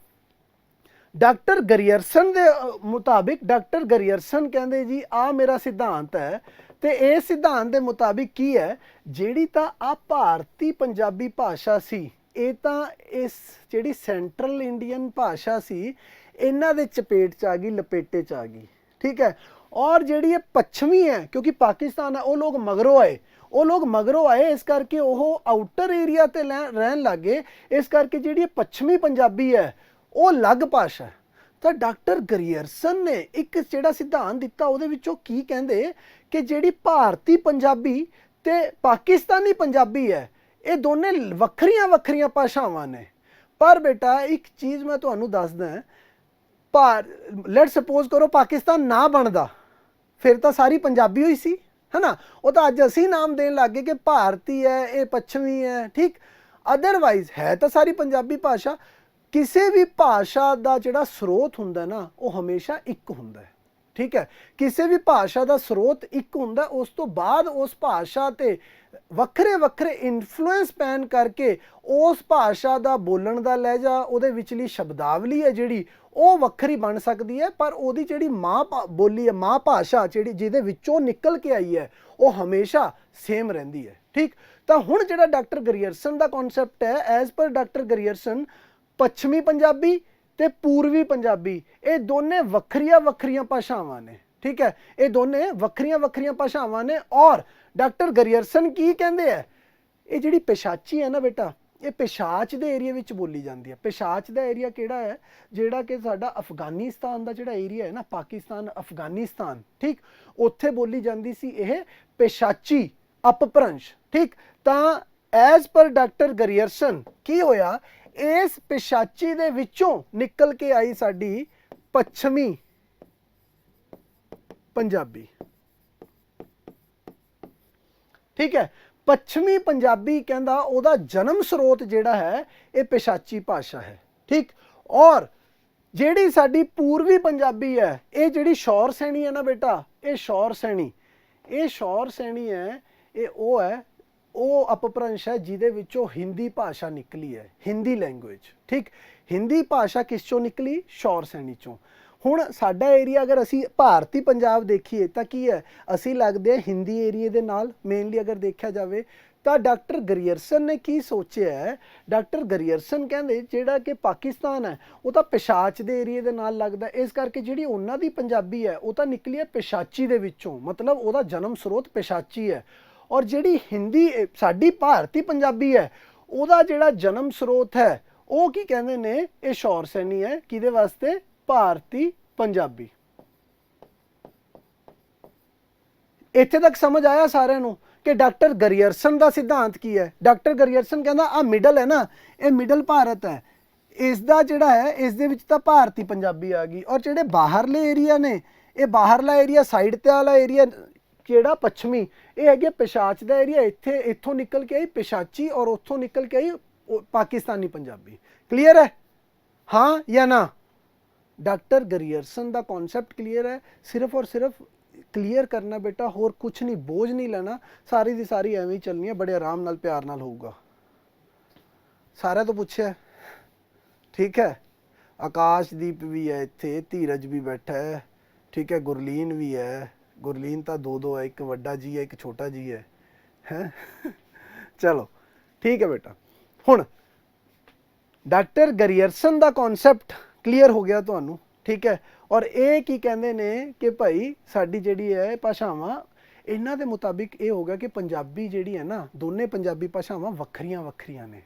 ਡਾਕਟਰ ਗਰੀਅਰਸਨ ਦੇ ਮੁਤਾਬਿਕ, ਡਾਕਟਰ ਗਰੀਅਰਸਨ ਕਹਿੰਦੇ ਜੀ ਆ ਮੇਰਾ ਸਿਧਾਂਤ ਹੈ, ਤੇ ਇਹ ਸਿਧਾਂਤ ਦੇ ਮੁਤਾਬਿਕ ਕੀ ਹੈ, ਜਿਹੜੀ ਤਾਂ ਆ ਭਾਰਤੀ ਪੰਜਾਬੀ ਭਾਸ਼ਾ ਸੀ, ਇਹ ਤਾਂ ਇਸ ਜਿਹੜੀ ਸੈਂਟਰਲ ਇੰਡੀਅਨ ਭਾਸ਼ਾ ਸੀ ਇਹਨਾਂ ਦੇ ਚਪੇਟ 'ਚ ਆ ਗਈ, ਲਪੇਟੇ 'ਚ ਆ ਗਈ। ਠੀਕ ਹੈ, ਔਰ ਜਿਹੜੀ ਇਹ ਪੱਛਮੀ ਹੈ, ਕਿਉਂਕਿ ਪਾਕਿਸਤਾਨ ਹੈ, ਉਹ ਲੋਕ ਮਗਰੋਂ ਆਏ, ਇਸ ਕਰਕੇ ਉਹ ਆਊਟਰ ਏਰੀਆ ਤੇ ਰਹਿਣ ਲੱਗੇ, ਇਸ ਕਰਕੇ ਜਿਹੜੀ ਇਹ ਪੱਛਮੀ ਪੰਜਾਬੀ ਹੈ ਉਹ ਅਲੱਗ ਭਾਸ਼ਾ ਹੈ। ਤਾਂ ਡਾਕਟਰ ਗਰੀਅਰਸਨ ਨੇ ਇੱਕ ਜਿਹੜਾ ਸਿਧਾਂਤ ਦਿੱਤਾ, ਉਹਦੇ ਵਿੱਚੋਂ ਕੀ ਕਹਿੰਦੇ ਕਿ ਜਿਹੜੀ ਭਾਰਤੀ ਪੰਜਾਬੀ ਤੇ ਪਾਕਿਸਤਾਨੀ ਪੰਜਾਬੀ ਹੈ, ਇਹ ਦੋਨੇ ਵੱਖਰੀਆਂ ਭਾਸ਼ਾਵਾਂ ਨੇ। ਪਰ ਬੇਟਾ ਇੱਕ ਚੀਜ਼ ਮੈਂ ਤੁਹਾਨੂੰ ਦੱਸਦਾ, ਲੈਟ ਸਪੋਜ਼ ਕਰੋ ਪਾਕਿਸਤਾਨ ਨਾ ਬਣਦਾ, ਫਿਰ ਤਾਂ ਸਾਰੀ ਪੰਜਾਬੀ ਹੋਈ ਸੀ, ਹੈ ਨਾ। ਉਹ ਤਾਂ ਅੱਜ ਅਸੀਂ ਨਾਮ ਦੇਣ ਲੱਗ ਗਏ ਕਿ ਭਾਰਤੀ ਹੈ, ਇਹ ਪੱਛਮੀ ਹੈ। ਠੀਕ, ਅਦਰਵਾਈਜ਼ ਹੈ ਤਾਂ ਸਾਰੀ ਪੰਜਾਬੀ ਭਾਸ਼ਾ। ਕਿਸੇ ਵੀ ਭਾਸ਼ਾ ਦਾ ਜਿਹੜਾ ਸਰੋਤ ਹੁੰਦਾ ਨਾ, ਉਹ ਹਮੇਸ਼ਾ ਇੱਕ ਹੁੰਦਾ ਹੈ। ਠੀਕ ਹੈ, ਕਿਸੇ ਵੀ ਭਾਸ਼ਾ ਦਾ ਸਰੋਤ ਇੱਕ ਹੁੰਦਾ, ਉਸ ਤੋਂ ਬਾਅਦ ਉਸ ਭਾਸ਼ਾ ਤੇ ਵੱਖਰੇ ਇਨਫਲੂਐਂਸ ਪੈਣ ਕਰਕੇ ਉਸ ਭਾਸ਼ਾ ਦਾ ਬੋਲਣ ਦਾ ਲਹਿਜਾ, ਉਹਦੇ ਵਿਚਲੀ ਸ਼ਬਦਾਵਲੀ ਹੈ ਜਿਹੜੀ, ਉਹ ਵੱਖਰੀ ਬਣ ਸਕਦੀ ਹੈ, ਪਰ ਉਹਦੀ ਜਿਹੜੀ ਮਾਂ ਬੋਲੀ ਹੈ, ਮਾਂ ਭਾਸ਼ਾ ਜਿਹੜੀ ਜਿਹਦੇ ਵਿੱਚੋਂ ਨਿਕਲ ਕੇ ਆਈ ਹੈ, ਉਹ ਹਮੇਸ਼ਾ ਸੇਮ ਰਹਿੰਦੀ ਹੈ। ਠੀਕ, ਤਾਂ ਹੁਣ ਜਿਹੜਾ ਡਾਕਟਰ ਗਰੀਅਰਸਨ ਦਾ ਕਨਸੈਪਟ ਹੈ, ਐਜ਼ ਪਰ ਡਾਕਟਰ ਗਰੀਅਰਸਨ, ਪੱਛਮੀ ਪੰਜਾਬੀ ਤੇ ਪੂਰਬੀ ਪੰਜਾਬੀ ਇਹ ਦੋਨੇ ਵੱਖਰੀਆਂ ਭਾਸ਼ਾਵਾਂ ਨੇ। ਠੀਕ ਹੈ, ਇਹ ਦੋਨੇ ਵੱਖਰੀਆਂ ਭਾਸ਼ਾਵਾਂ ਨੇ। ਔਰ ਡਾਕਟਰ ਗਰੀਅਰਸਨ ਕੀ ਕਹਿੰਦੇ ਆ, ਇਹ ਜਿਹੜੀ ਪਿਸ਼ਾਚੀ ਹੈ ਨਾ ਬੇਟਾ, ਇਹ ਪਿਸ਼ਾਚ ਦੇ ਏਰੀਆ ਵਿੱਚ ਬੋਲੀ ਜਾਂਦੀ ਹੈ। ਪਿਸ਼ਾਚ ਦਾ ਏਰੀਆ ਕਿਹੜਾ ਹੈ? ਜਿਹੜਾ ਕਿ ਸਾਡਾ ਅਫਗਾਨਿਸਤਾਨ ਦਾ ਜਿਹੜਾ ਏਰੀਆ ਹੈ ਨਾ, ਪਾਕਿਸਤਾਨ ਅਫਗਾਨਿਸਤਾਨ, ਠੀਕ, ਉੱਥੇ ਬੋਲੀ ਜਾਂਦੀ ਸੀ ਇਹ ਪਿਸ਼ਾਚੀ ਅਪਭ੍ਰੰਸ਼। ਠੀਕ, ਤਾਂ ਐਜ਼ ਪਰ ਡਾਕਟਰ ਗਰੀਅਰਸਨ ਕੀ ਹੋਇਆ, ਇਸ ਪਿਸ਼ਾਚੀ ਦੇ ਵਿੱਚੋਂ ਨਿਕਲ ਕੇ ਆਈ ਸਾਡੀ ਪੱਛਮੀ ਪੰਜਾਬੀ। ਠੀਕ ਹੈ, ਪੱਛਮੀ ਪੰਜਾਬੀ ਕਹਿੰਦਾ ਉਹਦਾ ਜਨਮ ਸਰੋਤ ਜਿਹੜਾ ਹੈ ਇਹ ਪਿਸ਼ਾਚੀ ਭਾਸ਼ਾ ਹੈ। ਠੀਕ, ਔਰ ਜਿਹੜੀ ਸਾਡੀ ਪੂਰਬੀ ਪੰਜਾਬੀ ਹੈ, ਇਹ ਜਿਹੜੀ ਸ਼ੌਰ ਸੈਣੀ ਹੈ ਨਾ ਬੇਟਾ, ਇਹ ਸ਼ੌਰ ਸੈਣੀ ਹੈ, ਇਹ ਉਹ ਅਪਭ੍ਰੰਸ਼ ਹੈ ਜਿਹਦੇ ਵਿੱਚੋਂ ਹਿੰਦੀ ਭਾਸ਼ਾ ਨਿਕਲੀ ਹੈ, ਹਿੰਦੀ ਲੈਂਗੁਏਜ। ਠੀਕ, ਹਿੰਦੀ ਭਾਸ਼ਾ ਕਿਸ ਚੋਂ ਨਿਕਲੀ? ਸ਼ੌਰ ਸੈਣੀ ਚੋਂ। ਹੁਣ ਸਾਡਾ ਏਰੀਆ ਅਗਰ ਅਸੀਂ ਭਾਰਤੀ ਪੰਜਾਬ ਦੇਖੀਏ ਤਾਂ ਕੀ ਹੈ, ਅਸੀਂ ਲੱਗਦੇ ਹਾਂ ਹਿੰਦੀ ਏਰੀਏ ਦੇ ਨਾਲ ਮੇਨਲੀ ਅਗਰ ਦੇਖਿਆ ਜਾਵੇ। ਤਾਂ ਡਾਕਟਰ ਗਰੀਅਰਸਨ ਨੇ ਕੀ ਸੋਚਿਆ ਹੈ, ਡਾਕਟਰ ਗਰੀਅਰਸਨ ਕਹਿੰਦੇ ਜਿਹੜਾ ਕਿ ਪਾਕਿਸਤਾਨ ਹੈ ਉਹ ਤਾਂ ਪਿਸ਼ਾਚ ਦੇ ਏਰੀਏ ਦੇ ਨਾਲ ਲੱਗਦਾ, ਇਸ ਕਰਕੇ ਜਿਹੜੀ ਉਹਨਾਂ ਦੀ ਪੰਜਾਬੀ ਹੈ ਉਹ ਤਾਂ ਨਿਕਲੀ ਹੈ ਪਿਸ਼ਾਚੀ ਦੇ ਵਿੱਚੋਂ, ਮਤਲਬ ਉਹਦਾ ਜਨਮ ਸਰੋਤ ਪਿਸ਼ਾਚੀ ਹੈ। ਔਰ ਜਿਹੜੀ ਹਿੰਦੀ ਸਾਡੀ ਭਾਰਤੀ ਪੰਜਾਬੀ ਹੈ, ਉਹਦਾ ਜਿਹੜਾ ਜਨਮ ਸਰੋਤ ਹੈ ਉਹ ਕੀ ਕਹਿੰਦੇ ਨੇ, ਇਹ ਸ਼ੌਰ ਸੈਣੀ ਹੈ। ਕਿਹਦੇ ਵਾਸਤੇ? ਭਾਰਤੀ ਪੰਜਾਬੀ। ਇੱਥੇ ਤੱਕ ਸਮਝ ਆਇਆ ਸਾਰਿਆਂ ਨੂੰ ਕਿ ਡਾਕਟਰ ਗਰੀਅਰਸਨ ਦਾ ਸਿਧਾਂਤ ਕੀ ਹੈ? ਡਾਕਟਰ ਗਰੀਅਰਸਨ ਕਹਿੰਦਾ ਆ ਮਿਡਲ ਹੈ ਨਾ, ਇਹ ਮਿਡਲ ਭਾਰਤ ਹੈ, ਇਸ ਦਾ ਜਿਹੜਾ ਹੈ ਇਸ ਦੇ ਵਿੱਚ ਤਾਂ ਭਾਰਤੀ ਪੰਜਾਬੀ ਆ ਗਈ। ਔਰ ਜਿਹੜੇ ਬਾਹਰਲੇ ਏਰੀਆ ਨੇ, ਇਹ ਬਾਹਰਲਾ ਏਰੀਆ ਸਾਈਡ ਤੇ ਵਾਲਾ ਏਰੀਆ ਜਿਹੜਾ ਪੱਛਮੀ, ਇਹ ਹੈਗੇ ਪਿਸ਼ਾਚ ਦਾ ਏਰੀਆ। ਇੱਥੋਂ ਨਿਕਲ ਕੇ ਆਈ ਪਿਸ਼ਾਚੀ ਔਰ ਉੱਥੋਂ ਨਿਕਲ ਕੇ ਆਈ ਪਾਕਿਸਤਾਨੀ ਪੰਜਾਬੀ। ਕਲੀਅਰ ਹੈ? ਹਾਂ ਜਾਂ ਨਾ? ਡਾਕਟਰ ਗਰੀਅਰਸਨ ਦਾ ਕਨਸੈਪਟ ਕਲੀਅਰ ਹੈ? ਸਿਰਫ ਔਰ ਸਿਰਫ ਕਲੀਅਰ ਕਰਨਾ ਬੇਟਾ, ਹੋਰ ਕੁਛ ਨਹੀਂ, ਬੋਝ ਨਹੀਂ ਲੈਣਾ, ਸਾਰੀ ਦੀ ਸਾਰੀ ਐਵੇਂ ਹੀ ਚੱਲਣੀ ਹੈ, ਬੜੇ ਆਰਾਮ ਨਾਲ ਪਿਆਰ ਨਾਲ ਹੋਊਗਾ। ਸਾਰਿਆਂ ਤੋਂ ਪੁੱਛਿਆ? ਠੀਕ ਹੈ, ਆਕਾਸ਼ਦੀਪ ਵੀ ਹੈ ਇੱਥੇ, ਧੀਰਜ ਵੀ ਬੈਠਾ ਹੈ, ਠੀਕ ਹੈ, ਗੁਰਲੀਨ ਵੀ ਹੈ। ਗੁਰਲੀਨ ਤਾਂ ਦੋ ਹੈ, ਇੱਕ ਵੱਡਾ ਜੀ ਹੈ, ਇੱਕ ਛੋਟਾ ਜੀ ਹੈ। ਚਲੋ ਠੀਕ ਹੈ ਬੇਟਾ, ਹੁਣ ਡਾਕਟਰ ਗਰੀਅਰਸਨ ਦਾ ਕਨਸੈਪਟ ਕਲੀਅਰ ਹੋ ਗਿਆ ਤੁਹਾਨੂੰ। ਠੀਕ ਹੈ, ਔਰ ਇਹ ਕੀ ਕਹਿੰਦੇ ਨੇ ਕਿ ਭਾਈ ਸਾਡੀ ਜਿਹੜੀ ਹੈ ਭਾਸ਼ਾਵਾਂ, ਇਹਨਾਂ ਦੇ ਮੁਤਾਬਿਕ ਇਹ ਹੋ ਗਿਆ ਕਿ ਪੰਜਾਬੀ ਜਿਹੜੀ ਹੈ ਨਾ, ਦੋਨੇ ਪੰਜਾਬੀ ਭਾਸ਼ਾਵਾਂ ਵੱਖਰੀਆਂ ਨੇ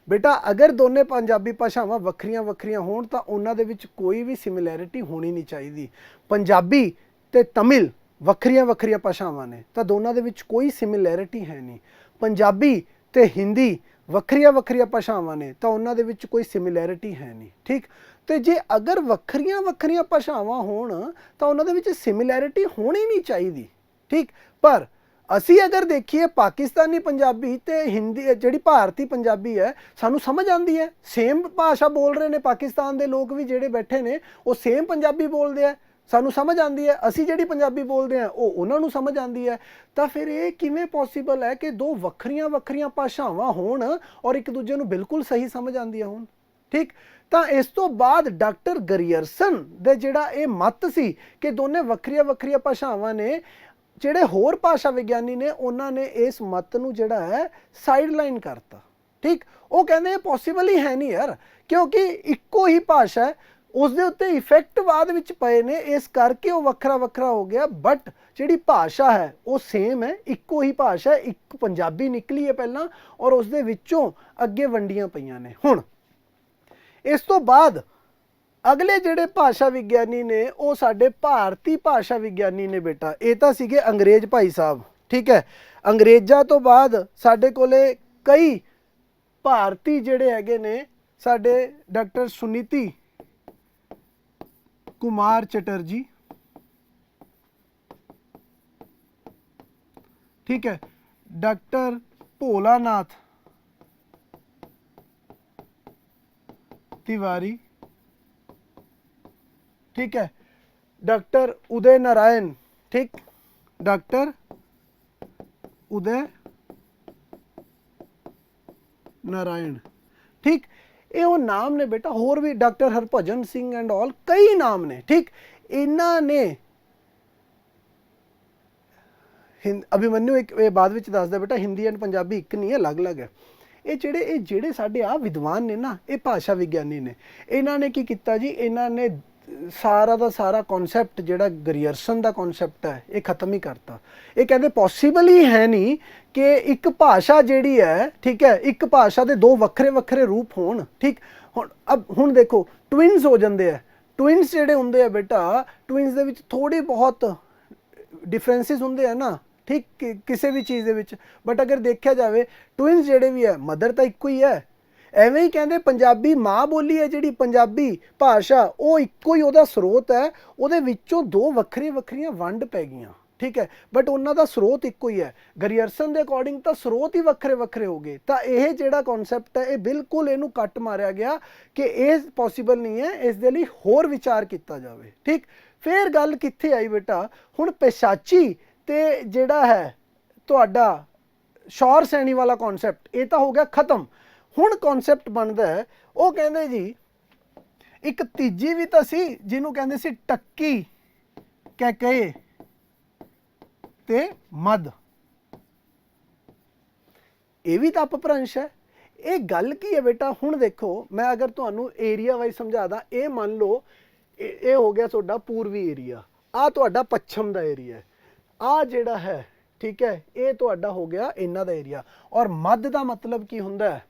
ਬੇਟਾ। ਅਗਰ ਦੋਨੇ ਪੰਜਾਬੀ ਭਾਸ਼ਾਵਾਂ ਵੱਖਰੀਆਂ ਹੋਣ ਤਾਂ ਉਹਨਾਂ ਦੇ ਵਿੱਚ ਕੋਈ ਵੀ ਸਿਮਿਲੈਰਿਟੀ ਹੋਣੀ ਨਹੀਂ ਚਾਹੀਦੀ। ਪੰਜਾਬੀ ਤੇ ਤਮਿਲ ਵੱਖਰੀਆਂ ਭਾਸ਼ਾਵਾਂ ਨੇ ਤਾਂ ਦੋਨਾਂ ਦੇ ਵਿੱਚ ਕੋਈ ਸਿਮਿਲੈਰਿਟੀ ਹੈ ਨਹੀਂ। ਪੰਜਾਬੀ ਤੇ ਹਿੰਦੀ ਵੱਖਰੀਆਂ ਭਾਸ਼ਾਵਾਂ ਨੇ ਤਾਂ ਉਹਨਾਂ ਦੇ ਵਿੱਚ ਕੋਈ ਸਿਮਿਲੈਰਿਟੀ ਹੈ ਨਹੀਂ। ਠੀਕ, ਤੇ ਜੇ ਅਗਰ ਵੱਖਰੀਆਂ ਭਾਸ਼ਾਵਾਂ ਹੋਣ ਤਾਂ ਉਹਨਾਂ ਦੇ ਵਿੱਚ ਸਿਮਿਲੈਰਿਟੀ ਹੋਣੀ ਨਹੀਂ ਚਾਹੀਦੀ। ਠੀਕ, ਪਰ ਅਸੀਂ ਅਗਰ ਦੇਖੀਏ ਪਾਕਿਸਤਾਨੀ ਪੰਜਾਬੀ ਤੇ ਹਿੰਦੀ, ਜਿਹੜੀ ਭਾਰਤੀ ਪੰਜਾਬੀ ਹੈ, ਸਾਨੂੰ ਸਮਝ ਆਉਂਦੀ ਹੈ। ਸੇਮ ਭਾਸ਼ਾ ਬੋਲ ਰਹੇ ਨੇ ਪਾਕਿਸਤਾਨ ਦੇ ਲੋਕ ਵੀ ਜਿਹੜੇ ਬੈਠੇ ਨੇ, ਉਹ ਸੇਮ ਪੰਜਾਬੀ ਬੋਲਦੇ ਆ, ਸਾਨੂੰ ਸਮਝ ਆਉਂਦੀ ਹੈ, ਅਸੀਂ ਜਿਹੜੀ ਪੰਜਾਬੀ ਬੋਲਦੇ ਹਾਂ ਉਹ ਉਹਨਾਂ ਨੂੰ ਸਮਝ ਆਉਂਦੀ ਹੈ। ਤਾਂ ਫਿਰ ਇਹ ਕਿਵੇਂ ਪੋਸੀਬਲ ਹੈ ਕਿ ਦੋ ਵੱਖਰੀਆਂ ਵੱਖਰੀਆਂ ਭਾਸ਼ਾਵਾਂ ਹੋਣ ਔਰ ਇੱਕ ਦੂਜੇ ਨੂੰ ਬਿਲਕੁਲ ਸਹੀ ਸਮਝ ਆਉਂਦੀਆਂ ਹੋਣ? ਠੀਕ, ਤਾਂ ਇਸ ਤੋਂ ਬਾਅਦ ਡਾਕਟਰ ਗਰੀਅਰਸਨ ਦੇ ਜਿਹੜਾ ਇਹ ਮੱਤ ਸੀ ਕਿ ਦੋਨੇ ਵੱਖਰੀਆਂ ਵੱਖਰੀਆਂ ਭਾਸ਼ਾਵਾਂ ਨੇ, ਜਿਹੜੇ ਹੋਰ ਭਾਸ਼ਾ ਵਿਗਿਆਨੀ ਨੇ ਉਹਨਾਂ ਨੇ ਇਸ ਮੱਤ ਨੂੰ ਜਿਹੜਾ ਹੈ ਸਾਈਡਲਾਈਨ ਕਰਤਾ। ਠੀਕ, ਉਹ ਕਹਿੰਦੇ ਇਹ ਪੋਸੀਬਲ ਹੀ ਹੈ ਨਹੀਂ ਯਾਰ, ਕਿਉਂਕਿ ਇੱਕੋ ਹੀ ਭਾਸ਼ਾ ਹੈ, ਉਸ ਦੇ ਉੱਤੇ ਇਫੈਕਟ ਬਾਅਦ ਵਿੱਚ ਪਏ ਨੇ, ਇਸ ਕਰਕੇ ਉਹ ਵੱਖਰਾ ਵੱਖਰਾ ਹੋ ਗਿਆ। ਬਟ ਜਿਹੜੀ ਭਾਸ਼ਾ ਹੈ ਉਹ ਸੇਮ ਹੈ, ਇੱਕੋ ਹੀ ਭਾਸ਼ਾ ਹੈ, ਇੱਕ ਪੰਜਾਬੀ ਨਿਕਲੀ ਹੈ ਪਹਿਲਾਂ ਔਰ ਉਸ ਦੇ ਵਿੱਚੋਂ ਅੱਗੇ ਵੰਡੀਆਂ ਪਈਆਂ ਨੇ। ਹੁਣ ਇਸ ਤੋਂ ਬਾਅਦ ਅਗਲੇ ਜਿਹੜੇ ਭਾਸ਼ਾ ਵਿਗਿਆਨੀ ਨੇ ਉਹ ਸਾਡੇ ਭਾਰਤੀ ਭਾਸ਼ਾ ਵਿਗਿਆਨੀ ਨੇ ਬੇਟਾ, ਇਹ ਤਾਂ ਸੀਗੇ ਅੰਗਰੇਜ਼ ਭਾਈ ਸਾਹਿਬ। ਠੀਕ ਹੈ, ਅੰਗਰੇਜ਼ਾਂ ਤੋਂ ਬਾਅਦ ਸਾਡੇ ਕੋਲੇ ਕਈ ਭਾਰਤੀ ਜਿਹੜੇ ਹੈਗੇ ਨੇ, ਸਾਡੇ ਡਾਕਟਰ ਸੁਨੀਤੀ ਕੁਮਾਰ ਚਟਰਜੀ, ठीक है, डॉक्टर भोलानाथ तिवारी, ठीक है, डॉक्टर उदय नारायण, ठीक, डॉक्टर उदय नारायण, ठीक, ये वो नाम ने बेटा। होर भी doctor Harbhajan Singh and all कई नाम ने। ठीक, इन्हां ने अभिमन्यु एक बाद विच दसदा बेटा, हिंदी एंड पंजाबी एक नहीं है, अलग अलग है। ये जेड़े साडे आ विद्वान ने ना, ये भाषा विग्यानी ने, इन्हां ने की कीता जी, इन्हां ने सारा दा सारा कॉन्सैप्ट जिहड़ा ग्रियर्सन दा कॉन्सैप्ट है ये खत्म ही करता। ये कहते पॉसीबल ही है नहीं कि एक भाषा जिहड़ी है, ठीक है, एक भाषा दे दो वक्रे वक्रे रूप होण। ठीक, हुण देखो ट्विन्स हो जांदे है, ट्विन्स जिहड़े हुंदे आ बेटा, ट्विन्स दे विच थोड़ी बहुत डिफरेंसिस हुंदे है ना, ठीक, किसी भी चीज़ दे विच। बट अगर देखा जाए ट्विन्स जिहड़े भी है, मदर तो इक्को ही है। एवें ही कहते पंजाबी माँ बोली है जिहड़ी पंजाबी भाषा, वो इक्को ही उहदा स्रोत है, उहदे विचों दो वक्री वक्रियां वंड पै गईयां। ठीक है, बट उन्हां दा स्रोत इक्को ही है। ग्रियर्सन दे अकॉर्डिंग तो स्रोत ही वक्रे वक्रे हो गए। तो यह जिहड़ा कॉन्सैप्ट है ये बिल्कुल इहनूं कट मारिया गया कि ये पॉसीबल नहीं है, इस दे लई होर विचार किया जाए। ठीक, फिर गल कित्थे आई बेटा, हुण पेशाची ते जिहड़ा है तुहाडा शौर सैनी वाला कॉन्सैप्ट ये तो हो गया खत्म। हुण कॉन्सैप्ट बनता है, वो कहते जी एक तीजी भी तो सी जिन्हों कहते सी टक्की कैकए ते मद, ये भी तो अपभ्रंश है। ये गल की है बेटा, हुण देखो मैं अगर तुहानू एरिया वाइज समझा दा, ये मान लो ये हो गया तुहाडा पूर्वी एरिया, आ तुहाडा पच्छम दा एरिया है, आ जिहड़ा है, ठीक है, ये तुहाडा हो गया इन्हां दा एरिया। और मद दा मतलब की हुंदा है?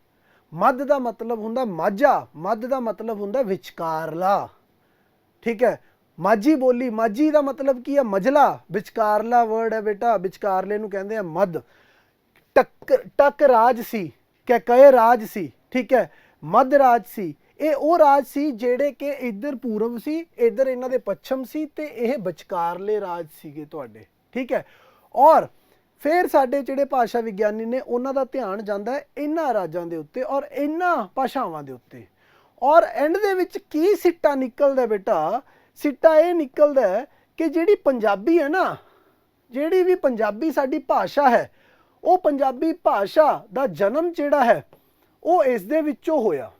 मद दा मतलब हुंदा माझा, मद दा मतलब हुंदा विचकारला। ठीक है, माझी बोली, माझी दा मतलब की है मजला, विचकारला वर्ड है बेटा, विचकारले नूं कहंदे आ मद। टक राज सी, कैकए राज सी, ठीक है, मद राज सी, ये वो राज सी जेड़े के इधर पूर्व सी, इधर इन्हां दे पच्छम सी, ते इह विचकारले राज सीगे तुहाडे। ठीक है, और फिर साडे जिहड़े भाषा विग्यानी ने उन्हां दा ध्यान जांदा है इन्हां राजां दे उत्ते और इन्हां भाषावां दे उत्ते। और एंड दे विच की सिट्टा निकलदा बेटा, सिट्टा ये निकलदा है कि जिहड़ी पंजाबी है ना, जिहड़ी भी पंजाबी साडी भाषा है, वो पंजाबी भाषा दा जन्म जिहड़ा है वो इस दे विचों होया।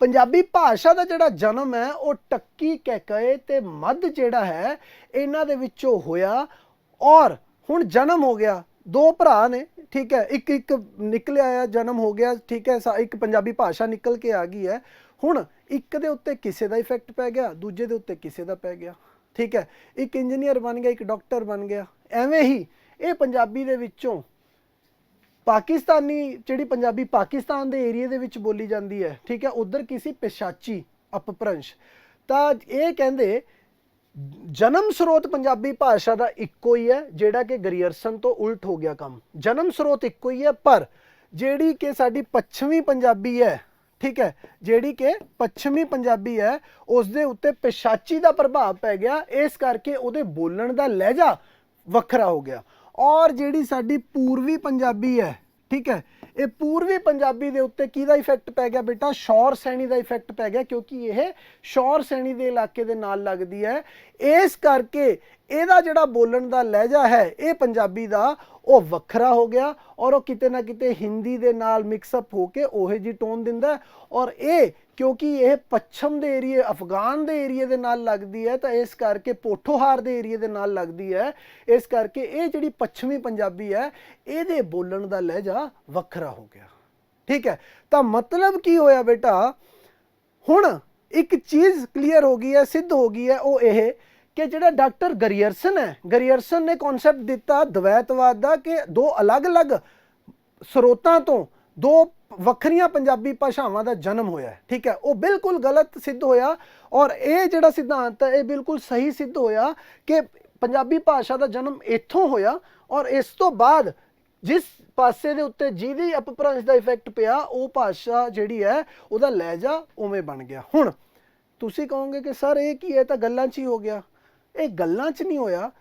पंजाबी भाषा का जिहड़ा जन्म है वो टक्की कैकए ते मद जिहड़ा है इन्हां दे विचों होया। और हुण जन्म हो गया, दो भरा ने, ठीक है, एक एक निकलिया आया, जन्म हो गया, ठीक है, एक पंजाबी भाषा निकल के आ गई है। हुण एक दे उत्ते किसे दा इफेक्ट पै गया, दूजे दे उत्ते किसे दा पै गया। ठीक है, एक इंजीनियर बन गया, एक डॉक्टर बन गया। एवें ही ये पंजाबी दे विचों पाकिस्तानी जिहड़ी पंजाबी पाकिस्तान दे एरिए दे विच बोली जाती है, ठीक है, उधर किसी पेशाची अपभ्रंश। तो ये कहते जन्म स्रोत पंजाबी भाषा का इक्को ही है, जिहड़ा कि ग्रियर्सन तो उल्ट हो गया काम। जन्म स्रोत इक्को ही है, पर जिहड़ी कि साडी पच्छमी पंजाबी है, ठीक है, जिहड़ी कि पच्छमी पंजाबी है, उस दे उत्ते पेशाची का प्रभाव पै गया, इस करके उहदे बोलण दा लहजा वखरा हो गया। और जिहड़ी साडी पूर्वी पंजाबी है, ठीक है, ਇਹ ਪੂਰਵੀ ਪੰਜਾਬੀ ਦੇ ਉੱਤੇ ਕਿਹਦਾ ਇਫੈਕਟ ਪੈ ਗਿਆ ਬੇਟਾ? ਸ਼ੌਰ ਸੈਣੀ ਦਾ ਇਫੈਕਟ ਪੈ ਗਿਆ, ਕਿਉਂਕਿ ਇਹ ਸ਼ੌਰ ਸੈਣੀ ਦੇ ਇਲਾਕੇ ਦੇ ਨਾਲ ਲੱਗਦੀ ਹੈ। ਇਸ ਕਰਕੇ ਇਹਦਾ ਜਿਹੜਾ ਬੋਲਣ ਦਾ ਲਹਿਜਾ ਹੈ ਇਹ ਪੰਜਾਬੀ ਦਾ ਉਹ ਵੱਖਰਾ ਹੋ ਗਿਆ, ਔਰ ਉਹ ਕਿਤੇ ਨਾ ਕਿਤੇ ਹਿੰਦੀ ਦੇ ਨਾਲ ਮਿਕਸਅਪ ਹੋ ਕੇ ਉਹੇ ਜੀ ਟੋਨ ਦਿੰਦਾ। ਔਰ ਇਹ ਕਿਉਂਕਿ ਇਹ ਪੱਛਮ ਦੇ ਏਰੀਏ, ਅਫਗਾਨ ਦੇ ਏਰੀਏ ਦੇ ਨਾਲ ਲੱਗਦੀ ਹੈ, ਤਾਂ ਇਸ ਕਰਕੇ ਪੋਠੋਹਾਰ ਦੇ ਏਰੀਏ ਦੇ ਨਾਲ ਲੱਗਦੀ ਹੈ। ਇਸ ਕਰਕੇ ਇਹ ਜਿਹੜੀ ਪੱਛਮੀ ਪੰਜਾਬੀ ਹੈ ਇਹਦੇ ਬੋਲਣ ਦਾ ਲਹਿਜਾ ਵੱਖਰਾ ਹੋ ਗਿਆ। ਠੀਕ ਹੈ, ਤਾਂ ਮਤਲਬ ਕੀ ਹੋਇਆ ਬੇਟਾ? ਹੁਣ ਇੱਕ ਚੀਜ਼ ਕਲੀਅਰ ਹੋ ਗਈ ਹੈ, ਸਿੱਧ ਹੋ ਗਈ ਹੈ, ਉਹ ਇਹ ਕਿ ਜਿਹੜਾ ਡਾਕਟਰ ਗਰੀਅਰਸਨ ਹੈ, ਗਰੀਅਰਸਨ ਨੇ ਕਨਸੈਪਟ ਦਿੱਤਾ ਦਵੈਤਵਾਦ ਦਾ ਕਿ ਦੋ ਅਲੱਗ-ਅਲੱਗ ਸਰੋਤਾਂ ਤੋਂ ਦੋ ਵੱਖਰੀਆਂ ਪੰਜਾਬੀ ਭਾਸ਼ਾਵਾਂ ਦਾ ਜਨਮ ਹੋਇਆ। ਠੀਕ ਹੈ, ਉਹ ਬਿਲਕੁਲ ਗਲਤ ਸਿੱਧ ਹੋਇਆ, ਔਰ ਇਹ ਜਿਹੜਾ ਸਿਧਾਂਤ ਹੈ ਇਹ ਬਿਲਕੁਲ ਸਹੀ ਸਿੱਧ ਹੋਇਆ ਕਿ ਪੰਜਾਬੀ ਭਾਸ਼ਾ ਦਾ ਜਨਮ ਇੱਥੋਂ ਹੋਇਆ, ਔਰ ਇਸ ਤੋਂ ਬਾਅਦ ਜਿਸ ਪਾਸੇ ਦੇ ਉੱਤੇ ਜਿਹਦੀ ਅਪਭ੍ਰੰਸ਼ ਦਾ ਇਫੈਕਟ ਪਿਆ ਉਹ ਭਾਸ਼ਾ ਜਿਹੜੀ ਹੈ ਉਹਦਾ ਲਹਿਜਾ ਉਵੇਂ ਬਣ ਗਿਆ। ਹੁਣ ਤੁਸੀਂ ਕਹੋਗੇ ਕਿ ਸਰ ਇਹ ਕੀ ਹੈ, ਤਾਂ ਗੱਲਾਂ 'ਚ ਹੀ ਹੋ ਗਿਆ। ਇਹ ਗੱਲਾਂ 'ਚ ਨਹੀਂ ਹੋਇਆ।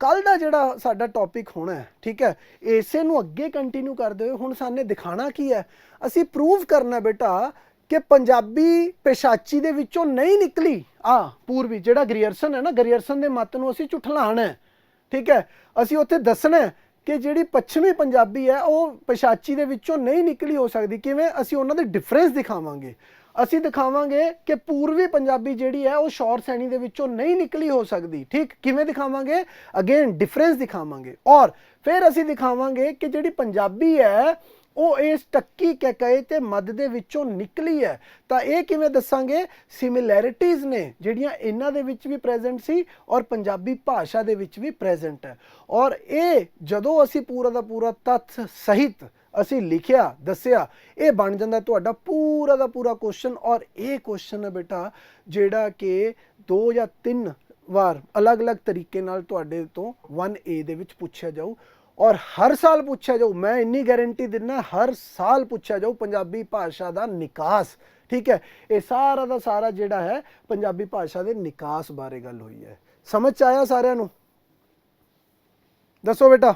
ਕੱਲ ਦਾ ਜਿਹੜਾ ਸਾਡਾ ਟੌਪਿਕ ਹੋਣਾ ਹੈ, ਠੀਕ ਹੈ, ਇਸੇ ਨੂੰ ਅੱਗੇ ਕੰਟੀਨਿਊ ਕਰਦੇ ਹੋਏ ਹੁਣ ਸਾਨੇ ਦਿਖਾਣਾ ਕੀ ਹੈ? ਅਸੀਂ ਪ੍ਰੂਵ ਕਰਨਾ ਬੇਟਾ ਕਿ ਪੰਜਾਬੀ ਪੇਸ਼ਾਚੀ ਦੇ ਵਿੱਚੋਂ ਨਹੀਂ ਨਿਕਲੀ। ਪੂਰਵੀ ਜਿਹੜਾ ਗਰੀਅਰਸਨ ਹੈ ਨਾ, ਗਰੀਅਰਸਨ ਦੇ ਮੱਤ ਨੂੰ ਅਸੀਂ ਝੁਠਲਾਣਾ ਹੈ। ਠੀਕ ਹੈ, ਅਸੀਂ ਉੱਥੇ ਦੱਸਣਾ ਹੈ ਕਿ ਜਿਹੜੀ ਪੱਛਮੀ ਪੰਜਾਬੀ ਹੈ ਉਹ ਪੇਸ਼ਾਚੀ ਦੇ ਵਿੱਚੋਂ ਨਹੀਂ ਨਿਕਲੀ ਹੋ ਸਕਦੀ। ਕਿਵੇਂ? ਅਸੀਂ ਉਹਨਾਂ ਦੇ ਡਿਫਰੈਂਸ ਦਿਖਾਵਾਂਗੇ। ਅਸੀਂ ਦਿਖਾਵਾਂਗੇ ਕਿ ਪੂਰਵੀ ਪੰਜਾਬੀ ਜਿਹੜੀ ਹੈ ਉਹ ਸ਼ੌਰ ਸੈਣੀ ਦੇ ਵਿੱਚੋਂ ਨਹੀਂ ਨਿਕਲੀ ਹੋ ਸਕਦੀ। ਠੀਕ, ਕਿਵੇਂ ਦਿਖਾਵਾਂਗੇ? ਅਗੇਨ ਡਿਫਰੈਂਸ ਦਿਖਾਵਾਂਗੇ। ਔਰ ਫਿਰ ਅਸੀਂ ਦਿਖਾਵਾਂਗੇ ਕਿ ਜਿਹੜੀ ਪੰਜਾਬੀ ਹੈ ਉਹ ਇਸ ਟੱਕੀ ਕੈਕਏ ਤੇ ਮੱਧ ਦੇ ਵਿੱਚੋਂ ਨਿਕਲੀ ਹੈ। ਤਾਂ ਇਹ ਕਿਵੇਂ ਦੱਸਾਂਗੇ? ਸਿਮਿਲੈਰਿਟੀਜ਼ ਨੇ ਜਿਹੜੀਆਂ ਇਹਨਾਂ ਦੇ ਵਿੱਚ ਵੀ ਪ੍ਰੈਜ਼ੈਂਟ ਸੀ ਔਰ ਪੰਜਾਬੀ ਭਾਸ਼ਾ ਦੇ ਵਿੱਚ ਵੀ ਪ੍ਰੈਜ਼ੈਂਟ ਹੈ। ਔਰ ਇਹ ਜਦੋਂ ਅਸੀਂ ਪੂਰਾ ਦਾ ਪੂਰਾ ਤੱਥ ਸਹਿਤ ਅਸੀਂ ਲਿਖਿਆ, ਦੱਸਿਆ, ਇਹ ਬਣ ਜਾਂਦਾ ਤੁਹਾਡਾ ਪੂਰਾ ਦਾ ਪੂਰਾ ਕੁਐਸਚਨ। ਔਰ ਇਹ ਕੁਐਸਚਨ ਹੈ ਬੇਟਾ ਜਿਹੜਾ ਕਿ 2 ਜਾਂ 3 ਵਾਰ ਅਲੱਗ-ਅਲੱਗ ਤਰੀਕੇ ਨਾਲ ਤੁਹਾਡੇ ਤੋਂ 1A ਦੇ ਵਿੱਚ ਪੁੱਛਿਆ ਜਾਊ, ਔਰ ਹਰ ਸਾਲ ਪੁੱਛਿਆ ਜਾਊ। ਮੈਂ ਇੰਨੀ ਗਾਰੰਟੀ ਦਿੰਦਾ, ਹਰ ਸਾਲ ਪੁੱਛਿਆ ਜਾਊ ਪੰਜਾਬੀ ਭਾਸ਼ਾ ਦਾ ਨਿਕਾਸ। ਠੀਕ ਹੈ, ਇਹ ਸਾਰਾ ਦਾ ਸਾਰਾ ਜਿਹੜਾ ਹੈ ਪੰਜਾਬੀ ਭਾਸ਼ਾ ਦੇ ਨਿਕਾਸ ਬਾਰੇ ਗੱਲ ਹੋਈ ਹੈ। ਸਮਝ 'ਚ ਆਇਆ ਸਾਰਿਆਂ ਨੂੰ? ਦੱਸੋ ਬੇਟਾ।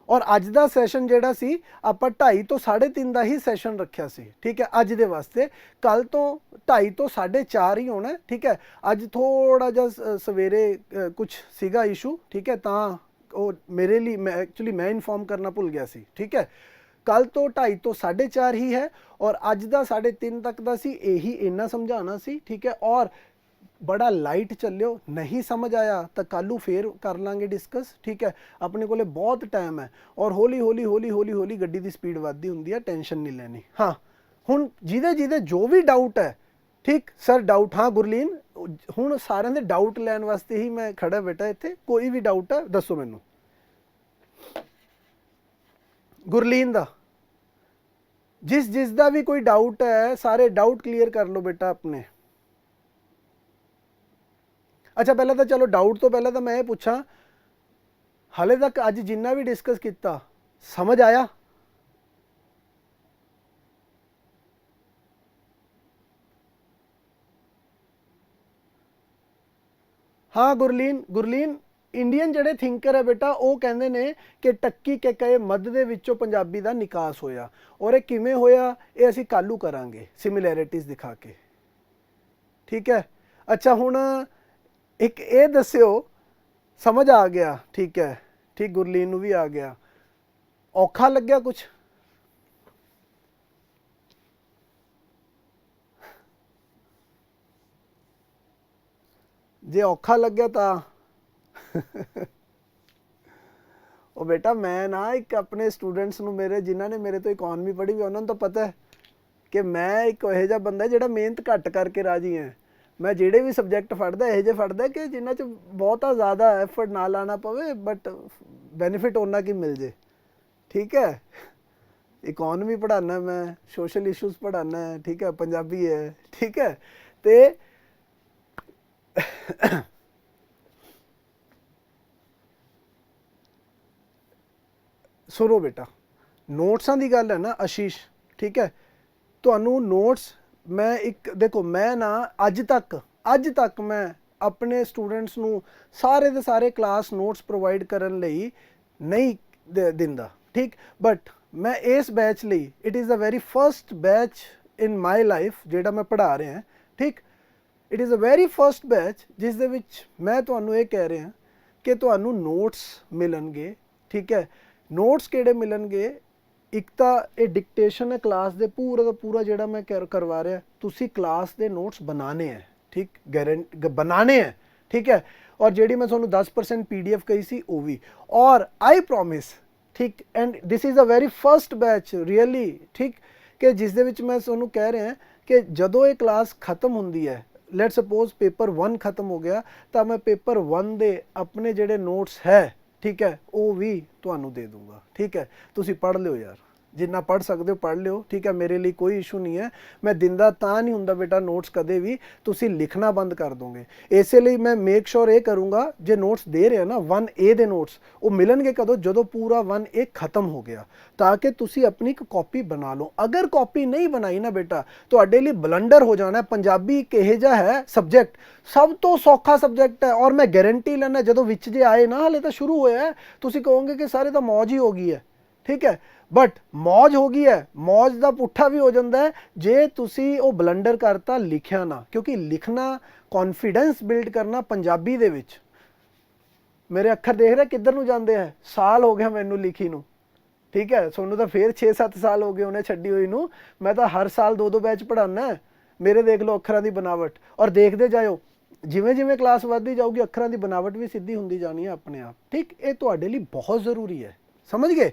ਔਰ ਅੱਜ ਦਾ ਸੈਸ਼ਨ ਜਿਹੜਾ ਸੀ ਆਪਾਂ 2:30 ਤੋਂ 3:30 ਦਾ ਹੀ ਸੈਸ਼ਨ ਰੱਖਿਆ ਸੀ। ਠੀਕ ਹੈ, ਅੱਜ ਦੇ ਵਾਸਤੇ। ਕੱਲ ਤੋਂ 2:30 ਤੋਂ 4:30 ਹੀ ਹੋਣਾ। ਠੀਕ ਹੈ, ਅੱਜ ਥੋੜਾ ਜਿਹਾ ਸਵੇਰੇ ਕੁਝ ਸੀਗਾ ਇਸ਼ੂ। ਠੀਕ ਹੈ, ਤਾਂ ਉਹ ਮੇਰੇ ਲਈ ਮੈਂ ਇਨਫੋਰਮ ਕਰਨਾ ਭੁੱਲ ਗਿਆ ਸੀ। ਠੀਕ ਹੈ, ਕੱਲ ਤੋਂ 2:30 ਤੋਂ 4:30 ਹੀ ਹੈ, ਔਰ ਅੱਜ ਦਾ 3:30 ਤੱਕ ਦਾ ਸੀ ਇਹੀ ਇੰਨਾ ਸਮਝਾਉਣਾ ਸੀ। ਠੀਕ ਹੈ, ਔਰ बड़ा लाइट चलियो। नहीं समझ आया तो कल फिर कर लांगे डिस्कस। ठीक है, अपने को बहुत टाइम है, और हौली हौली हौली हौली हौली गड्डी की स्पीड वधदी हुंदी है, टेंशन नहीं लेनी। हाँ, हुण जिहदे जिहदे जो भी डाउट है, ठीक सर डाउट, हाँ गुरलीन, हुण सारिਆਂ ਦੇ डाउट लैन वास्ते ही मैं खड़ा बेटा इत्थे। कोई भी डाउट है दसो मैनू। गुरलीन दा जिस दा भी कोई डाउट है, सारे डाउट क्लीयर कर लो बेटा अपने। अच्छा, पहले तो चलो डाउट तो पहले तो मैं ये पूछा, हाले तक अज जिन्ना भी डिस्कस किया समझ आया? हाँ गुरलीन इंडियन ਜਿਹੜੇ थिंकर है बेटा ਉਹ ਕਹਿੰਦੇ ਨੇ ਕਿ ਟੱਕੀ ਕੈਕਏ ਮੱਧ ਦੇ ਵਿੱਚੋਂ ਪੰਜਾਬੀ ਦਾ ਨਿਕਾਸ ਹੋਇਆ। ਔਰ ਇਹ ਕਿਵੇਂ ਹੋਇਆ ਇਹ ਅਸੀਂ ਕੱਲੂ ਕਰਾਂਗੇ ਸਿਮਿਲੈਰਿਟੀਜ਼ ਦਿਖਾ ਕੇ। ਠੀਕ ਹੈ, ਅੱਛਾ ਹੁਣ एक ये दस्यो, समझ आ गया? ठीक है, ठीक, गुरलीन नूं भी आ गया। औखा लग्या कुछ? जे औखा लग्या तो ओ बेटा मैं ना एक अपने स्टूडेंट्स नूं, मेरे जिन्हां ने मेरे तो इकोनॉमी पढ़ी हुई उन्होंने तो पता है कि मैं एक इहो जिहा बंदा जिहड़ा मेहनत घट करके राजी है। मैं ਜਿਹੜੇ ਵੀ ਸਬਜੈਕਟ ਫੜਦਾ ਇਹੋ ਜਿਹੇ ਫੜਦਾ ਕਿ ਜਿਨ੍ਹਾਂ 'ਚ ਬਹੁਤਾ ਜ਼ਿਆਦਾ ਐਫਰਟ ਨਾ ਲਾਣਾ ਪਵੇ, ਬਟ ਬੈਨੀਫਿਟ ਉਹਨਾਂ ਕੀ ਮਿਲ ਜੇ। ਠੀਕ ਹੈ, ਇਕਨੋਮੀ ਪੜ੍ਹਾਉਣਾ ਮੈਂ, ਸੋਸ਼ਲ ਇਸ਼ੂਜ਼ ਪੜ੍ਹਾਉਣਾ ਹੈ। ਠੀਕ ਹੈ, ਪੰਜਾਬੀ ਹੈ। ਠੀਕ ਹੈ, ਤੇ ਸੁਣੋ ਬੇਟਾ, ਨੋਟਸਾਂ ਦੀ ਗੱਲ ਹੈ ਨਾ ਆਸ਼ੀਸ਼। ਠੀਕ ਹੈ, ਤੁਹਾਨੂੰ ਨੋਟਸ मैं एक देखो, मैं ना अज तक मैं अपने स्टूडेंट्स नू सारे दे सारे क्लास नोट्स प्रोवाइड करन लई नहीं दिंदा। ठीक, बट मैं इस बैच ਲਈ it is the very first batch in my life ਜਿਹੜਾ मैं पढ़ा रहा ਹਾਂ ठीक। It is the very first batch जिस ਦੇ ਵਿੱਚ मैं ਤੁਹਾਨੂੰ ਇਹ ਕਹਿ ਰਿਹਾ ਕਿ ਤੁਹਾਨੂੰ ਨੋਟਸ ਮਿਲਣਗੇ ਠੀਕ ਹੈ। ਨੋਟਸ ਕਿਹੜੇ ਮਿਲਣਗੇ, ਇੱਕ ਤਾਂ ਇਹ ਡਿਕਟੇਸ਼ਨ ਹੈ ਕਲਾਸ ਦੇ ਪੂਰਾ ਦਾ ਪੂਰਾ ਜਿਹੜਾ ਮੈਂ ਕਰਵਾ ਰਿਹਾ, ਤੁਸੀਂ ਕਲਾਸ ਦੇ ਨੋਟਸ ਬਣਾਣੇ ਹੈ ਠੀਕ, ਬਣਾਣੇ ਹੈ ठीक है। और ਜਿਹੜੀ मैं ਤੁਹਾਨੂੰ 10% PDF ਕਹੀ ਸੀ ਉਹ ਵੀ, और आई प्रॉमिस ठीक, and this is a very first batch really ठीक कि जिस ਦੇ ਵਿੱਚ मैं ਤੁਹਾਨੂੰ ਕਹਿ ਰਿਹਾ कि ਜਦੋਂ ਇਹ ਕਲਾਸ ਖਤਮ ਹੁੰਦੀ ਹੈ, ਲੈਟ ਸਪੋਜ਼ ਪੇਪਰ 1 ਖਤਮ ਹੋ ਗਿਆ ਤਾਂ ਮੈਂ ਪੇਪਰ 1 ਦੇ ਆਪਣੇ ਜਿਹੜੇ ਨੋਟਸ ਹੈ ਠੀਕ ਹੈ ਉਹ ਵੀ ਤੁਹਾਨੂੰ ਦੇ ਦੂੰਗਾ ਠੀਕ ਹੈ। ਤੁਸੀਂ ਪੜ੍ਹ ਲਿਓ ਯਾਰ, जिन्ना पढ़ सकते हो पढ़ लियो ठीक है, मेरे लिए कोई इशू नहीं है। मैं दिंदा तां नहीं हुंदा बेटा नोट्स कदे भी तुसी लिखना बंद कर दोगे, इसलिए मैं मेक श्योर ये करूँगा जे नोट्स दे रहे हैं ना 1A दे नोट्स वो मिलणगे कदों जदों पूरा 1A खत्म हो गया, ताकि तुसी अपनी एक कॉपी बना लो। अगर कॉपी नहीं बनाई ना बेटा तुहाडे लिए बलंडर हो जाना है। पंजाबी एक इहो जिहा है सब्जैक्ट, सब तो सौखा सब्जैक्ट है, और मैं गारंटी लैना जदों विच जे आए ना हाले तो शुरू होया है तुसी कहोगे कि सारे तो मौज ही हो गई है ठीक है, बट मौज हो गई है, मौज का पुट्ठा भी हो जाता है जे तुसी वो बलंडर करता लिखिया ना, क्योंकि लिखना कॉन्फिडेंस बिल्ड करना पंजाबी दे विच, मेरे अखर देख रहे किधर नूं जांदे है, साल हो गया मैनू लिखी नूं ठीक है, सोनू तो फिर 6-7 साल हो गए उन्हें छड्डी हुई नूं, मैं तो हर साल 2-2 बैच पढ़ाना है। मेरे देख लो अखरां दी बनावट, और देखते जाओ जिवें जिवें क्लास वधदी जाऊगी अखरां दी बनावट भी सीधी हुंदी जानी है अपने आप ठीक। ये तुहाडे लई बहुत ज़रूरी है, समझ गए।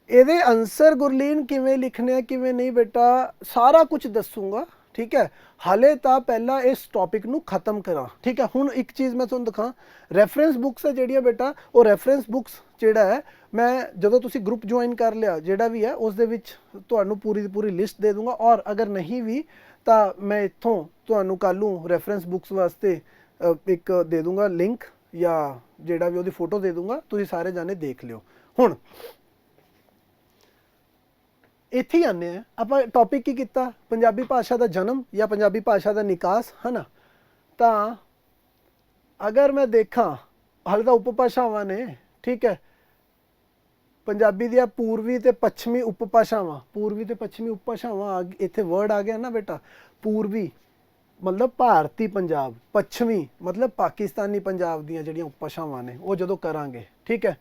ਇਹਦੇ आंसर गुरलीन किवें लिखने किवें नहीं बेटा सारा कुछ दसूँगा ठीक है। हाले तो पहला इस टॉपिक नू खत्म करा ठीक है। हुण एक चीज़ मैं तुहानूं दिखा, रैफरेंस बुक्स है जिहड़ियां बेटा वो रैफरेंस बुक्स जिहड़ा है मैं जदों तुसीं ग्रुप ज्वाइन कर लिया जिहड़ा भी है उस दे विच तुहानूं पूरी दी पूरी लिस्ट दे दूँगा, और अगर नहीं भी तो मैं इत्थों तुहानूं कल नूं रैफरेंस बुक्स वास्ते एक दे दूँगा लिंक, या जिहड़ा भी उहदी फोटो दे दूँगा, तुसीं सारे जाने देख लिओ। हुण ਇੱਥੇ ਹੀ ਆਨੇ ਆ ਆਪਾਂ ਟੌਪਿਕ ਕੀ ਕੀਤਾ, ਪੰਜਾਬੀ ਭਾਸ਼ਾ ਦਾ ਜਨਮ ਜਾਂ ਪੰਜਾਬੀ ਭਾਸ਼ਾ ਦਾ ਨਿਕਾਸ ਹੈ ਨਾ। ਤਾਂ ਅਗਰ ਮੈਂ ਦੇਖਾਂ ਹਾਲੇ ਤਾਂ ਉਪਭਾਸ਼ਾਵਾਂ ਨੇ ਠੀਕ ਹੈ, ਪੰਜਾਬੀ ਦੀਆਂ ਪੂਰਵੀ ਤੇ ਪੱਛਮੀ ਉਪਭਾਸ਼ਾਵਾਂ, ਪੂਰਵੀ ਤੇ ਪੱਛਮੀ ਉਪਭਾਸ਼ਾਵਾਂ ਇੱਥੇ ਵਰਡ ਆ ਗਿਆ ਨਾ बेटा, ਪੂਰਵੀ मतलब ਭਾਰਤੀ ਪੰਜਾਬ, ਪੱਛਮੀ मतलब ਪਾਕਿਸਤਾਨੀ ਪੰਜਾਬ ਦੀਆਂ ਜਿਹੜੀਆਂ ਉਪਭਾਸ਼ਾਵਾਂ ਨੇ ਉਹ ਜਦੋਂ ਕਰਾਂਗੇ ਠੀਕ ਹੈ।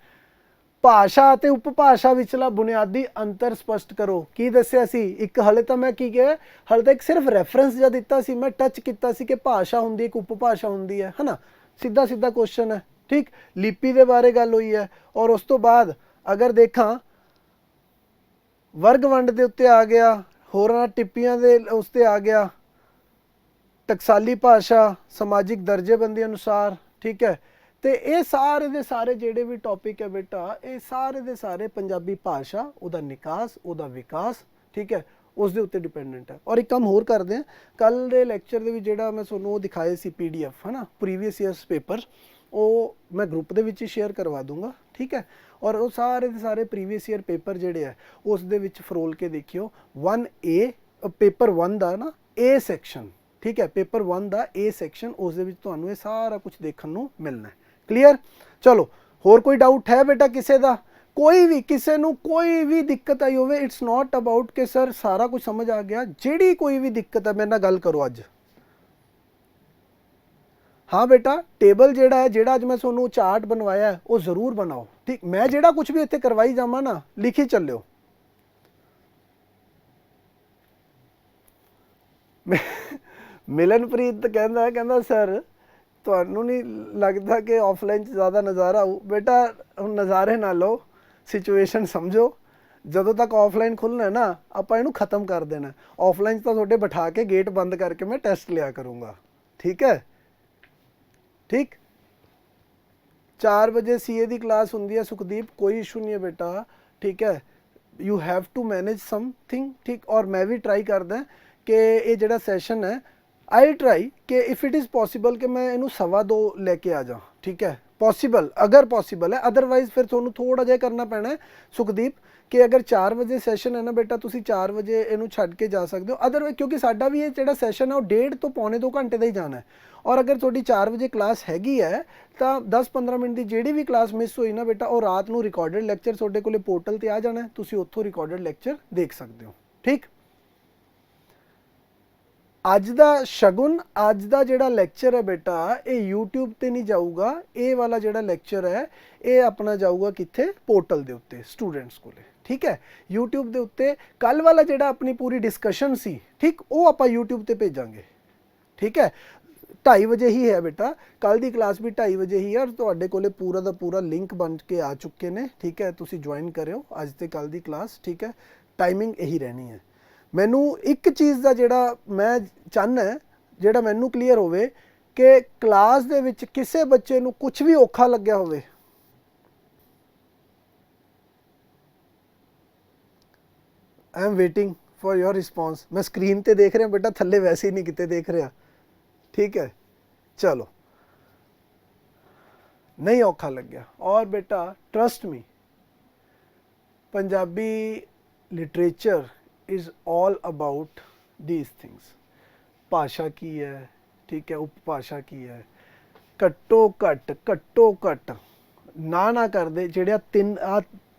भाषा ते उपभाषा विचला बुनियादी अंतर स्पष्ट करो, की दस्सिया सी एक हले तो मैं की कहा, हले तो एक सिर्फ रैफरेंस जो दिता सी मैं टच किया सी कि भाषा हुंदी एक उपभाषा हुंदी है ना, सीधा सीधा क्वेश्चन है ठीक। लिपि के बारे गल हुई है, और उस तो बाद अगर देखा वर्ग वंड के उत्ते आ गया, होरां टिप्पियां दे उसते आ गया, टकसाली भाषा समाजिक दर्जेबंदी अनुसार ठीक है। तो ये सारे दे सारे जेडे भी टॉपिक है बेटा ये सारे दे सारे पंजाबी भाषा उहदा निकास उहदा विकास ठीक है उस दे उत्ते डिपेंडेंट है। और एक काम होर करते हैं, कल दे लैक्चर दे विच जेहड़ा मैं तुहानूं वो दिखाए सी PDF है ना प्रीवियस ईयर्स पेपर, वो मैं ग्रुप दे विच ही शेयर करवा दूंगा ठीक है। और वो सारे दे सारे प्रीवियस ईयर पेपर जेहड़े है उस दे विच फरोल के देखियो 1A पेपर 1 दा ना A सैक्शन ठीक है, पेपर 1 दा A सैक्शन उस दे विच तुहानूं ये सारा कुछ देखण नूं मिलना है। क्लीयर, चलो होर कोई डाउट है बेटा किसी का, कोई भी किसी नूं कोई भी दिक्कत आई होवे, इट्स नॉट अबाउट कि सर सारा कुछ समझ आ गया, जिहड़ी कोई भी दिक्कत है मेरे नाल गल करो अज। हाँ बेटा टेबल जेड़ा है जेड़ा अज मैं तुहानूं चार्ट बनवाया है वो जरूर बनाओ ठीक, मैं जेड़ा कुछ भी इत्थे करवाई जावां ना लिखी चलियो। मिलनप्रीत कहंदा सर ਤੁਹਾਨੂੰ नहीं लगता कि ऑफलाइन ज़्यादा नज़ारा हो, बेटा हम नज़ारे ना लो सिचुएशन समझो, ਜਦੋਂ तक ऑफलाइन खुलना है ना आप इनू खत्म कर देना, ऑफलाइन तो थोड़े बिठा के गेट बंद करके मैं टेस्ट लिया करूँगा ठीक है ठीक। 4 बजे CA की क्लास होंगी है सुखदीप, कोई इशू नहीं है बेटा ठीक है, you have to manage something ठीक। और मैं भी ट्राई करदा कि ये जोड़ा सैशन है आई ट्राई कि इफ़ इट इज़ पॉसीबल कि मैं इनू 2:15 लेके आ जाऊँ ठीक है, पॉसीबल अगर पॉसीबल है, अदरवाइज़ फिर थोड़ा जिहा करना पैना है सुखदीप ਕਿ ਅਗਰ 4 ਵਜੇ ਸੈਸ਼ਨ ਹੈ ਨਾ ਬੇਟਾ, ਤੁਸੀਂ 4 ਵਜੇ ਇਹਨੂੰ ਛੱਡ ਕੇ ਜਾ ਸਕਦੇ ਹੋ। ਅਦਰਵਾਈਜ਼ ਕਿਉਂਕਿ ਸਾਡਾ ਵੀ ਇਹ ਜਿਹੜਾ ਸੈਸ਼ਨ ਹੈ ਉਹ 1.5 ਤੋਂ ਪੌਣੇ 2 ਘੰਟੇ ਦਾ ਹੀ ਜਾਣਾ ਹੈ। ਔਰ ਅਗਰ ਤੁਹਾਡੀ 4 ਵਜੇ ਕਲਾਸ ਹੈਗੀ ਹੈ ਤਾਂ 10-15 ਮਿੰਟ ਦੀ ਜਿਹੜੀ ਵੀ ਕਲਾਸ ਮਿਸ ਹੋਈ ਨਾ ਬੇਟਾ, ਉਹ ਰਾਤ ਨੂੰ ਰਿਕਾਰਡਡ ਲੈਕਚਰ ਤੁਹਾਡੇ ਕੋਲੇ ਪੋਰਟਲ ਤੇ ਆ ਜਾਣਾ ਹੈ, ਤੁਸੀਂ ਉੱਥੋਂ ਰਿਕਾਰਡਡ ਲੈਕਚਰ ਦੇਖ ਸਕਦੇ ਹੋ। ਠੀਕ, ਅੱਜ ਦਾ ਸ਼ਗੁਨ, ਅੱਜ ਦਾ ਜਿਹੜਾ ਲੈਕਚਰ ਹੈ ਬੇਟਾ, ਇਹ YouTube ਤੇ ਨਹੀਂ ਜਾਊਗਾ। ਇਹ ਵਾਲਾ ਜਿਹੜਾ ਲੈਕਚਰ ਹੈ ਇਹ ਆਪਣਾ ਜਾਊਗਾ ਕਿੱਥੇ? ਪੋਰਟਲ ਦੇ ਉੱਤੇ ਸਟੂਡੈਂਟਸ ਕੋਲੇ। ਠੀਕ ਹੈ, YouTube ਦੇ ਉੱਤੇ ਕੱਲ ਵਾਲਾ ਜਿਹੜਾ ਆਪਣੀ ਪੂਰੀ ਡਿਸਕਸ਼ਨ ਸੀ, ਠੀਕ, ਉਹ ਆਪਾਂ YouTube ਤੇ ਭੇਜਾਂਗੇ। ਠੀਕ ਹੈ, 2:30 ਵਜੇ ਹੀ ਹੈ ਬੇਟਾ, ਕੱਲ ਦੀ ਕਲਾਸ ਵੀ 2:30 ਵਜੇ ਹੀ ਹੈ। ਔਰ ਤੁਹਾਡੇ ਕੋਲੇ ਪੂਰਾ ਦਾ ਪੂਰਾ ਲਿੰਕ ਬਣ ਕੇ ਆ ਚੁੱਕੇ ਨੇ। ਠੀਕ ਹੈ, ਤੁਸੀਂ ਜੁਆਇਨ ਕਰਿਓ ਅੱਜ ਤੇ ਕੱਲ ਦੀ ਕਲਾਸ। ਠੀਕ ਹੈ, ਟਾਈਮਿੰਗ ਇਹੀ ਰਹਿਣੀ ਹੈ। ਮੈਨੂੰ ਇੱਕ ਚੀਜ਼ ਦਾ ਜਿਹੜਾ ਮੈਂ ਚਾਹੁੰਦਾ, ਜਿਹੜਾ ਮੈਨੂੰ ਕਲੀਅਰ ਹੋਵੇ ਕਿ ਕਲਾਸ ਦੇ ਵਿੱਚ ਕਿਸੇ ਬੱਚੇ ਨੂੰ ਕੁਝ ਵੀ ਔਖਾ ਲੱਗਿਆ ਹੋਵੇ, I am waiting for your response. ਮੈਂ ਸਕਰੀਨ ਤੇ ਦੇਖ ਰਿਹਾ ਬੇਟਾ, ਥੱਲੇ ਵੈਸੇ ਹੀ ਨਹੀਂ ਕਿਤੇ ਦੇਖ ਰਿਹਾ। ਠੀਕ ਹੈ, ਚਲੋ, ਨਹੀਂ ਔਖਾ ਲੱਗਿਆ। ਔਰ ਬੇਟਾ trust me, Punjabi literature is all about these things। ਭਾਸ਼ਾ ਕੀ ਹੈ, ਠੀਕ ਹੈ, ਉਪਭਾਸ਼ਾ ਕੀ ਹੈ, ਘੱਟੋ ਘੱਟ ਨਾ ਕਰਦੇ ਜਿਹੜੇ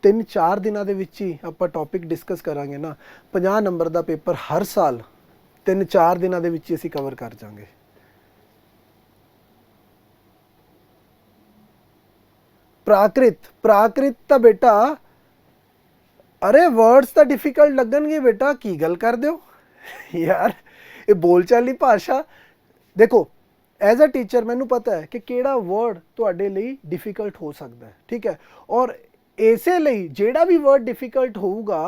3-4 ਦਿਨਾਂ ਦੇ ਵਿੱਚ ਹੀ ਆਪਾਂ ਟੌਪਿਕ ਡਿਸਕਸ ਕਰਾਂਗੇ ਨਾ, 50 ਨੰਬਰ ਦਾ ਪੇਪਰ ਹਰ ਸਾਲ 3-4 ਦਿਨਾਂ ਦੇ ਵਿੱਚ ਹੀ ਅਸੀਂ ਕਵਰ ਕਰ ਜਾਵਾਂਗੇ। ਪ੍ਰਾਕ੍ਰਿਤ ਤਾਂ ਬੇਟਾ, अरे वर्ड्स तो डिफिकल्ट लगनगे बेटा, की गल कर दो यार, ये बोलचाली भाषा। देखो एज अ टीचर मैनू पता है कि किहड़ा वर्ड तुहाडे लई डिफिकल्ट हो सकता है। ठीक है, और इसे लई जिहड़ा भी वर्ड डिफिकल्ट होऊगा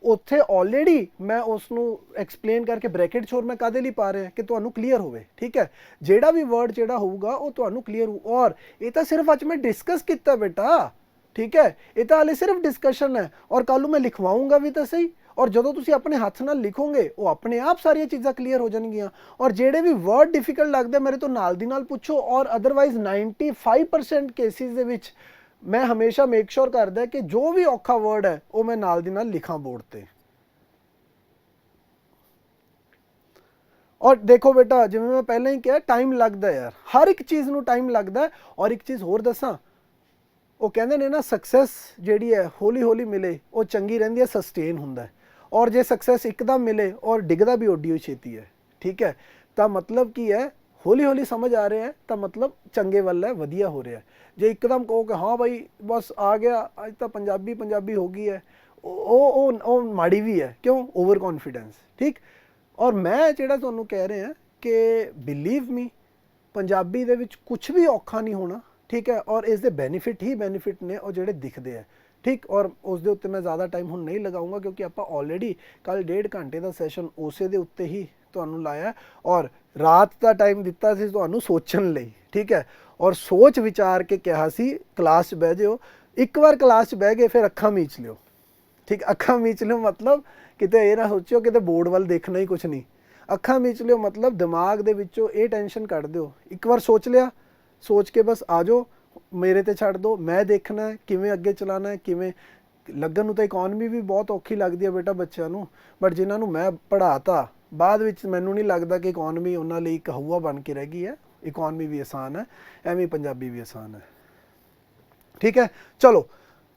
उत्थे ऑलरेडी मैं उसनू एक्सप्लेन करके ब्रैकेट छोड़ मैं कादे लई पा रहा कि तुहानू क्लीयर होवे। ठीक है, जिहड़ा भी वर्ड जिहड़ा होऊगा वो तुहानू क्लीयर हो। और ये तो सिर्फ अज मैं डिस्कस किया बेटा। ठीक है, ये तो हाले सिर्फ डिस्कशन है, और कल मैं लिखवाऊंगा भी तो सही। और जो तुसी अपने हाथ नाल लिखोगे वो अपने आप सारिया चीज़ां क्लीयर हो जाएंगियां। और जेडे भी वर्ड डिफिकल्ट लगते मेरे तो नाल दी नाल पूछो। और अदरवाइज 95% केसिस दे विच मैं हमेशा मेक श्योर करदा कि जो भी औखा वर्ड है वो मैं नाल दी नाल लिखा बोर्ड ते। और देखो बेटा, जिवें मैं पहले ही कहा, टाइम लगता है यार, हर एक चीज़ नूं टाइम लगता है। और एक चीज़ होर दसां, वो कहते ने ना, सक्सैस जिहड़ी है हौली हौली मिले वो चंगी रहिंदी है, सस्टेन हुंदा है। और जे सक्सैस एकदम मिले और डिगदा भी ओडी हुई छेती है। ठीक है, तो मतलब की है, हौली हौली समझ आ रहा है तो मतलब चंगे वाल है, वधिया हो रहा है। जे एकदम कहो कि हाँ भाई बस आ गया, अज तो पंजाबी हो गई है, वो माड़ी भी है। क्यों? Over confidence. ठीक, और मैं जिहड़ा तुहानूं कह रहा कि बिलीव मी, पंजाबी दे विच कुछ भी औखा नहीं होना। ठीक है, और इसके बेनीफिट ही बेनीफिट ने और जोड़े दिखते हैं। ठीक, और उस दे उत्ते मैं ज़्यादा टाइम हुण नहीं लगाऊंगा क्योंकि आप ऑलरेडी कल 1.5 घंटे का सैशन उसे दे उत्ते ही तुहानूं लाया, और रात का टाइम दिता सी तुहानूं सोचण लई। ठीक है, और सोच विचार के कहा सी क्लास बह जाओ। एक बार क्लास बह गए फिर अखां मीच लियो। ठीक, अखां मीच लियो मतलब किते ये ना सोचो कि बोर्ड वाल देखना ही कुछ नहीं। अखां मीच लियो मतलब दिमाग दे विचों ये टेंशन कढ़ दिओ। एक बार सोच लिया, सोच के बस आ जाओ, मेरे ते छड़ दो, मैं देखना है किवें अगे चलाना है, किवें लगन नूं। तो इकोनॉमी भी बहुत औखी लगती है बेटा बच्चों नूं, बट जिन्हां नूं मैं पढ़ाता बाद विच मैनूं नहीं लगता कि इकोनॉमी उन्हां लई एक हऊआ बन के रह गई है। इकोनॉमी भी आसान है, एवें पंजाबी भी आसान है। ठीक है, चलो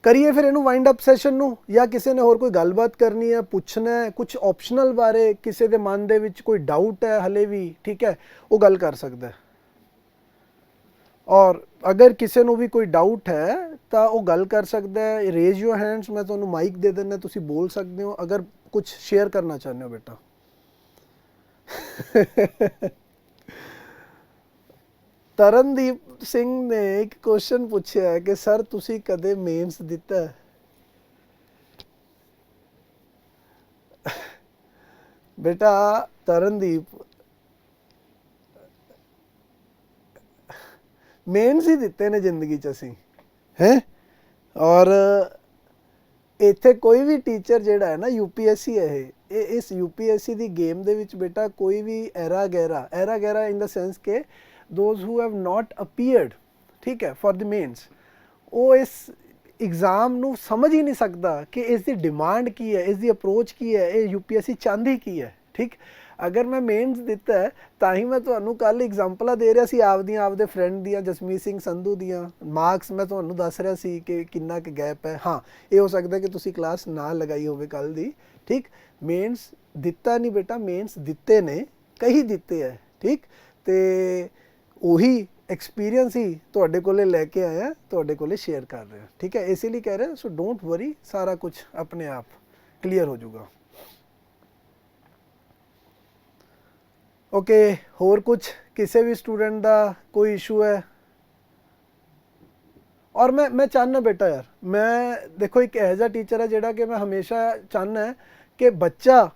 करिए फिर इनू वाइंड अप सैशन नूं, या किसी ने होर कोई गलबात करनी है, पुछना है कुछ ऑप्शनल बारे, किसी के मन दे विच कोई डाउट है हले भी, ठीक है, वो गल कर सकता है। और अगर किसी को भी कोई डाउट है तो वो गल कर सकता है। रेज योर हैंड्स, मैं तुहानूं माइक दे देना, तुसी बोल सकते हो अगर कुछ शेयर करना चाहते हो बेटा। तरनदीप सिंह ने एक क्वेश्चन पूछा है कि सर तुसी कदे मेन्स दिता है? बेटा तरनदीप, मेन्स ही दिते ने जिंदगी च असीं हैं। और इत्थे कोई भी टीचर जिहड़ा है ना, यूपीएससी है ये, इस यूपीएससी दी गेम दे विच बेटा कोई भी एरा गैरा इन द सेंस के those who have not appeared, ठीक है, फॉर द मेन्स, वो इस एग्ज़ाम ਨੂੰ ਸਮਝ ਹੀ ਨਹੀਂ ਸਕਦਾ ਕਿ ਇਸ ਦੀ ਡਿਮਾਂਡ ਕੀ ਹੈ, ਇਸ ਦੀ ਅਪਰੋਚ ਕੀ ਹੈ, ਇਹ UPSC ਚਾਹੁੰਦੀ ਕੀ ਹੈ। ਠੀਕ, ਅਗਰ ਮੈਂ ਮੇਨਸ ਦਿੱਤਾ ਹੈ ਤਾਂ ਹੀ ਮੈਂ ਤੁਹਾਨੂੰ ਕੱਲ ਐਗਜ਼ਾਮਪਲਾਂ ਦੇ ਰਿਹਾ ਸੀ ਆਪਦੇ ਫਰੈਂਡ ਦੀਆਂ, ਜਸਮੀਤ ਸਿੰਘ ਸੰਧੂ ਦੀਆਂ। ਮਾਰਕਸ ਮੈਂ ਤੁਹਾਨੂੰ ਦੱਸ ਰਿਹਾ ਸੀ ਕਿ ਕਿੰਨਾ ਕੁ ਗੈਪ ਹੈ। ਹਾਂ, ਇਹ ਹੋ ਸਕਦਾ ਕਿ ਤੁਸੀਂ ਕਲਾਸ ਨਾ ਲਗਾਈ ਹੋਵੇ ਕੱਲ ਦੀ। ਠੀਕ, ਮੇਨਸ ਦਿੱਤਾ ਨਹੀਂ ਬੇਟਾ, ਮੇਨਸ ਦਿੱਤੇ ਨੇ, ਕਈ ਦਿੱਤੇ ਹੈ। ਠੀਕ, ਤੇ ਉਹੀ ਐਕਸਪੀਰੀਅੰਸ ਹੀ ਤੁਹਾਡੇ ਕੋਲੇ ਲੈ ਕੇ ਆਇਆ, ਤੁਹਾਡੇ ਕੋਲੇ ਸ਼ੇਅਰ ਕਰ ਰਿਹਾ। ਠੀਕ ਹੈ, ਇਸੇ ਲਈ ਕਹਿ ਰਿਹਾ, ਸੋ ਡੋਂਟ ਵਰੀ, ਸਾਰਾ ਕੁਝ ਆਪਣੇ ਆਪ ਕਲੀਅਰ ਹੋ ਜਾਊਗਾ। ਓਕੇ, ਹੋਰ ਕੁਝ ਕਿਸੇ ਵੀ ਸਟੂਡੈਂਟ ਦਾ ਕੋਈ ਇਸ਼ੂ ਹੈ? ਔਰ ਮੈਂ ਚਾਹੁੰਦਾ ਬੇਟਾ ਯਾਰ, ਮੈਂ ਦੇਖੋ ਇੱਕ ਇਹੋ ਜਿਹਾ ਟੀਚਰ ਹੈ ਜਿਹੜਾ ਕਿ ਮੈਂ ਹਮੇਸ਼ਾ ਚਾਹੁੰਦਾ ਕਿ ਬੱਚਾ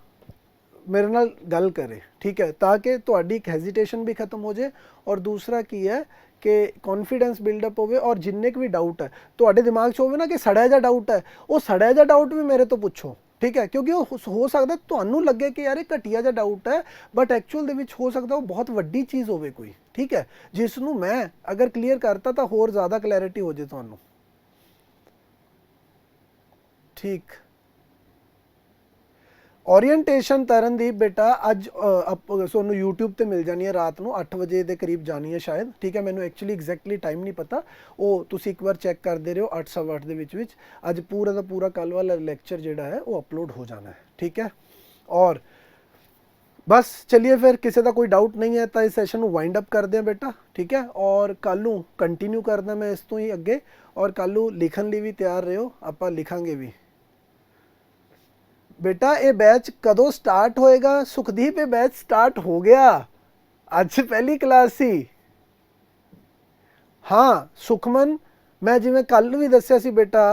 ਮੇਰੇ ਨਾਲ ਗੱਲ ਕਰੇ। ਠੀਕ ਹੈ, ਤਾਂ ਕਿ ਤੁਹਾਡੀ ਇੱਕ ਹੈਜ਼ੀਟੇਸ਼ਨ ਵੀ ਖਤਮ ਹੋ ਜਾਏ, ਔਰ ਦੂਸਰਾ ਕੀ ਹੈ ਕਿ ਕੌਨਫੀਡੈਂਸ ਬਿਲਡਅਪ ਹੋਵੇ, ਔਰ ਜਿੰਨੇ ਕੁ ਵੀ ਡਾਊਟ ਹੈ ਤੁਹਾਡੇ ਦਿਮਾਗ 'ਚ ਹੋਵੇ ਨਾ ਕਿ ਸੜਿਆ ਜਿਹਾ ਡਾਊਟ ਹੈ, ਉਹ ਸੜਿਆ ਜਿਹਾ ਡਾਊਟ ਵੀ ਮੇਰੇ ਤੋਂ ਪੁੱਛੋ। ਠੀਕ ਹੈ, ਕਿਉਂਕਿ ਉਹ ਹੋ ਸਕਦਾ ਤੁਹਾਨੂੰ ਲੱਗੇ ਕਿ ਯਾਰ ਇਹ ਘਟੀਆ ਜਿਹਾ ਡਾਊਟ ਹੈ, ਬਟ ਐਕਚੁਅਲ ਦੇ ਵਿੱਚ ਹੋ ਸਕਦਾ ਉਹ ਬਹੁਤ ਵੱਡੀ ਚੀਜ਼ ਹੋਵੇ ਕੋਈ। ਠੀਕ ਹੈ, ਜਿਸ ਨੂੰ ਮੈਂ ਅਗਰ ਕਲੀਅਰ ਕਰਤਾ ਤਾਂ ਹੋਰ ਜ਼ਿਆਦਾ ਕਲੈਰਿਟੀ ਹੋ ਜਾਏ ਤੁਹਾਨੂੰ। ਠੀਕ, ओरिएंटेशन तरनदीप बेटा अज सोनू यूट्यूब ते मिल जानी है, रात ਨੂੰ 8 ਵਜੇ ਦੇ ਕਰੀਬ ਜਾਣੀ ਹੈ ਸ਼ਾਇਦ। ਠੀਕ ਹੈ, ਮੈਨੂੰ ਐਕਚੁਅਲੀ ਐਗਜ਼ੈਕਟਲੀ ਟਾਈਮ ਨਹੀਂ ਪਤਾ, ਉਹ ਤੁਸੀਂ ਇੱਕ ਵਾਰ ਚੈੱਕ ਕਰਦੇ ਰਹੋ 8 ਸਵਾ 8 ਦੇ ਵਿੱਚ ਅੱਜ ਪੂਰਾ ਦਾ ਪੂਰਾ ਕੱਲ ਵਾਲਾ ਲੈਕਚਰ ਜਿਹੜਾ ਹੈ ਉਹ ਅਪਲੋਡ ਹੋ ਜਾਣਾ ਹੈ। ठीक है, और बस चलिए फिर किसी का कोई डाउट नहीं है तो इस सैशन को वाइंड अप करते हैं बेटा। ठीक है, और कल नूं कंटिन्यू करना मैं इस तो ही अगे, और कल नूं लिखण लई भी तैयार रहो, आपां लिखांगे भी। बेटा ये बैच कदों स्टार्ट होएगा? सुखदीप ये बैच स्टार्ट हो गया, आज से पहली क्लास सी। हाँ सुखमन, मैं जिवें कल भी दस्सिया सी बेटा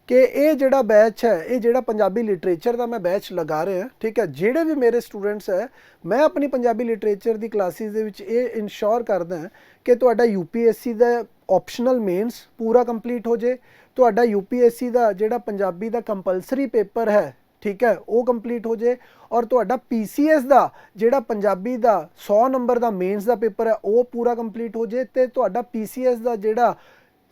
कि ये जिहड़ा बैच है, ये जिहड़ा पंजाबी लिटरेचर का मैं बैच लगा रहे हैं। ठीक है, जिहड़े भी मेरे स्टूडेंट्स है, मैं अपनी पंजाबी लिटरेचर की क्लासिस दे विच ये इंश्योर करदा कि तुहाडा UPSC का ऑप्शनल मेन्स पूरा कंप्लीट हो जाए, तुहाडा UPSC का जिहड़ा पंजाबी का कंपलसरी पेपर है, ठीक है, वो कंप्लीट हो जाए, और तुहाडा PCS का जिहड़ा पंजाबी का 100 नंबर का मेन्स का पेपर है वो पूरा कंप्लीट हो जाए, तो तुहाडा PCS का जिहड़ा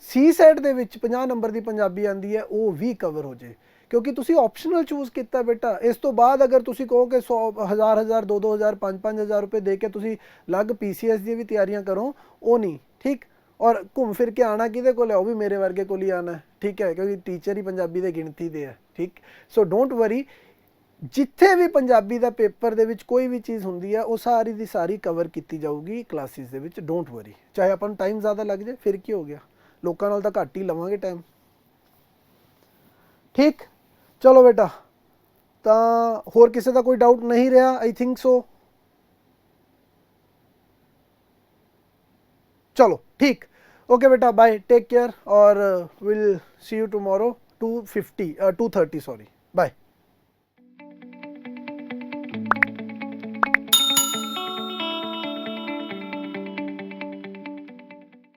CSET दे विच 50 नंबर की पंजाबी आती है वो भी कवर हो जाए, क्योंकि तुसी ऑप्शनल चूज़ किया बेटा। इस तो बाद अगर तुसी कहो कि 100 हज़ार 2 हज़ार 5 हज़ार रुपये दे के तुसी अलग PCS की भी तैयारियां करो, वो नहीं। ठीक, और घूम फिर के आना किहदे कोल है, वो भी मेरे वर्गे कोल ही आना है। ठीक है, क्योंकि टीचर ही पंजाबी दे गिणती दे है। ठीक, सो डोंट वरी, जिथे भी पंजाबी का पेपर दे विच कोई भी चीज़ हुंदी है वो सारी दी सारी कवर की जाऊगी क्लासिस दे विच, डोंट वरी। चाहे अपन टाइम ज़्यादा लग जाए फिर की हो गया, लोगों नाल तां घट ही लवांगे टाइम। ठीक, चलो बेटा, तो होर किसी का कोई डाउट नहीं रहा? I think so. चलो ठीक, ओके बेटा, बाय, टेक केयर, और will see you tomorrow 2:30 sorry, bye.